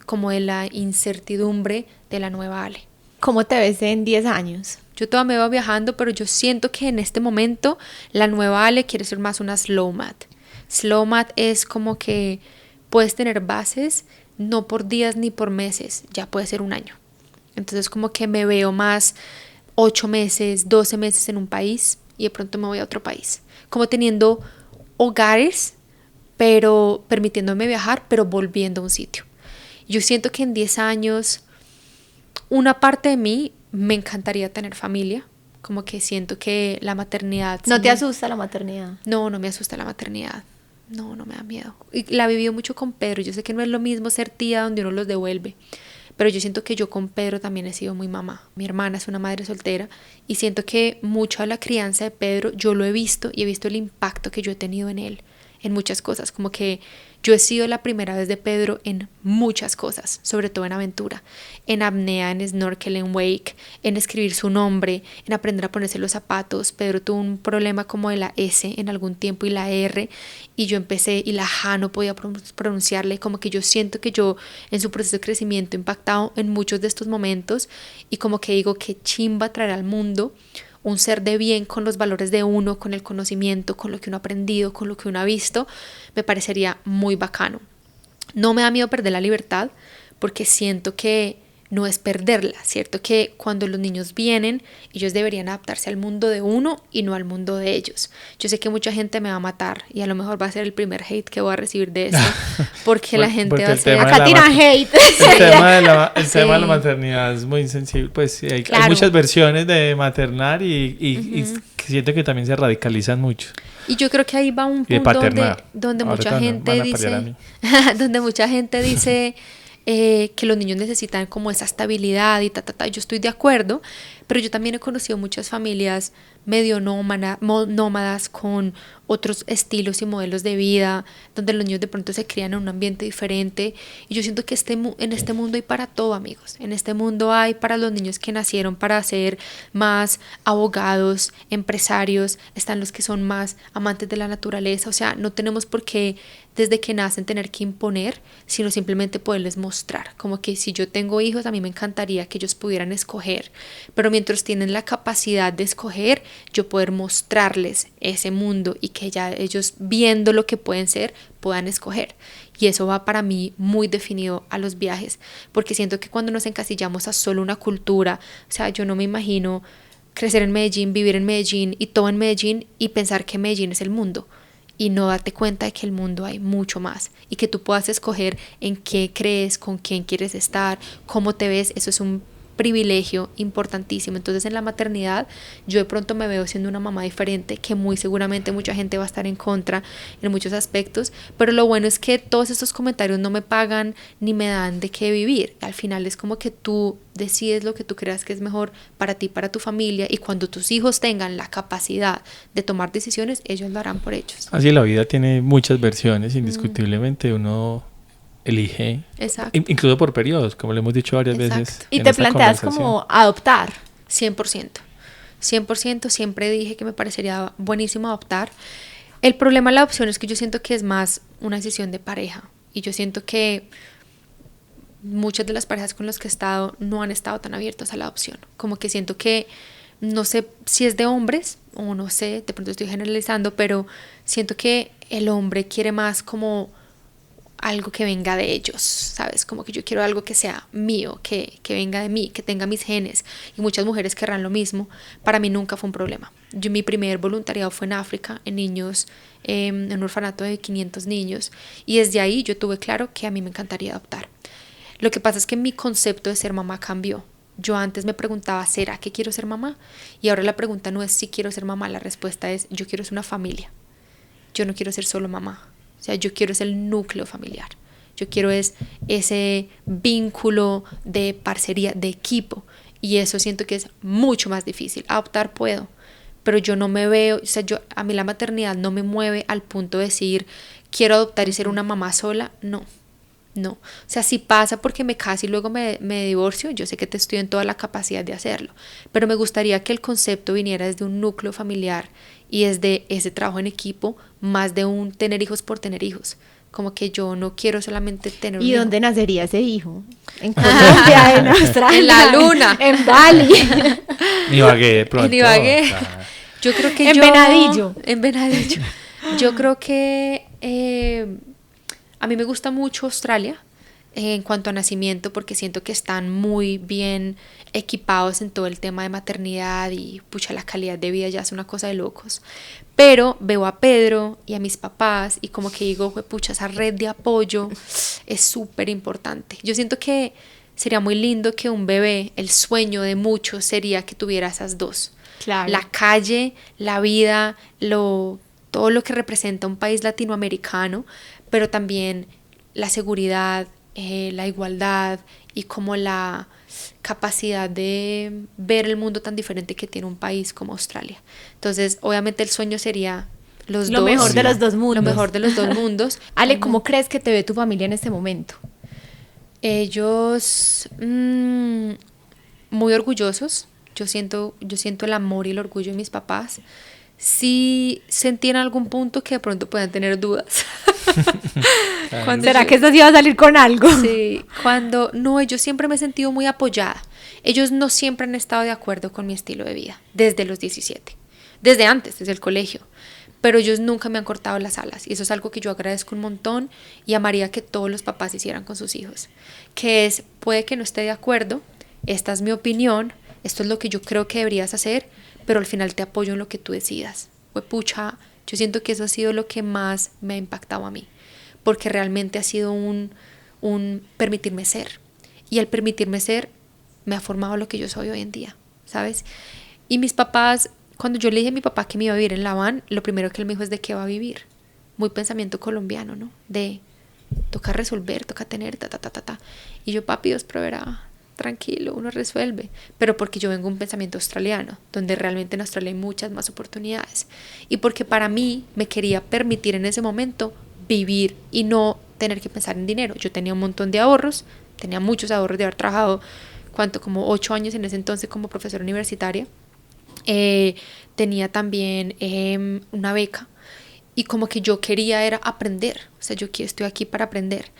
Como de la incertidumbre de la nueva Ale. ¿Cómo te ves en 10 años? Yo todavía me veo viajando, pero yo siento que en este momento la nueva Ale quiere ser más una slow mat. Slow mat es como que puedes tener bases no por días ni por meses, ya puede ser un año. Entonces como que me veo más 8 meses, 12 meses en un país y de pronto me voy a otro país. Como teniendo hogares, pero permitiéndome viajar, pero volviendo a un sitio. Yo siento que en 10 años una parte de mí me encantaría tener familia, como que siento que la maternidad... ¿No te asusta la maternidad? No, no me asusta la maternidad, no me da miedo. Y la he vivido mucho con Pedro, yo sé que no es lo mismo ser tía donde uno los devuelve, pero yo siento que yo con Pedro también he sido muy mamá. Mi hermana es una madre soltera y siento que mucha de la crianza de Pedro yo lo he visto y he visto el impacto que yo he tenido en él, en muchas cosas, como que yo he sido la primera vez de Pedro en muchas cosas, sobre todo en aventura, en apnea, en snorkel, en wake, en escribir su nombre, en aprender a ponerse los zapatos. Pedro tuvo un problema como de la S en algún tiempo y la R, y yo empecé, y la J no podía pronunciarle, como que yo siento que yo en su proceso de crecimiento he impactado en muchos de estos momentos, y como que digo, qué chimba traer al mundo un ser de bien con los valores de uno, con el conocimiento, con lo que uno ha aprendido, con lo que uno ha visto, me parecería muy bacano. No me da miedo perder la libertad porque siento que no es perderla, ¿cierto? Que cuando los niños vienen, ellos deberían adaptarse al mundo de uno y no al mundo de ellos. Yo sé que mucha gente me va a matar y a lo mejor va a ser el primer hate que voy a recibir de esto, porque la gente va a ser... Acá tiran hate. El tema de la maternidad es muy sensible, pues sí, hay muchas versiones de maternar y siento que también se radicalizan mucho. Y yo creo que ahí va un punto donde mucha gente dice... donde mucha gente dice... que los niños necesitan como esa estabilidad y yo estoy de acuerdo, pero yo también he conocido muchas familias medio nómadas con otros estilos y modelos de vida, donde los niños de pronto se crían en un ambiente diferente. Y yo siento que en este mundo hay para todo, amigos. En este mundo hay para los niños que nacieron para ser más abogados, empresarios, están los que son más amantes de la naturaleza. O sea, no tenemos por qué desde que nacen tener que imponer, sino simplemente poderles mostrar. Como que si yo tengo hijos, a mí me encantaría que ellos pudieran escoger, pero mientras tienen la capacidad de escoger, yo poder mostrarles ese mundo y que ya ellos, viendo lo que pueden ser, puedan escoger. Y eso va para mí muy definido a los viajes, porque siento que cuando nos encasillamos a solo una cultura, o sea, yo no me imagino crecer en Medellín, vivir en Medellín y todo en Medellín y pensar que Medellín es el mundo y no darte cuenta de que el mundo hay mucho más y que tú puedas escoger en qué crees, con quién quieres estar, cómo te ves. Eso es un privilegio importantísimo. Entonces en la maternidad yo de pronto me veo siendo una mamá diferente, que muy seguramente mucha gente va a estar en contra en muchos aspectos, pero lo bueno es que todos estos comentarios no me pagan ni me dan de qué vivir. Al final es como que tú decides lo que tú creas que es mejor para ti, para tu familia, y cuando tus hijos tengan la capacidad de tomar decisiones, ellos lo harán por ellos. Así la vida tiene muchas versiones, indiscutiblemente uno elige, incluso por periodos, como le hemos dicho varias veces. Y te planteas como adoptar. 100%. 100%, siempre dije que me parecería buenísimo adoptar. El problema de la adopción es que yo siento que es más una decisión de pareja. Y yo siento que muchas de las parejas con las que he estado no han estado tan abiertas a la adopción. Como que siento que, no sé si es de hombres o no sé, de pronto estoy generalizando, pero siento que el hombre quiere más como algo que venga de ellos, ¿sabes? Como que yo quiero algo que sea mío, que venga de mí, que tenga mis genes, y muchas mujeres querrán lo mismo. Para mí nunca fue un problema. Mi primer voluntariado fue en África, en niños, en un orfanato de 500 niños, y desde ahí yo tuve claro que a mí me encantaría adoptar. Lo que pasa es que mi concepto de ser mamá cambió. Yo antes me preguntaba, ¿será que quiero ser mamá? Y ahora la pregunta no es si quiero ser mamá, la respuesta es, yo quiero ser una familia. Yo no quiero ser solo mamá. O sea, yo quiero es el núcleo familiar. Yo quiero es ese vínculo de parcería, de equipo. Y eso siento que es mucho más difícil. Adoptar puedo, pero yo no me veo, o sea, a mí la maternidad no me mueve al punto de decir, quiero adoptar y ser una mamá sola. No. O sea, si pasa porque me caso y luego me divorcio, yo sé que estoy en toda la capacidad de hacerlo. Pero me gustaría que el concepto viniera desde un núcleo familiar y desde ese trabajo en equipo, más de un tener hijos por tener hijos. Como que yo no quiero solamente tener un hijo. ¿Y dónde nacería ese hijo? En Colombia, en Australia, en la luna, en Bali, en Ibagué de pronto. En Ibagué. Yo creo que en Venadillo. En Venadillo. Yo creo que a mí me gusta mucho Australia en cuanto a nacimiento, porque siento que están muy bien equipados en todo el tema de maternidad y pucha, la calidad de vida ya es una cosa de locos. Pero veo a Pedro y a mis papás y como que digo, pucha, esa red de apoyo es súper importante. Yo siento que sería muy lindo que un bebé, el sueño de muchos sería que tuviera esas dos. Claro. La calle, la vida, todo lo que representa un país latinoamericano, pero también la seguridad, la igualdad y como la capacidad de ver el mundo tan diferente que tiene un país como Australia. Entonces, obviamente el sueño sería lo mejor de los dos mundos. Lo mejor de los dos mundos. Ale, ¿cómo crees que te ve tu familia en este momento? Ellos muy orgullosos. Yo siento el amor y el orgullo de mis papás. Sí sentí en algún punto que de pronto puedan tener dudas. ¿Será que esto sí va a salir con algo? Sí, yo siempre me he sentido muy apoyada. Ellos no siempre han estado de acuerdo con mi estilo de vida, desde los 17, desde antes, desde el colegio. Pero ellos nunca me han cortado las alas y eso es algo que yo agradezco un montón y amaría que todos los papás hicieran con sus hijos. Que es, puede que no esté de acuerdo, esta es mi opinión, esto es lo que yo creo que deberías hacer, pero al final te apoyo en lo que tú decidas. Pucha, yo siento que eso ha sido lo que más me ha impactado a mí, porque realmente ha sido un permitirme ser. Y el permitirme ser me ha formado lo que yo soy hoy en día, ¿sabes? Y mis papás, cuando yo le dije a mi papá que me iba a vivir en La Habana, lo primero que él me dijo es de qué va a vivir. Muy pensamiento colombiano, ¿no? De toca resolver, toca tener, ta. Y yo, papi, Dios proveerá, tranquilo, uno resuelve. Pero porque yo vengo de un pensamiento australiano, donde realmente en Australia hay muchas más oportunidades. Y porque para mí me quería permitir en ese momento vivir y no tener que pensar en dinero. Yo tenía un montón de ahorros, tenía muchos ahorros de haber trabajado, como 8 años en ese entonces como profesora universitaria. Tenía también una beca. Y como que yo quería era aprender. O sea, estoy aquí para aprender.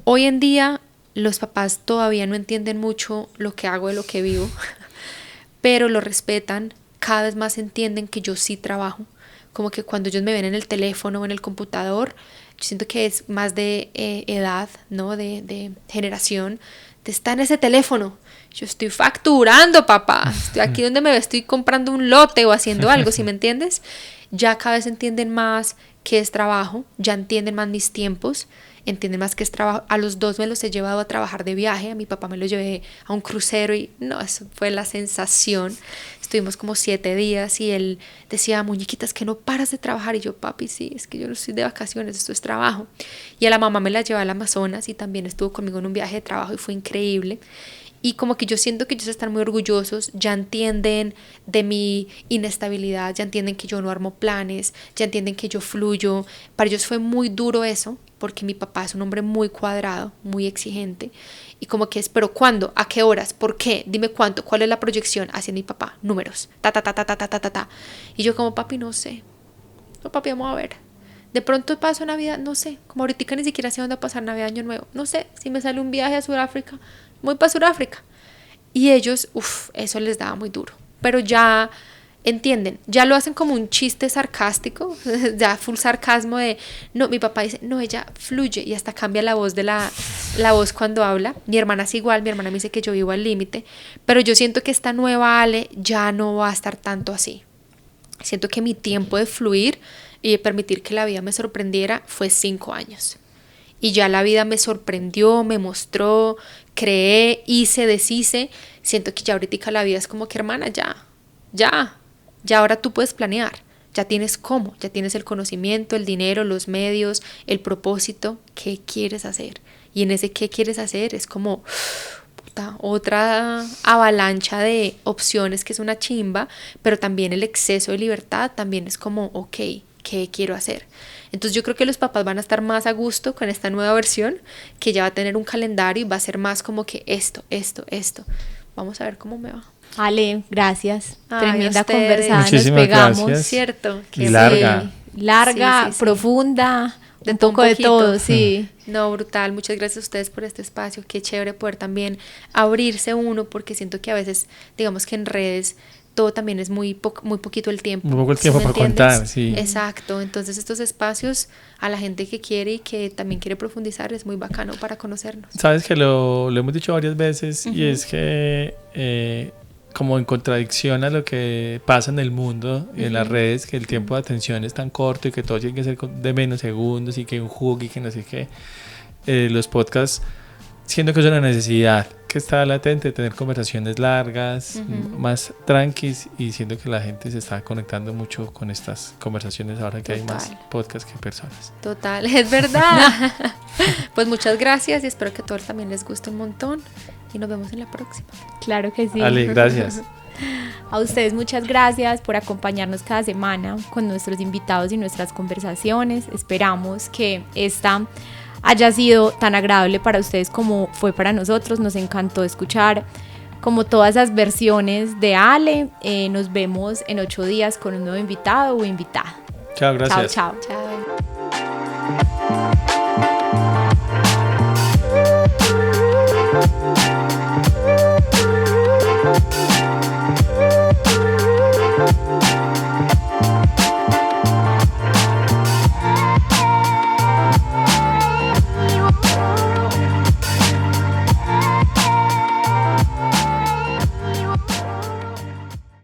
Hoy en día los papás todavía no entienden mucho lo que hago de lo que vivo, pero lo respetan, cada vez más entienden que yo sí trabajo, como que cuando ellos me ven en el teléfono o en el computador, yo siento que es más de edad, ¿no? De generación, de estar en ese teléfono, yo estoy facturando, papá, estoy aquí donde me estoy comprando un lote o haciendo algo, ¿sí me entiendes? Ya cada vez entienden más qué es trabajo, ya entienden más mis tiempos, entienden más que es trabajo. A los 2 me los he llevado a trabajar de viaje, a mi papá me lo llevé a un crucero y no, eso fue la sensación. Estuvimos como 7 días y él decía, muñequitas, que no paras de trabajar. Y yo, papi, sí, es que yo no estoy de vacaciones, esto es trabajo. Y a la mamá me la llevé al Amazonas y también estuvo conmigo en un viaje de trabajo y fue increíble. Y como que yo siento que ellos están muy orgullosos, ya entienden de mi inestabilidad, ya entienden que yo no armo planes, ya entienden que yo fluyo. Para ellos fue muy duro eso, porque mi papá es un hombre muy cuadrado, muy exigente. Y como que es, ¿pero cuándo? ¿A qué horas? ¿Por qué? Dime cuánto, ¿cuál es la proyección? Hacia mi papá, números, ta. Y yo como, papi, no sé. No, papi, vamos a ver. De pronto paso Navidad, no sé. Como ahorita ni siquiera sé dónde va a pasar Navidad, Año Nuevo. No sé, si me sale un viaje a Sudáfrica, voy para Sudáfrica. Y ellos, eso les daba muy duro. Pero ya entienden, ya lo hacen como un chiste sarcástico, ya full sarcasmo de, no, mi papá dice, no, ella fluye y hasta cambia la voz la voz cuando habla. Mi hermana es igual, mi hermana me dice que yo vivo al límite, pero yo siento que esta nueva Ale ya no va a estar tanto así. Siento que mi tiempo de fluir y de permitir que la vida me sorprendiera fue 5 años. Y ya la vida me sorprendió, me mostró, creé, hice, deshice. Siento que ya ahorita la vida es como que, hermana, ya ahora tú puedes planear. Ya tienes cómo, ya tienes el conocimiento, el dinero, los medios, el propósito. ¿Qué quieres hacer? Y en ese qué quieres hacer es como otra avalancha de opciones que es una chimba, pero también el exceso de libertad también es como, ok, ¿qué quiero hacer? Entonces yo creo que los papás van a estar más a gusto con esta nueva versión, que ya va a tener un calendario y va a ser más como que esto. Vamos a ver cómo me va. Ale, gracias. Ay, Tremenda ustedes. conversada. Muchísimas nos pegamos. gracias. ¿Cierto? Y larga. Larga, Sí. profunda, De un todo poco un de poquito. todo, sí. No, brutal. Muchas gracias a ustedes por este espacio. Qué chévere poder también abrirse uno, porque siento que a veces, digamos que en redes todo también es muy poquito el tiempo. Muy poco el ¿Sí tiempo me para entiendes? contar, sí. Exacto. Entonces estos espacios a la gente que quiere y que también quiere profundizar es muy bacano para conocernos. Sabes que lo hemos dicho varias veces y es que como en contradicción a lo que pasa en el mundo y en las redes, que el tiempo de atención es tan corto y que todo tiene que ser de menos segundos y que un hook y que no sé qué, los podcasts, siento que es una necesidad que está latente de tener conversaciones largas, más tranquis, y siento que la gente se está conectando mucho con estas conversaciones ahora que hay más podcasts que personas. Total, es verdad. Pues muchas gracias y espero que a todos también les guste un montón y nos vemos en la próxima. Claro que sí. Ale, gracias. A ustedes muchas gracias por acompañarnos cada semana con nuestros invitados y nuestras conversaciones. Esperamos que esta haya sido tan agradable para ustedes como fue para nosotros. Nos encantó escuchar como todas esas versiones de Ale. Nos vemos en 8 días con un nuevo invitado o invitada. Chao, gracias. Chao. Chao.